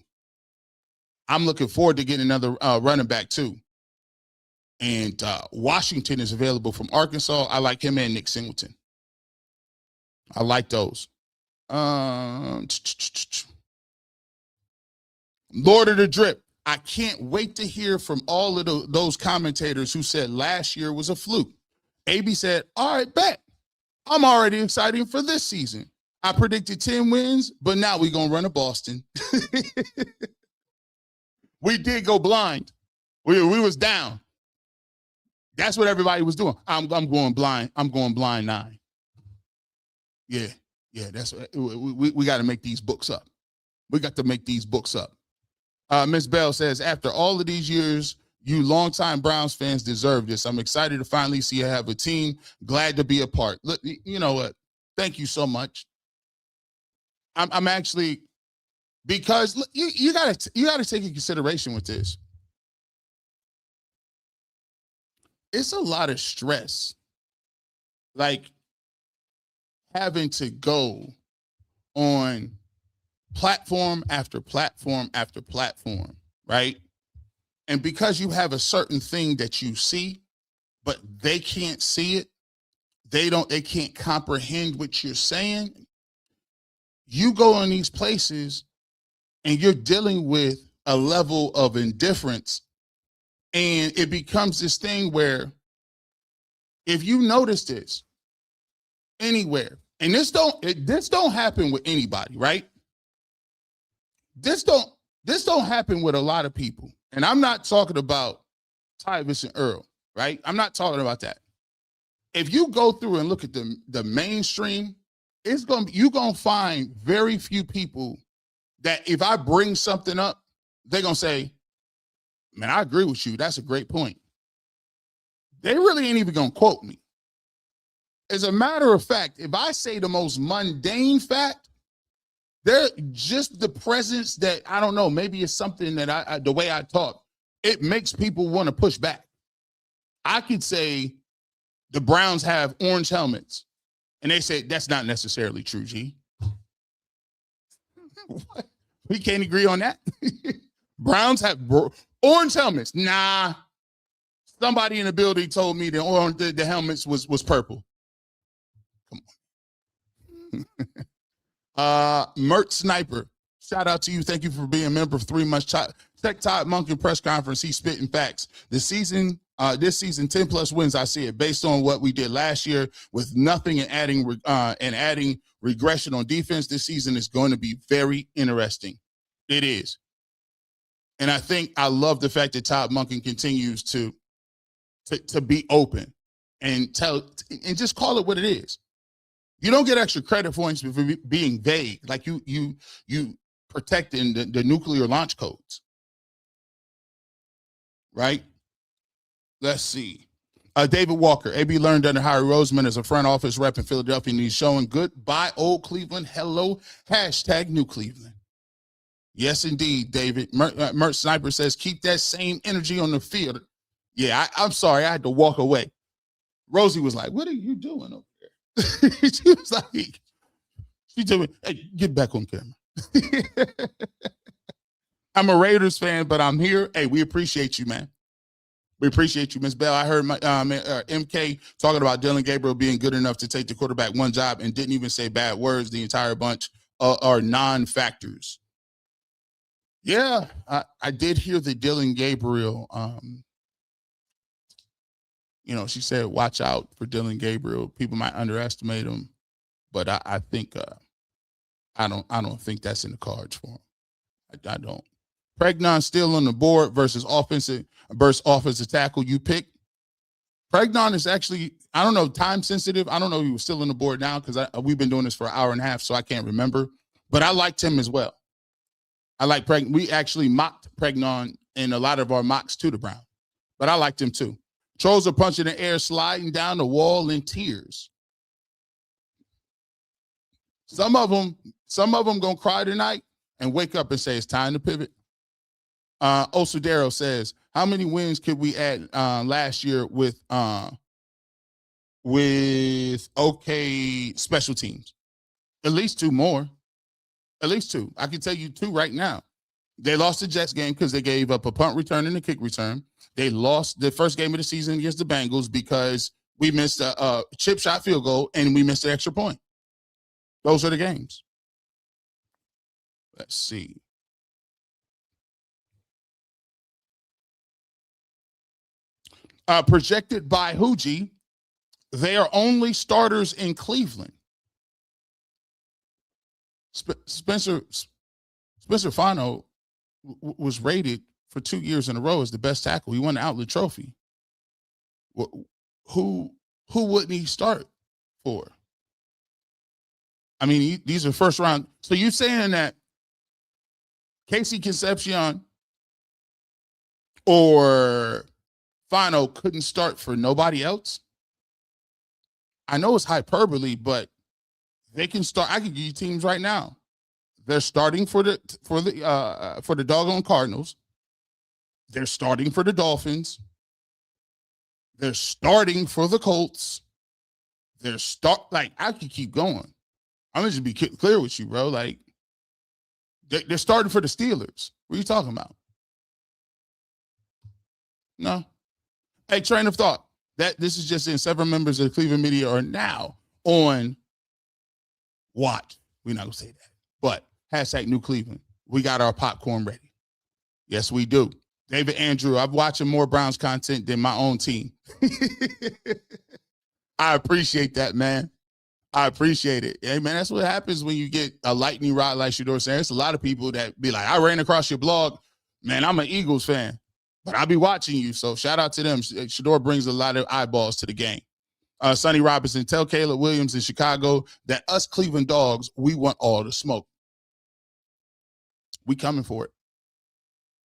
Speaker 1: I'm looking forward to getting another running back too. And Washington is available from Arkansas. I like him and Nick Singleton. I like those. Lord of the Drip. I can't wait to hear from all of those commentators who said last year was a fluke. AB said, all right, bet. I'm already excited for this season. I predicted 10 wins, but now we're going to run to Boston. We did go blind. We was down. That's what everybody was doing. I'm going blind. I'm going blind 9. Yeah. That's what we got to make these books up. We got to make these books up. Miss Bell says, after all of these years, you longtime Browns fans deserve this. I'm excited to finally see you have a team. Glad to be a part. Look, you know what? Thank you so much. I'm actually, because look, you gotta take in consideration with this. It's a lot of stress, like having to go on platform after platform after platform, right? And because you have a certain thing that you see, but they can't see it, they can't comprehend what you're saying. You go in these places and you're dealing with a level of indifference, and it becomes this thing where, if you notice this anywhere, and this don't happen with anybody, right? This don't happen with a lot of people. And I'm not talking about Tyvis and Earl, right? I'm not talking about that. If you go through and look at the mainstream, you're gonna find very few people that, if I bring something up, they're gonna say, man, I agree with you. That's a great point. They really ain't even gonna quote me. As a matter of fact, if I say the most mundane fact, they're just the presence that, I don't know, maybe it's something that the way I talk, it makes people want to push back. I could say the Browns have orange helmets, and they say that's not necessarily true, G. What? We can't agree on that. Browns have orange helmets. Nah. Somebody in the building told me the helmets was purple. Come on. Mert Sniper, shout out to you. Thank you for being a member of 3 months. Check Todd Monken press conference. He's spitting facts. This season, 10 plus wins. I see it based on what we did last year with nothing and adding regression on defense. This season is going to be very interesting. It is. And I love the fact that Todd Monken continues to be open and just call it what it is. You don't get extra credit for being vague, like you protecting the nuclear launch codes, right? Let's see. David Walker, AB learned under Harry Roseman as a front office rep in Philadelphia, and he's showing goodbye, old Cleveland. Hello, #New Cleveland. Yes, indeed, David. Mert Sniper says, keep that same energy on the field. Yeah, I'm sorry. I had to walk away. Rosie was like, what are you doing over there? She was like, she told me, hey, get back on camera. I'm a Raiders fan, but I'm here. Hey, we appreciate you, man. We appreciate you, Ms. Bell. I heard my MK talking about Dylan Gabriel being good enough to take the quarterback one job and didn't even say bad words. The entire bunch are non-factors. Yeah, I did hear that Dylan Gabriel, she said, watch out for Dylan Gabriel. People might underestimate him, but I think I don't think that's in the cards for him. I don't. Pregnon still on the board versus offensive tackle you pick. Pregnon is actually, I don't know, time sensitive. I don't know if he was still on the board now because we've been doing this for an hour and a half, so I can't remember. But I liked him as well. I like Pregnon. We actually mocked Pregnon in a lot of our mocks to the Browns, but I liked him too. Trolls are punching the air, sliding down the wall in tears. Some of them gonna cry tonight and wake up and say it's time to pivot. Osudero says, how many wins could we add last year with okay special teams? At least 2 more. At least 2. I can tell you 2 right now. They lost the Jets game because they gave up a punt return and a kick return. They lost the first game of the season against the Bengals because we missed a chip shot field goal and we missed an extra point. Those are the games. Let's see. Projected by Huji, they are only starters in Cleveland. Spencer Fano was rated for 2 years in a row as the best tackle. He won the Outlet Trophy. Who wouldn't he start for? I mean, these are first round. So you're saying that Casey Concepcion or Fano couldn't start for nobody else? I know it's hyperbole, but they can start. I can give you teams right now. They're starting for the doggone Cardinals. They're starting for the Dolphins. They're starting for the Colts. Like, I could keep going. I'm gonna just be clear with you, bro. Like, they're starting for the Steelers. What are you talking about? No. Hey, train of thought. This is just in. Several members of the Cleveland media are now on watch. We're not gonna say that, but hashtag New Cleveland. We got our popcorn ready. Yes, we do. David Andrew, I'm watching more Browns content than my own team. I appreciate that, man. I appreciate it. Hey, man, that's what happens when you get a lightning rod like Shedeur saying. It's a lot of people that be like, I ran across your blog. Man, I'm an Eagles fan, but I'll be watching you. So shout out to them. Shedeur brings a lot of eyeballs to the game. Sonny Robinson, tell Caleb Williams in Chicago that us Cleveland dogs, we want all the smoke. We coming for it.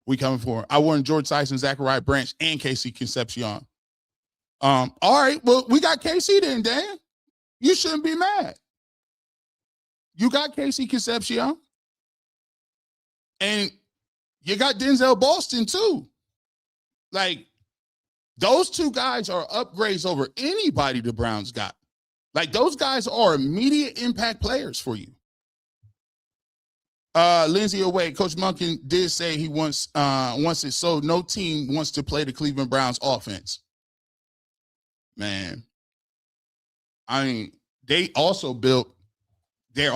Speaker 1: We coming for it. I want George Tyson, Zachariah Branch, and Casey Concepcion. All right, well, we got KC then, Dan. You shouldn't be mad. You got Casey Concepcion. And you got Denzel Boston, too. Like, those 2 guys are upgrades over anybody the Browns got. Like, those guys are immediate impact players for you. Lindsay Away, Coach Monken did say he wants it so no team wants to play the Cleveland Browns offense. Man. I mean, they're also built, to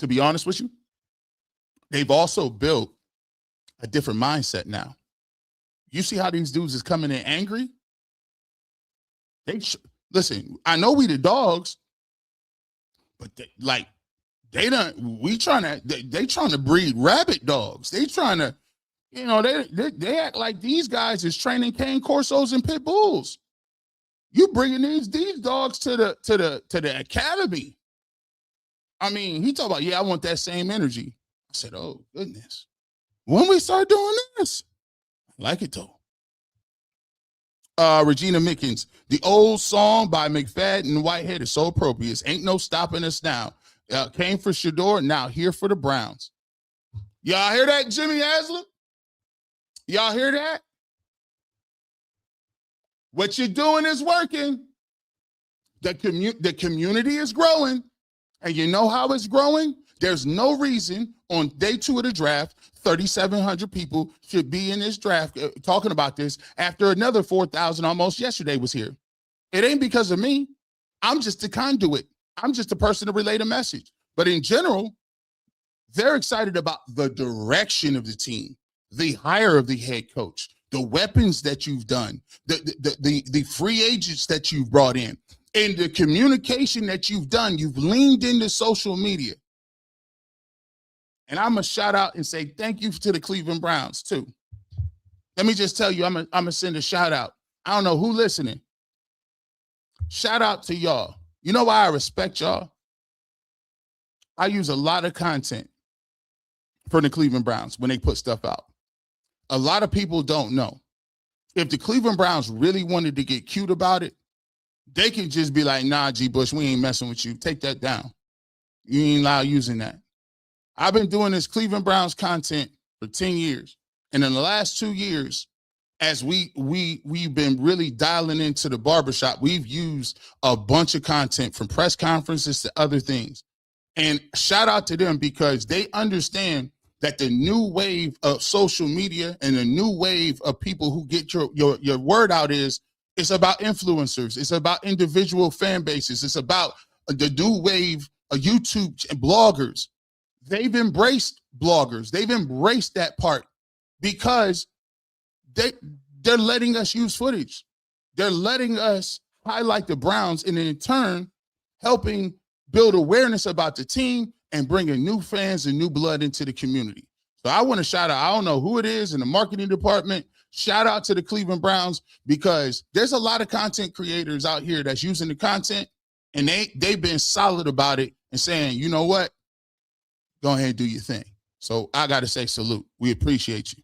Speaker 1: be honest with you, they've also built a different mindset now. You see how these dudes is coming in angry? Listen, I know we the dogs, but they trying to breed rabbit dogs. They trying to, they act like these guys is training cane corsos and pit bulls. You bringing these dogs to the academy. I mean, he talked about, I want that same energy. I said, oh goodness. When we start doing this, I like it though. Regina Mickens, the old song by McFadden and Whitehead is so appropriate. Ain't no stopping us now. Came for Shedeur, now here for the Browns. Y'all hear that, Jimmy Haslam? Y'all hear that? What you're doing is working. The community is growing. And you know how it's growing? There's no reason on day 2 of the draft, 3,700 people should be in this draft talking about this after another 4,000 almost yesterday was here. It ain't because of me. I'm just the conduit. I'm just a person to relay the message. But in general, they're excited about the direction of the team, the hire of the head coach, the weapons that you've done, the free agents that you've brought in, and the communication that you've done. You've leaned into social media. And I'm going to shout out and say thank you to the Cleveland Browns, too. Let me just tell you, I'm gonna send a shout out. I don't know who listening. Shout out to y'all. You know why I respect y'all? I use a lot of content for the Cleveland Browns when they put stuff out. A lot of people don't know. If the Cleveland Browns really wanted to get cute about it, they could just be like, nah, G. Bush, we ain't messing with you. Take that down. You ain't allowed using that. I've been doing this Cleveland Browns content for 10 years. And in the last 2 years, as we've been really dialing into the barbershop, we've used a bunch of content from press conferences to other things. And shout out to them because they understand that the new wave of social media and the new wave of people who get your word out is it's about influencers. It's about individual fan bases. It's about the new wave of YouTube and bloggers. They've embraced bloggers. They've embraced that part because they're letting us use footage. They're letting us highlight the Browns and in turn helping build awareness about the team and bringing new fans and new blood into the community. So I want to shout out, I don't know who it is in the marketing department. Shout out to the Cleveland Browns because there's a lot of content creators out here that's using the content and they've been solid about it and saying, you know what? Go ahead and do your thing. So I got to say salute. We appreciate you.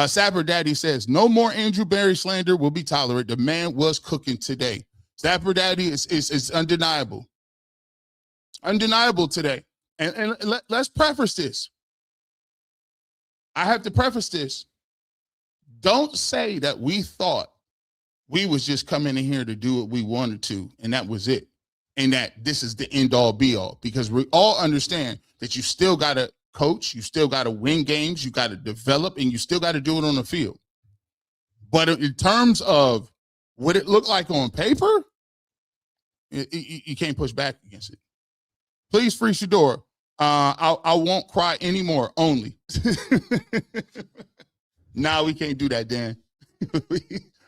Speaker 1: Sapper Daddy says, no more Andrew Berry slander will be tolerated. The man was cooking today. Sapper Daddy is undeniable. Undeniable today. And let's preface this. I have to preface this. Don't say that we thought we was just coming in here to do what we wanted to, and that was it. And that this is the end all be all, because we all understand that you still got to coach, you still got to win games, you got to develop, and you still got to do it on the field. But in terms of what it looked like on paper, you can't push back against it. Please free Shedeur. I won't cry anymore. Only. Nah, we can't do that, Dan.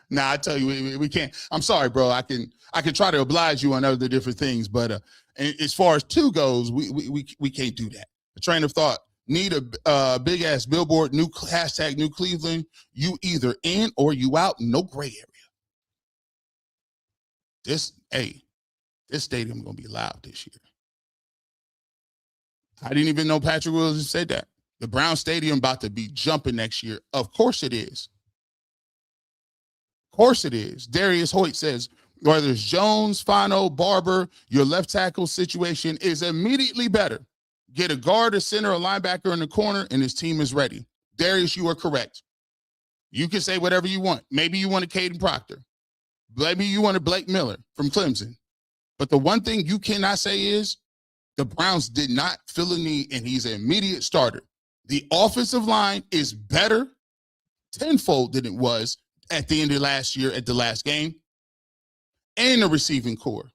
Speaker 1: Nah, I tell you, we can't. I'm sorry, bro. I can try to oblige you on other different things, but as far as two goes, we can't do that. A train of thought. Need a big ass billboard. New hashtag New Cleveland. You either in or you out. No gray area. This stadium gonna be loud this year. I didn't even know Patrick Willis said that. The Brown Stadium about to be jumping next year. Of course it is. Of course it is. Darius Hoyt says, whether it's Jones, Fano, Barber, your left tackle situation is immediately better. Get a guard, a center, a linebacker in the corner, and his team is ready. Darius, you are correct. You can say whatever you want. Maybe you want a Caden Proctor. Maybe you want a Blake Miller from Clemson. But the one thing you cannot say is the Browns did not fill a need, and he's an immediate starter. The offensive line is better tenfold than it was at the end of last year at the last game, and the receiving core.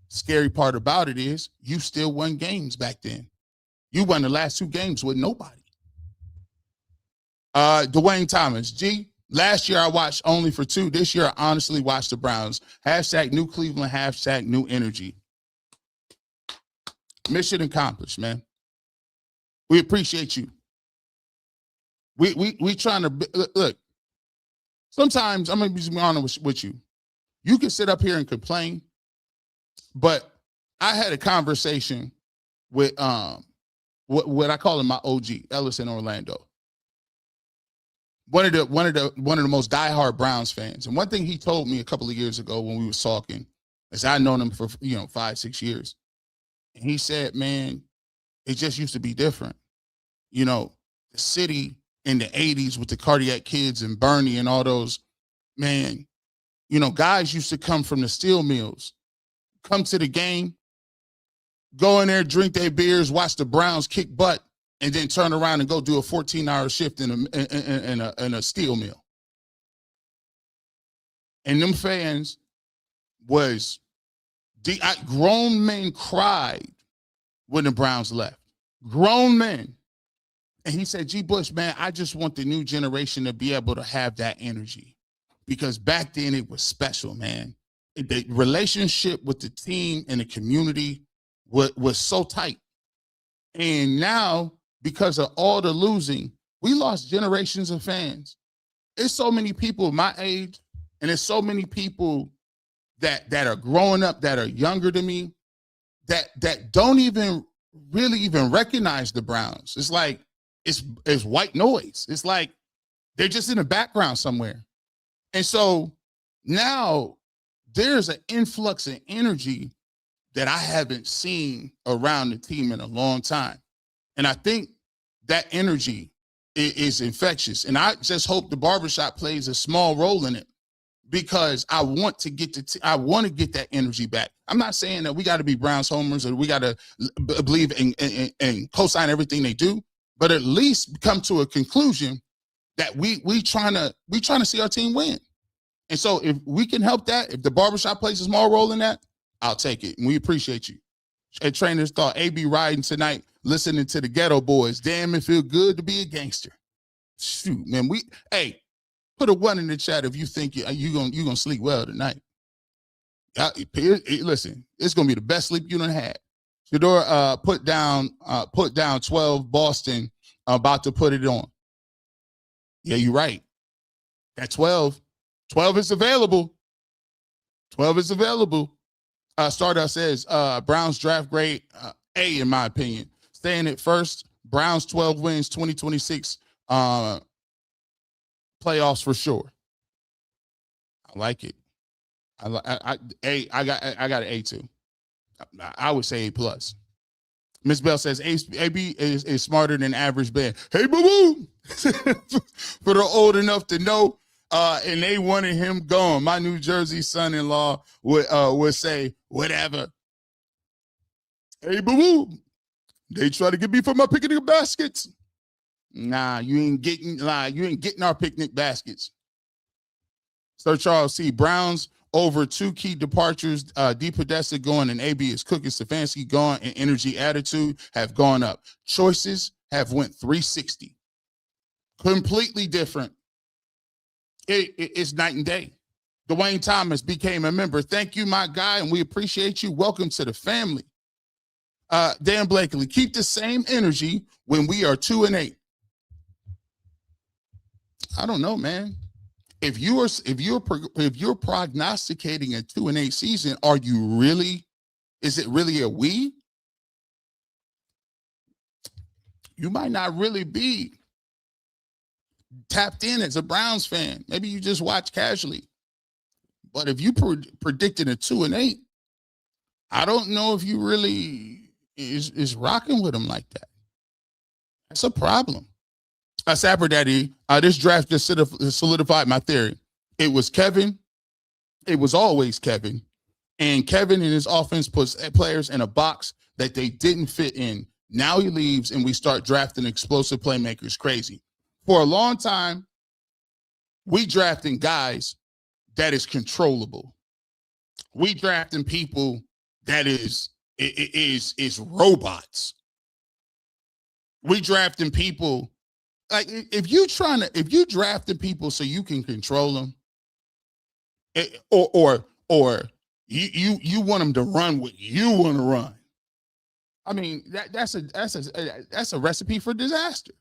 Speaker 1: Scary part about it is you still won games back then. You won the last two games with nobody. Dwayne Thomas, G, last year I watched only for two. This year I honestly watched the Browns. Hashtag New Cleveland, hashtag New Energy. Mission accomplished, man. We appreciate you. We trying to look. Sometimes I'm gonna be honest with you. You can sit up here and complain, but I had a conversation with what I call him my OG, Ellis in Orlando. One of the most diehard Browns fans. And one thing he told me a couple of years ago when we was talking, is I've known him for 5-6 years. And he said, man, it just used to be different. You know, the city in the 80s with the Cardiac Kids and Bernie and all those, man, guys used to come from the steel mills, come to the game, go in there, drink their beers, watch the Browns kick butt, and then turn around and go do a 14-hour shift in a steel mill. And them fans grown men cried when the Browns left. Grown men. And he said, G. Bush, man, I just want the new generation to be able to have that energy. Because back then it was special, man. The relationship with the team and the community was so tight. And now, because of all the losing, we lost generations of fans. it's so many people my age, and there's so many people that are growing up that are younger than me that don't even really even recognize the Browns. It's like it's white noise. It's like they're just in the background somewhere. And so now there's an influx of energy that I haven't seen around the team in a long time. And I think that energy is infectious. And I just hope the Barbershop plays a small role in it, because I want to get that energy back. I'm not saying that we got to be Browns homers or we got to believe and co-sign everything they do, but at least come to a conclusion that we trying to see our team win. And so if we can help that, if the Barbershop plays a small role in that, I'll take it. And we appreciate you. And Trainers thought AB riding tonight, listening to the Ghetto Boys. Damn, it feel good to be a gangster. Shoot, man. Put a 1 in the chat if you think you're gonna sleep well tonight. Listen, it's gonna be the best sleep you done had. Shedeur put down 12 Boston, about to put it on. Yeah, you're right. That 12 is available. 12 is available. Stardust says Browns draft grade A, in my opinion. Staying at first. Browns 12 wins, 2026 playoffs for sure. I like it. I got an A too. I would say A plus. Miss Bell says AB is smarter than average Ben. Hey, boo boo. For the old enough to know, and they wanted him gone. My New Jersey son-in-law would say whatever. Hey, boo boo. They try to get me for my picnic baskets. Nah, you ain't getting our picnic baskets. Sir Charles C. Browns over 2 key departures. D. Podesta going and AB is cooking. Stefanski gone and energy attitude have gone up. Choices have went 360. Completely different. It's night and day. Dwayne Thomas became a member. Thank you, my guy, and we appreciate you. Welcome to the family. Dan Blakely, keep the same energy when we are 2-8. I don't know, man. If you're prognosticating a 2-8 season, are you really? Is it really a we? You might not really be tapped in as a Browns fan. Maybe you just watch casually. But if you predicted a 2-8, I don't know if you really is rocking with them like that. That's a problem. Sapper Daddy, this draft just solidified my theory. It was Kevin. It was always Kevin. And Kevin and his offense puts players in a box that they didn't fit in. Now he leaves and we start drafting explosive playmakers. Crazy. For a long time, we drafting guys that is controllable. We drafting people that is robots. We drafting people like if you drafting people so you can control them, or you want them to run what you want to run. I mean that's a recipe for disaster.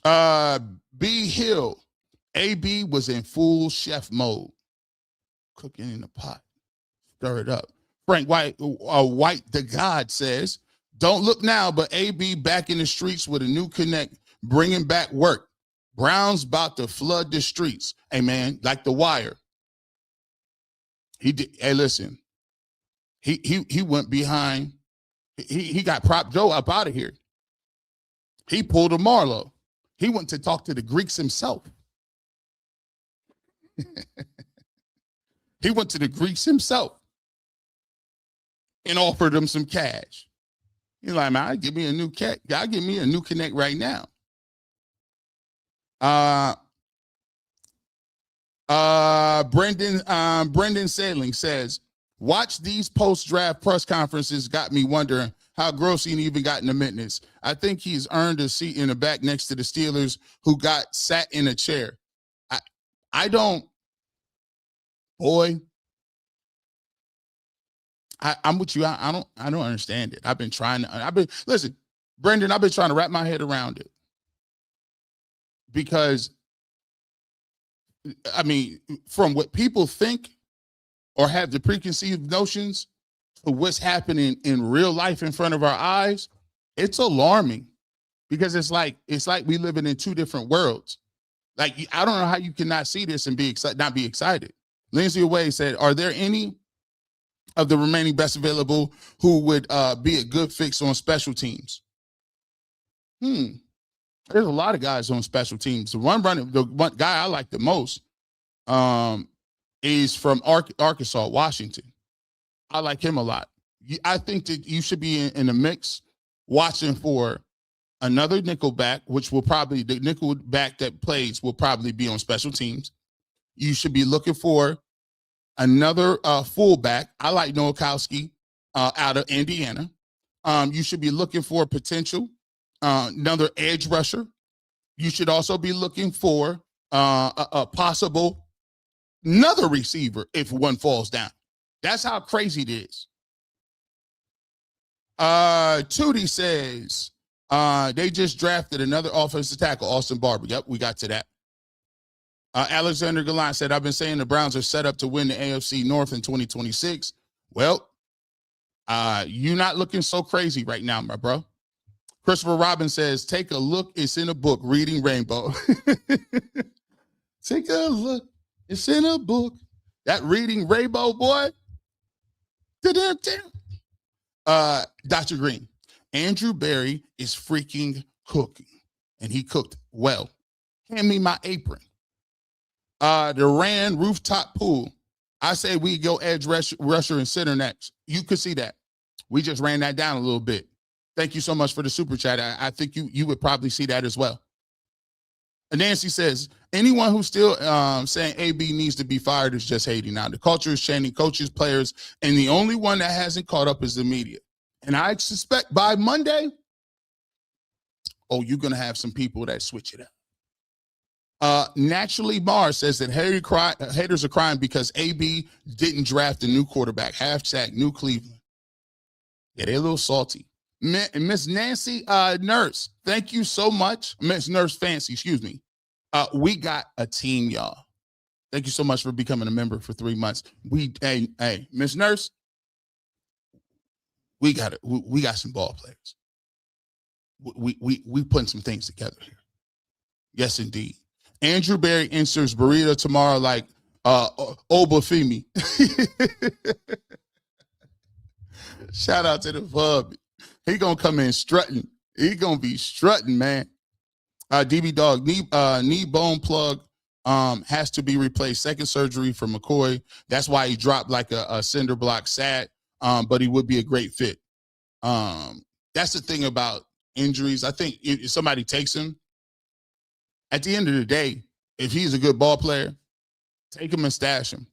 Speaker 1: B Hill, AB was in full chef mode, cooking in the pot, stir it up. Frank White, White the God says, don't look now, but AB back in the streets with a new connect, bringing back work. Brown's about to flood the streets. Hey, man, like The Wire. He did. Hey, listen, he went behind. He got Prop Joe up out of here. He pulled a Marlowe. He went to talk to the Greeks himself. He went to the Greeks himself and offered them some cash. He's like, man, give me a new cat. Y'all give me a new connect right now. Brendan Sailing says, watch these post-draft press conferences got me wondering how Grossi even got in the minutes. I think he's earned a seat in the back next to the Steelers who got sat in a chair. I don't, boy. I'm with you. I don't understand it. Listen, Brendan, I've been trying to wrap my head around it. because, I mean, from what people think or have the preconceived notions of what's happening in real life in front of our eyes, it's alarming because it's like we living in two different worlds. Like, I don't know how you cannot see this and be excited, not be excited. Lindsay Away said, are there any of the remaining best available who would be a good fix on special teams? There's a lot of guys on the one guy I like the most is from Arkansas, Washington. I like him a lot. I think that you should be in the mix watching for another nickelback, which will probably, the nickelback that plays will probably be on special teams. You should be looking for another fullback. I like Nowakowski out of Indiana. You should be looking for potential another edge rusher. You should also be looking for a possible another receiver if one falls down. That's how crazy it is. Tootie says they just drafted another offensive tackle, Austin Barber. Yep, we got to that. Alexander Gallant said, I've been saying the Browns are set up to win the AFC North in 2026. Well, you're not looking so crazy right now, my bro. Christopher Robbins says, take a look. It's in a book, Reading Rainbow. Take a look. It's in a book. That Reading Rainbow, boy. Dr. Green, Andrew Berry is freaking cooking, and he cooked well. Hand me my apron. The Rand rooftop pool. I say we go edge rusher and center next. You could see that. We just ran that down a little bit. Thank you so much for the super chat. I think you would probably see that as well. And Nancy says, anyone who's still saying AB needs to be fired is just hating. Now, the culture is changing, coaches, players, and the only one that hasn't caught up is the media. And I suspect by Monday, you're going to have some people that switch it up. Naturally Mars says that haters are crying because AB didn't draft a new quarterback. # New Cleveland. Yeah, they're a little salty. Miss Nancy Nurse, thank you so much. Miss Nurse Fancy, excuse me. We got a team, y'all. Thank you so much for becoming a member for 3 months. Hey, Miss Nurse, we got some ball players. We putting some things together here. Yes, indeed. Andrew Berry enters burrito tomorrow like Obafemi. Shout out to the pub. He gonna come in strutting. He gonna be strutting, man. DB Dog, knee bone plug has to be replaced. Second surgery for McCoy. That's why he dropped like a cinder block sad, but he would be a great fit. That's the thing about injuries. I think if somebody takes him, at the end of the day, if he's a good ball player, take him and stash him.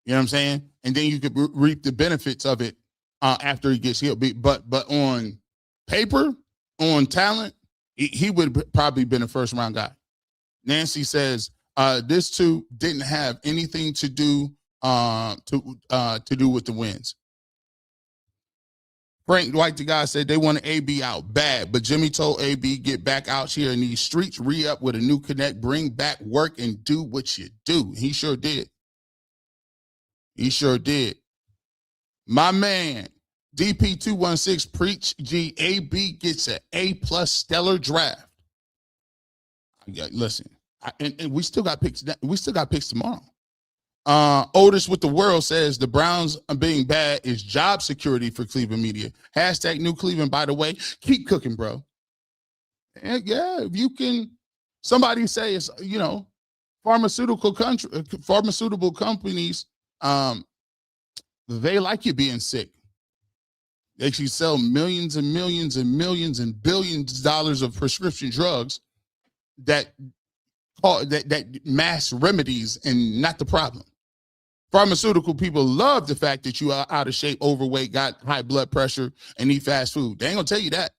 Speaker 1: You know what I'm saying? And then you could reap the benefits of it after he gets healed. But on paper, on talent, he would probably been a first round guy. Nancy says this too didn't have anything to do with the wins. Frank White, the guy, said they wanted AB out bad, but Jimmy told AB, get back out here in these streets, re-up with a new connect, bring back work, and do what you do. He sure did. He sure did. My man, DP216, preach G. AB gets an A+ stellar draft. Listen, and we still got picks. We still got picks tomorrow. Otis with the world says the Browns being bad is job security for Cleveland media. # New Cleveland, by the way. Keep cooking, bro. And yeah, if you can, somebody say it's, pharmaceutical companies, they like you being sick. They actually sell millions and millions and millions and billions of dollars of prescription drugs that mass remedies and not the problem. Pharmaceutical people love the fact that you are out of shape, overweight, got high blood pressure, and eat fast food. They ain't gonna tell you that.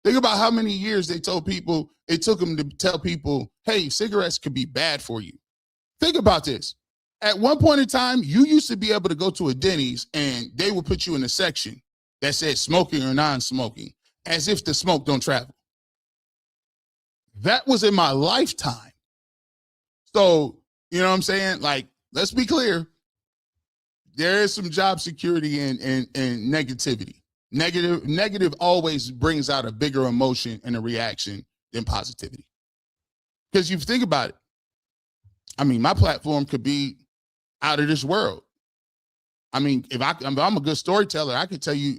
Speaker 1: Think about how many years it took them to tell people, hey, cigarettes could be bad for you. Think about this. At one point in time, you used to be able to go to a Denny's and they would put you in a section that said smoking or non-smoking, as if the smoke don't travel. That was in my lifetime. So, you know what I'm saying? Like, let's be clear. There is some job security and negativity. Negative always brings out a bigger emotion and a reaction than positivity. Because you think about it. I mean, my platform could be out of this world. I mean, if I'm a good storyteller, I could tell you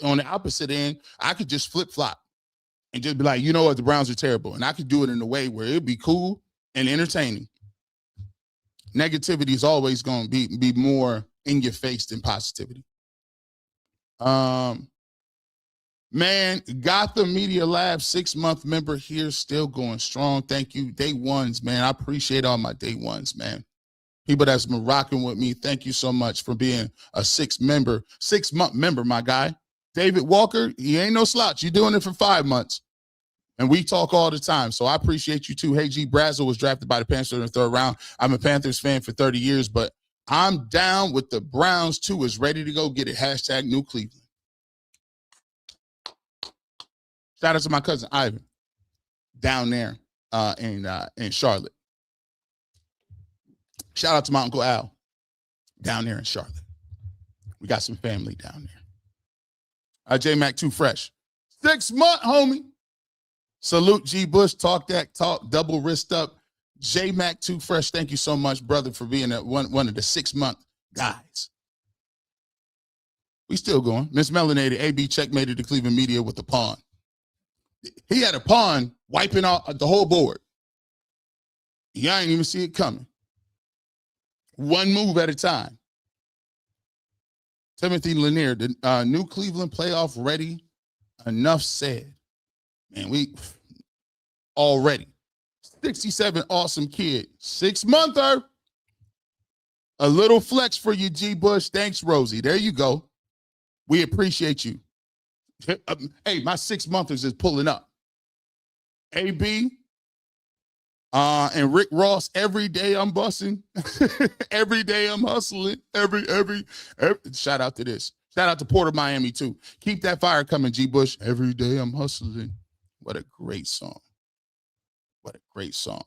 Speaker 1: on the opposite end, I could just flip-flop and just be like, you know what, the Browns are terrible. And I could do it in a way where it'd be cool and entertaining. Negativity is always going to be more in your face than positivity. Man, Gotham Media Lab 6-month member here, still going strong. Thank you. Day ones, man. I appreciate all my day ones, man. People that's been rocking with me, thank you so much for being a 6-month member, my guy. David Walker, he ain't no slouch. You're doing it for 5 months. And we talk all the time, so I appreciate you too. Hey, G. Brazel was drafted by the Panthers in the 3rd round. I'm a Panthers fan for 30 years, but I'm down with the Browns too. Is ready to go get it. # New Cleveland. Shout out to my cousin Ivan down there in Charlotte. Shout out to my Uncle Al down there in Charlotte. We got some family down there. J Mac Too Fresh. 6 month, homie. Salute G Bush. Talk that talk. Double wrist up. J Mac Too Fresh. Thank you so much, brother, for being one of the 6-month guys. We still going. Miss Melanated. AB checkmated the Cleveland media with the pawn. He had a pawn wiping out the whole board. Y'all ain't even see it coming. One move at a time. Timothy Lanier, the New Cleveland playoff ready. Enough said. Man, we already. 67 awesome kid. 6-monther. A little flex for you, G Bush. Thanks, Rosie. There you go. We appreciate you. Hey, my 6-monthers is pulling up. AB and Rick Ross, every day I'm bussing. Every day I'm hustling. Every shout out to this. Shout out to Port of Miami too. Keep that fire coming, G Bush. Every day I'm hustling. What a great song. What a great song.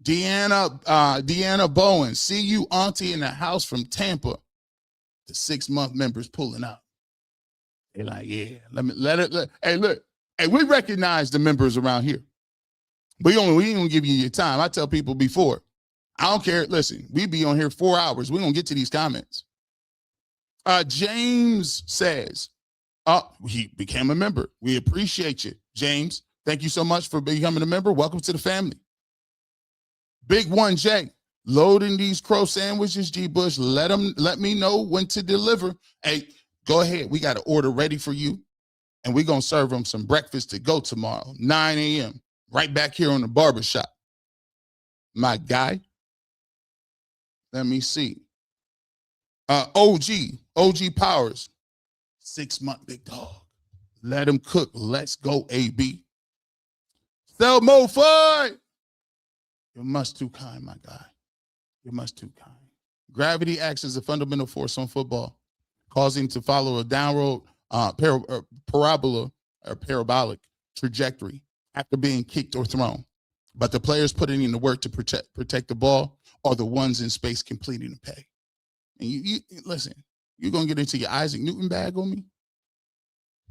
Speaker 1: Deanna Bowen. See you, auntie, in the house from Tampa. The 6-month members pulling up. They're like, yeah, hey, look. Hey, we recognize the members around here. We ain't gonna give you your time. I tell people before, I don't care. Listen, we be on here 4 hours. We're gonna get to these comments. James says, he became a member. We appreciate you, James. Thank you so much for becoming a member. Welcome to the family. Big 1J, loading these crow sandwiches, G Bush. Let me know when to deliver. Hey, go ahead. We got an order ready for you. And we're going to serve them some breakfast to go tomorrow, 9 a.m., right back here on the Barbershop. My guy. Let me see. OG Powers, 6-month big dog. Let him cook. Let's go, AB. Thelmo Floyd. You're much too kind, my guy. You're much too kind. Gravity acts as a fundamental force on football, causing to follow a downward parabolic trajectory after being kicked or thrown. But the players putting in the work to protect the ball are the ones in space completing the pay. And you listen, you're going to get into your Isaac Newton bag on me?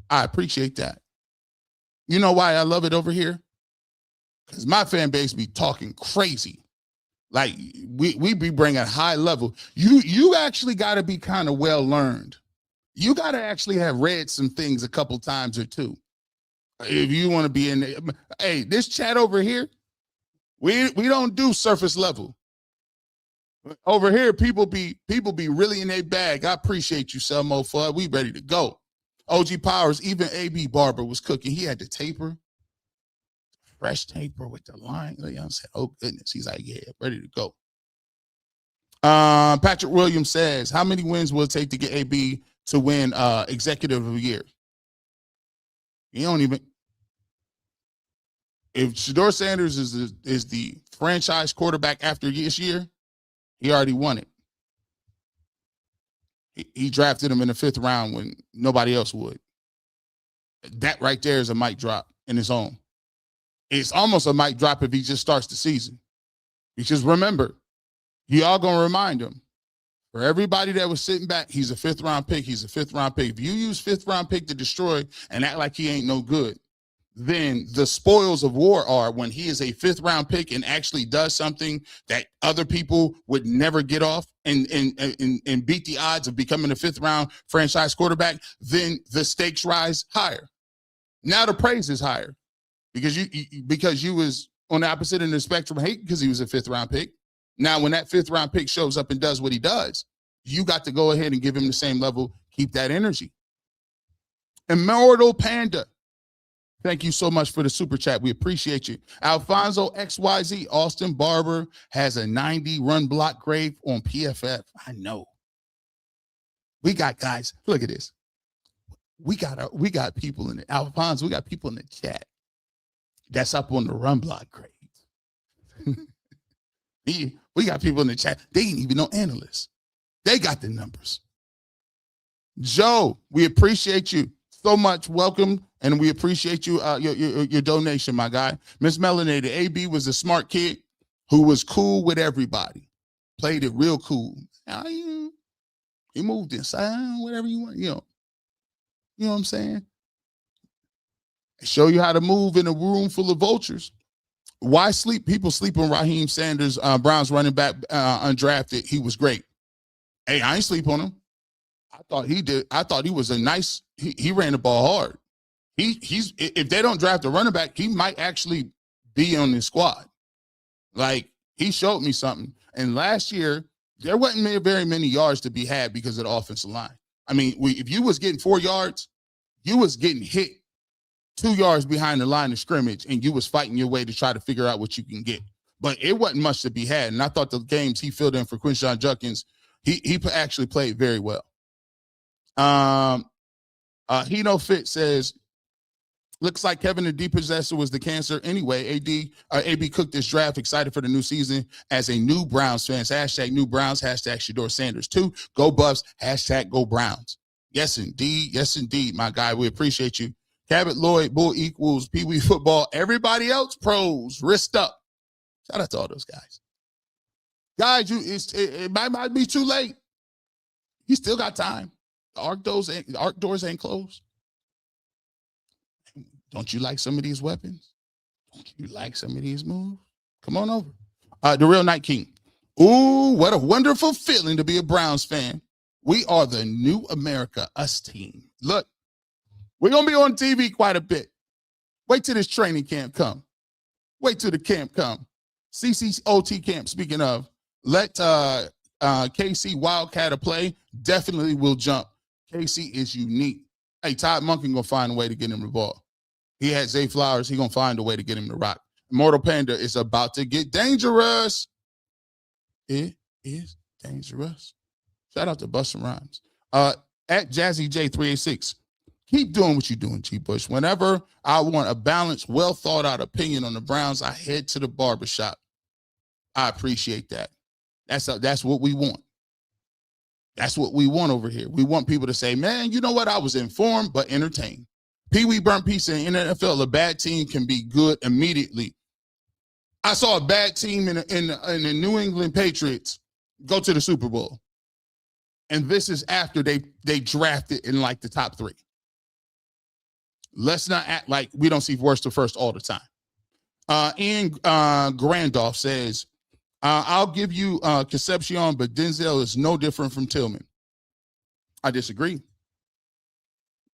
Speaker 1: I appreciate that. You know why I love it over here? Because my fan base be talking crazy. Like, we be bringing high level. You actually got to be kind of well learned. You got to actually have read some things a couple times or two. If you want to be in there. Hey, this chat over here, we don't do surface level. Over here, people be really in their bag. I appreciate you, Selmo Fudd. We ready to go. OG Powers, even AB Barber was cooking. He had the taper, fresh taper with the line. You know, I said, oh goodness. He's like, yeah, ready to go. Patrick Williams says, how many wins will it take to get AB to win Executive of the Year? You don't even. If Shedeur Sanders is the franchise quarterback after this year, he already won it. He drafted him in the 5th round when nobody else would. That right there is a mic drop in his own. It's almost a mic drop if he just starts the season. Because remember, y'all going to remind him, for everybody that was sitting back, he's a 5th-round pick. He's a 5th-round pick. If you use 5th-round pick to destroy and act like he ain't no good, then the spoils of war are when he is a 5th-round pick and actually does something that other people would never get off and beat the odds of becoming a 5th-round franchise quarterback, then the stakes rise higher. Now the praise is higher because you was on the opposite end of the spectrum hate because he was a 5th-round pick. Now, when that 5th-round pick shows up and does what he does, you got to go ahead and give him the same level, keep that energy. Immortal Panda, thank you so much for the super chat. We appreciate you. Alfonso XYZ, Austin Barber has a 90 run block grade on PFF. I know. We got guys, look at this. We got people in it. Alfonso, we got people in the chat that's up on the run block grades. We got people in the chat. They ain't even no analysts. They got the numbers. Joe, we appreciate you so much. Welcome, and we appreciate you your donation, my guy. Miss Melanated, AB was a smart kid who was cool with everybody. Played it real cool. He moved inside, whatever you want, you know what I'm saying? Show you how to move in a room full of vultures. Why sleep? People sleep on Raheem Sanders, Browns running back, undrafted. He was great. Hey, I ain't sleep on him. I thought he did. I thought he was a nice. He ran the ball hard. He's if they don't draft a running back, he might actually be on the squad. Like he showed me something. And last year there wasn't very many yards to be had because of the offensive line. I mean, if you was getting 4 yards, you was getting hit 2 yards behind the line of scrimmage, and you was fighting your way to try to figure out what you can get. But it wasn't much to be had. And I thought the games he filled in for Quinshon Judkins, he actually played very well. Hino Fit says, looks like Kevin the Depossessor was the cancer. Anyway, AB cooked this draft, excited for the new season as a new Browns fans. Hashtag new Browns, hashtag Shedeur Sanders 2. Go Buffs, hashtag go Browns. Yes, indeed. Yes, indeed, my guy. We appreciate you. Cabot Lloyd, Bull equals Pee Wee football. Everybody else pros, wrist up. Shout out to all those guys. Guys, it might be too late. You still got time. The arc doors ain't closed. Don't you like some of these weapons? Don't you like some of these moves? Come on over. The Real Night King. Ooh, what a wonderful feeling to be a Browns fan. We are the new America, us team. Look, we're going to be on TV quite a bit. Wait till this training camp come. Wait till the camp come. CCOT camp, speaking of, let KC Wildcat play. Definitely will jump. KC is unique. Hey, Todd Monken going to find a way to get him the ball. He had Zay Flowers. He going to find a way to get him the rock. Immortal Panda is about to get dangerous. It is dangerous. Shout out to Busta Rhymes. At Jazzy J386. Keep doing what you're doing, G. Bush. Whenever I want a balanced, well thought out opinion on the Browns, I head to the Barbershop. I appreciate that. That's what we want. That's what we want over here. We want people to say, man, you know what? I was informed but entertained. Pee Wee burnt pizza in the NFL. A bad team can be good immediately. I saw a bad team in the New England Patriots go to the Super Bowl. And this is after they drafted in like the top 3. Let's not act like we don't see worst to first all the time. Ian Grandolph says, I'll give you Concepcion, but Denzel is no different from Tillman. I disagree.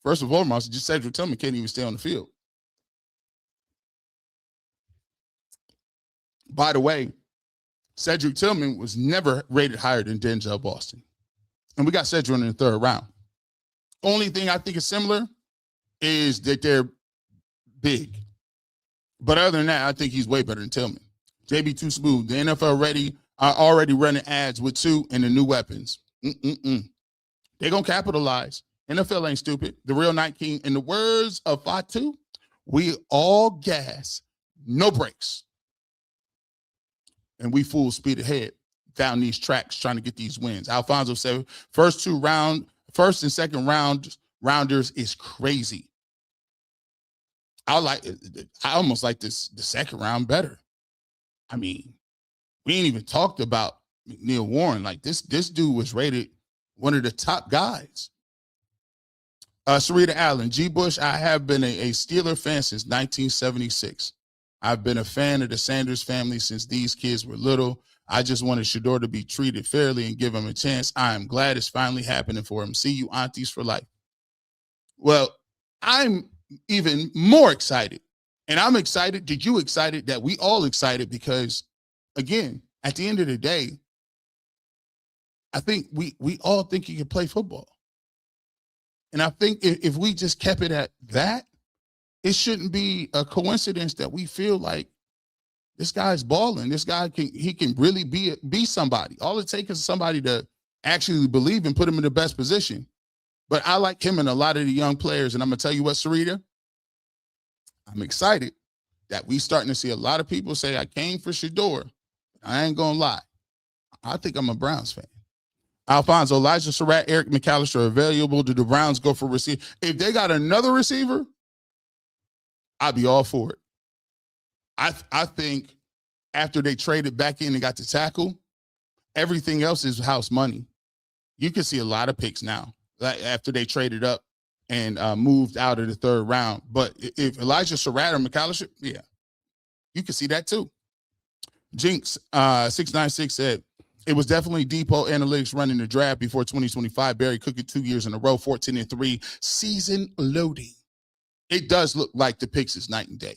Speaker 1: First of all, just Cedric Tillman can't even stay on the field. By the way, Cedric Tillman was never rated higher than Denzel Boston. And we got Cedric in the 3rd round. Only thing I think is similar is that they're big. But other than that, I think he's way better than Tillman. JB too smooth. The NFL are already running ads with 2 and the new weapons. They're going to capitalize. NFL ain't stupid. The Real Night King, in the words of Fatu, we all gas, no brakes. And we full speed ahead down these tracks trying to get these wins. Alfonso said, first and second rounders is crazy. I almost like the second round better. I mean, we ain't even talked about McNeil Warren. Like this dude was rated one of the top guys. Sarita Allen, G. Bush, I have been a Steeler fan since 1976. I've been a fan of the Sanders family since these kids were little. I just wanted Shedeur to be treated fairly and give him a chance. I am glad it's finally happening for him. See you, aunties, for life. Well, I'm even more excited. And I'm excited. Did you excited that we all excited? Because, again, at the end of the day, I think we all think he can play football. And I think if we just kept it at that, it shouldn't be a coincidence that we feel like this guy's balling. This guy can really be somebody. All it takes is somebody to actually believe and put him in the best position. But I like him and a lot of the young players. And I'm going to tell you what, Sarita, I'm excited that we starting to see a lot of people say, I came for Shedeur. I ain't going to lie. I think I'm a Browns fan. Alfonso, Elijah Surratt, Eric McAllister are available. Do the Browns go for receiver? If they got another receiver, I'd be all for it. I think after they traded back in and got the tackle, everything else is house money. You can see a lot of picks now after they traded up and moved out of the third round. But if Elijah Surratt or McAllister, yeah, you can see that too. Jinx 696 said, it was definitely Depot Analytics running the draft before 2025. Barry Cookie 2 years in a row, 14-3, season loading. It does look like the picks is night and day.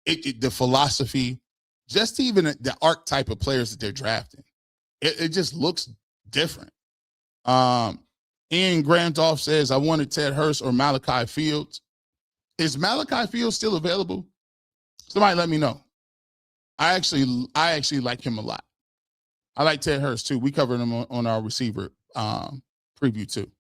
Speaker 1: The philosophy, just even the archetype of players that they're drafting, it just looks different. Ian Grandolph says, I wanted Ted Hurst or Malachi Fields. Is Malachi Fields still available? Somebody let me know. I actually like him a lot. I like Ted Hurst too. We covered him on our receiver preview too.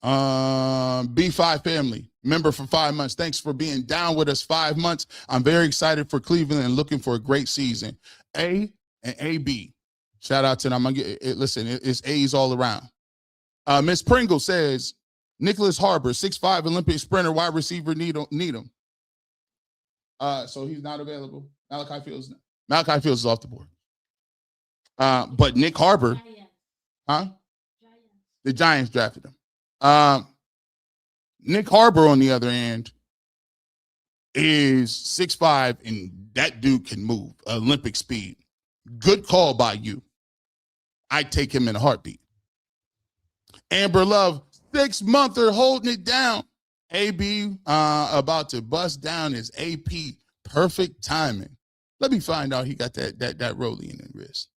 Speaker 1: B5 family, member for 5 months. Thanks for being down with us 5 months. I'm very excited for Cleveland and looking for a great season. A and AB. Shout out to them. Listen, it's A's all around. Miss Pringle says, Nicholas Harbor, 6'5", Olympic sprinter, wide receiver, need him. So he's not available. Malachi Fields is off the board. But Nick Harbor, the Giants drafted him. Nick Harbor, on the other hand, is 6'5", and that dude can move. Olympic speed. Good call by you. I'd take him in a heartbeat. Amber Love, 6-monther holding it down. AB about to bust down his AP. Perfect timing. Let me find out he got that rollie in the wrist.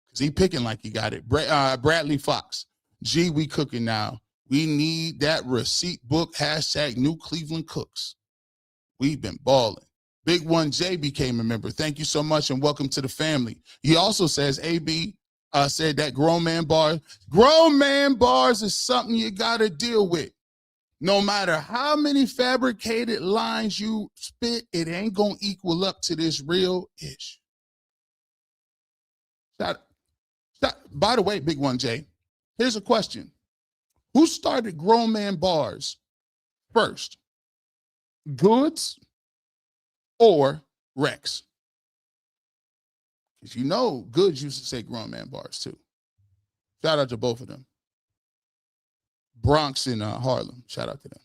Speaker 1: Because he picking like he got it. Bradley Fox. Gee, we cooking now. We need that receipt book. # New Cleveland Cooks. We've been balling. Big One J became a member. Thank you so much and welcome to the family. He also says, AB said that grown man bars is something you got to deal with. No matter how many fabricated lines you spit, it ain't going to equal up to this real-ish. By the way, Big One J, here's a question. Who started grown man bars first? Goods or Rex? Because you know Goods used to say grown man bars too. Shout out to both of them. Bronx and Harlem. Shout out to them.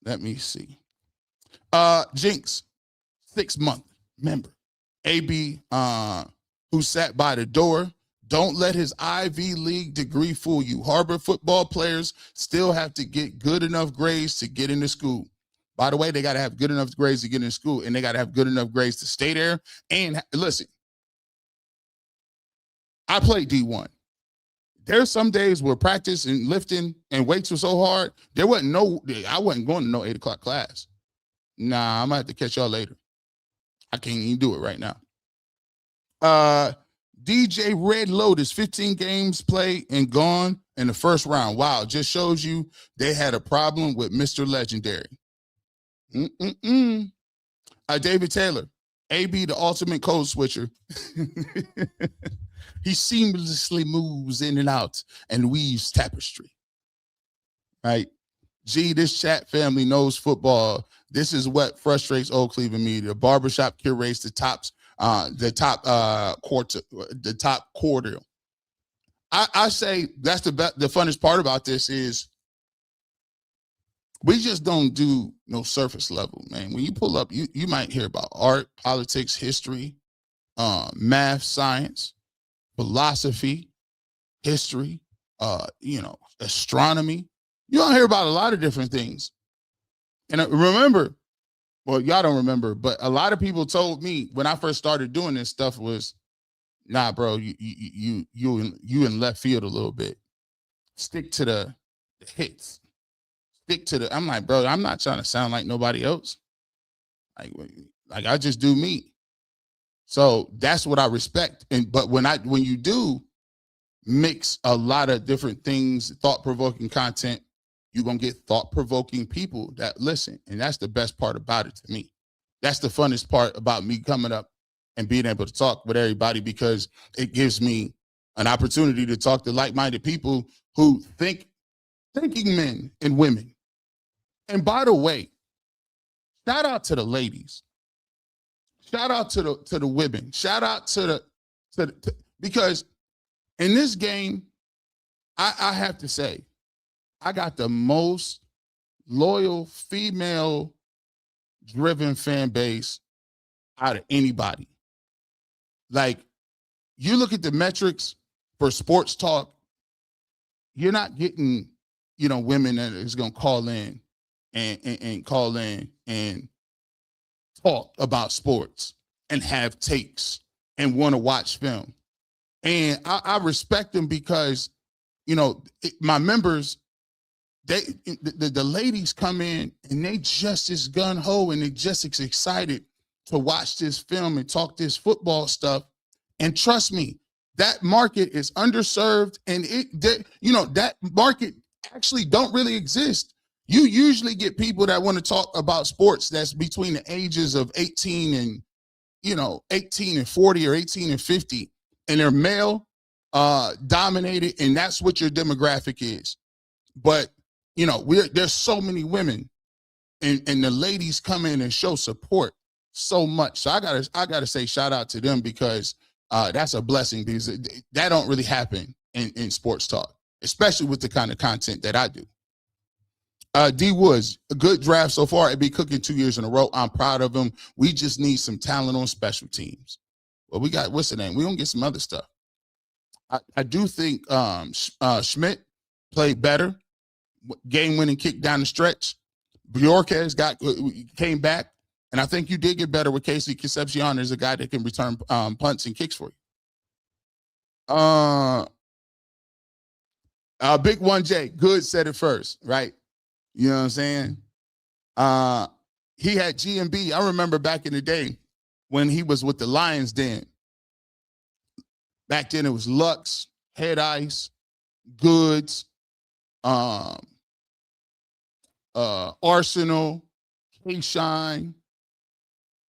Speaker 1: Let me see. Jinx, 6-month member. AB, who sat by the door. Don't let his Ivy League degree fool you. Harvard football players still have to get good enough grades to get into school. By the way, they got to have good enough grades to get into school, and they got to have good enough grades to stay there. And listen, I played D1. There's some days where practice and lifting and weights were so hard, I wasn't going to no 8 o'clock class. Nah, I'm going to have to catch y'all later. I can't even do it right now. DJ Red Lotus, 15 games played and gone in the first round. Wow, just shows you they had a problem with Mr. Legendary. David Taylor, AB, the ultimate code switcher. He seamlessly moves in and out and weaves tapestry. Right? Gee, this chat family knows football. This is what frustrates old Cleveland media. Barbershop curates the top quarter. I say that's the funnest part about this is we just don't do no surface level, man. When you pull up, you might hear about art, politics, history, math, science, philosophy, history, astronomy. You don't hear about a lot of different things. And remember, well, y'all don't remember, but a lot of people told me when I first started doing this stuff was, nah, bro, you in left field a little bit. Stick to the hits. Stick to the. I'm like, bro, I'm not trying to sound like nobody else. Like I just do me. So that's what I respect. But when you do mix a lot of different things, thought-provoking content, you're gonna get thought-provoking people that listen. And that's the best part about it to me. That's the funnest part about me coming up and being able to talk with everybody, because it gives me an opportunity to talk to like-minded people who thinking men and women. And by the way, shout out to the ladies. Shout out to the women. Shout out to because in this game, I have to say, I got the most loyal female-driven fan base out of anybody. Like, you look at the metrics for sports talk, you're not getting, women that is going to call in and call in and talk about sports and have takes and want to watch film. And I respect them because, my members, the ladies come in and they just as gung-ho and they just as excited to watch this film and talk this football stuff. And trust me, that market is underserved, and that market actually don't really exist. You usually get people that want to talk about sports that's between the ages of 18 and 18 and 40 or 18 and 50, and they're male dominated, and that's what your demographic is. But there's so many women, and the ladies come in and show support so much. So I gotta say shout out to them, because that's a blessing, because that don't really happen in sports talk, especially with the kind of content that I do. D Woods, a good draft so far. It'd be cooking 2 years in a row. I'm proud of him. We just need some talent on special teams. Well, we got, what's the name? We're gonna get some other stuff. I do think Schmidt played better. Game-winning kick down the stretch. Bjorquez came back, and I think you did get better with Casey Concepcion as a guy that can return punts and kicks for you. Big 1J, Good said it first, right? You know what I'm saying? He had GMB. I remember back in the day when he was with the Lions Den. Back then it was Lux, Head Ice, Goods, Arsenal, K-Shine.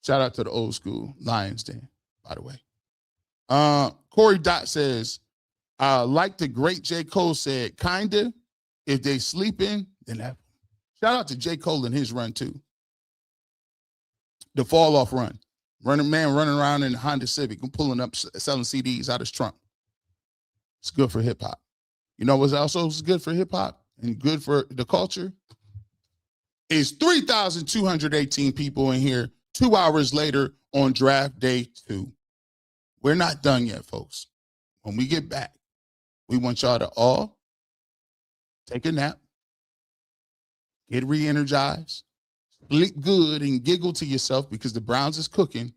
Speaker 1: Shout out to the old school Lions Den, by the way. Corey Dot says, like the great J. Cole said, kinda, if they sleeping, then have. Shout out to J. Cole and his run, too. The fall-off run. Running around in a Honda Civic and pulling up, selling CDs out his trunk. It's good for hip-hop. You know what's also good for hip-hop and good for the culture? Is 3,218 people in here 2 hours later on draft day 2. We're not done yet, folks. When we get back, we want y'all to all take a nap, get re-energized, sleep good, and giggle to yourself because the Browns is cooking.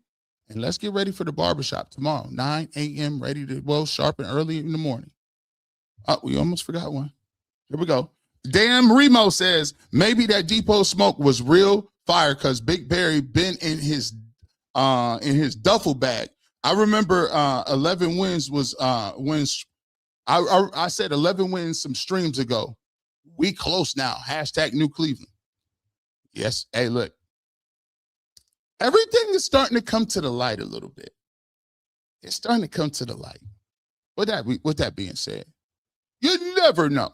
Speaker 1: And let's get ready for the barbershop tomorrow, 9 a.m., ready to, sharp and early in the morning. Oh, we almost forgot one. Here we go. Damn Remo says, maybe that Depot smoke was real fire because Big Barry been in his duffel bag. I remember 11 wins was wins. I said 11 wins some streams ago. We close now. # New Cleveland. Yes. Hey, look. Everything is starting to come to the light a little bit. It's starting to come to the light. With that being said, you never know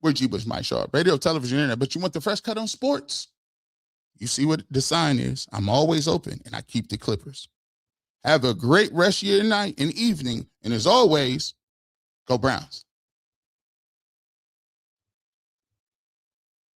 Speaker 1: We're G. Bush, Mike Sharp, radio, television, internet. But you want the fresh cut on sports? You see what the sign is. I'm always open, and I keep the Clippers. Have a great rest of your night and evening. And as always, go Browns.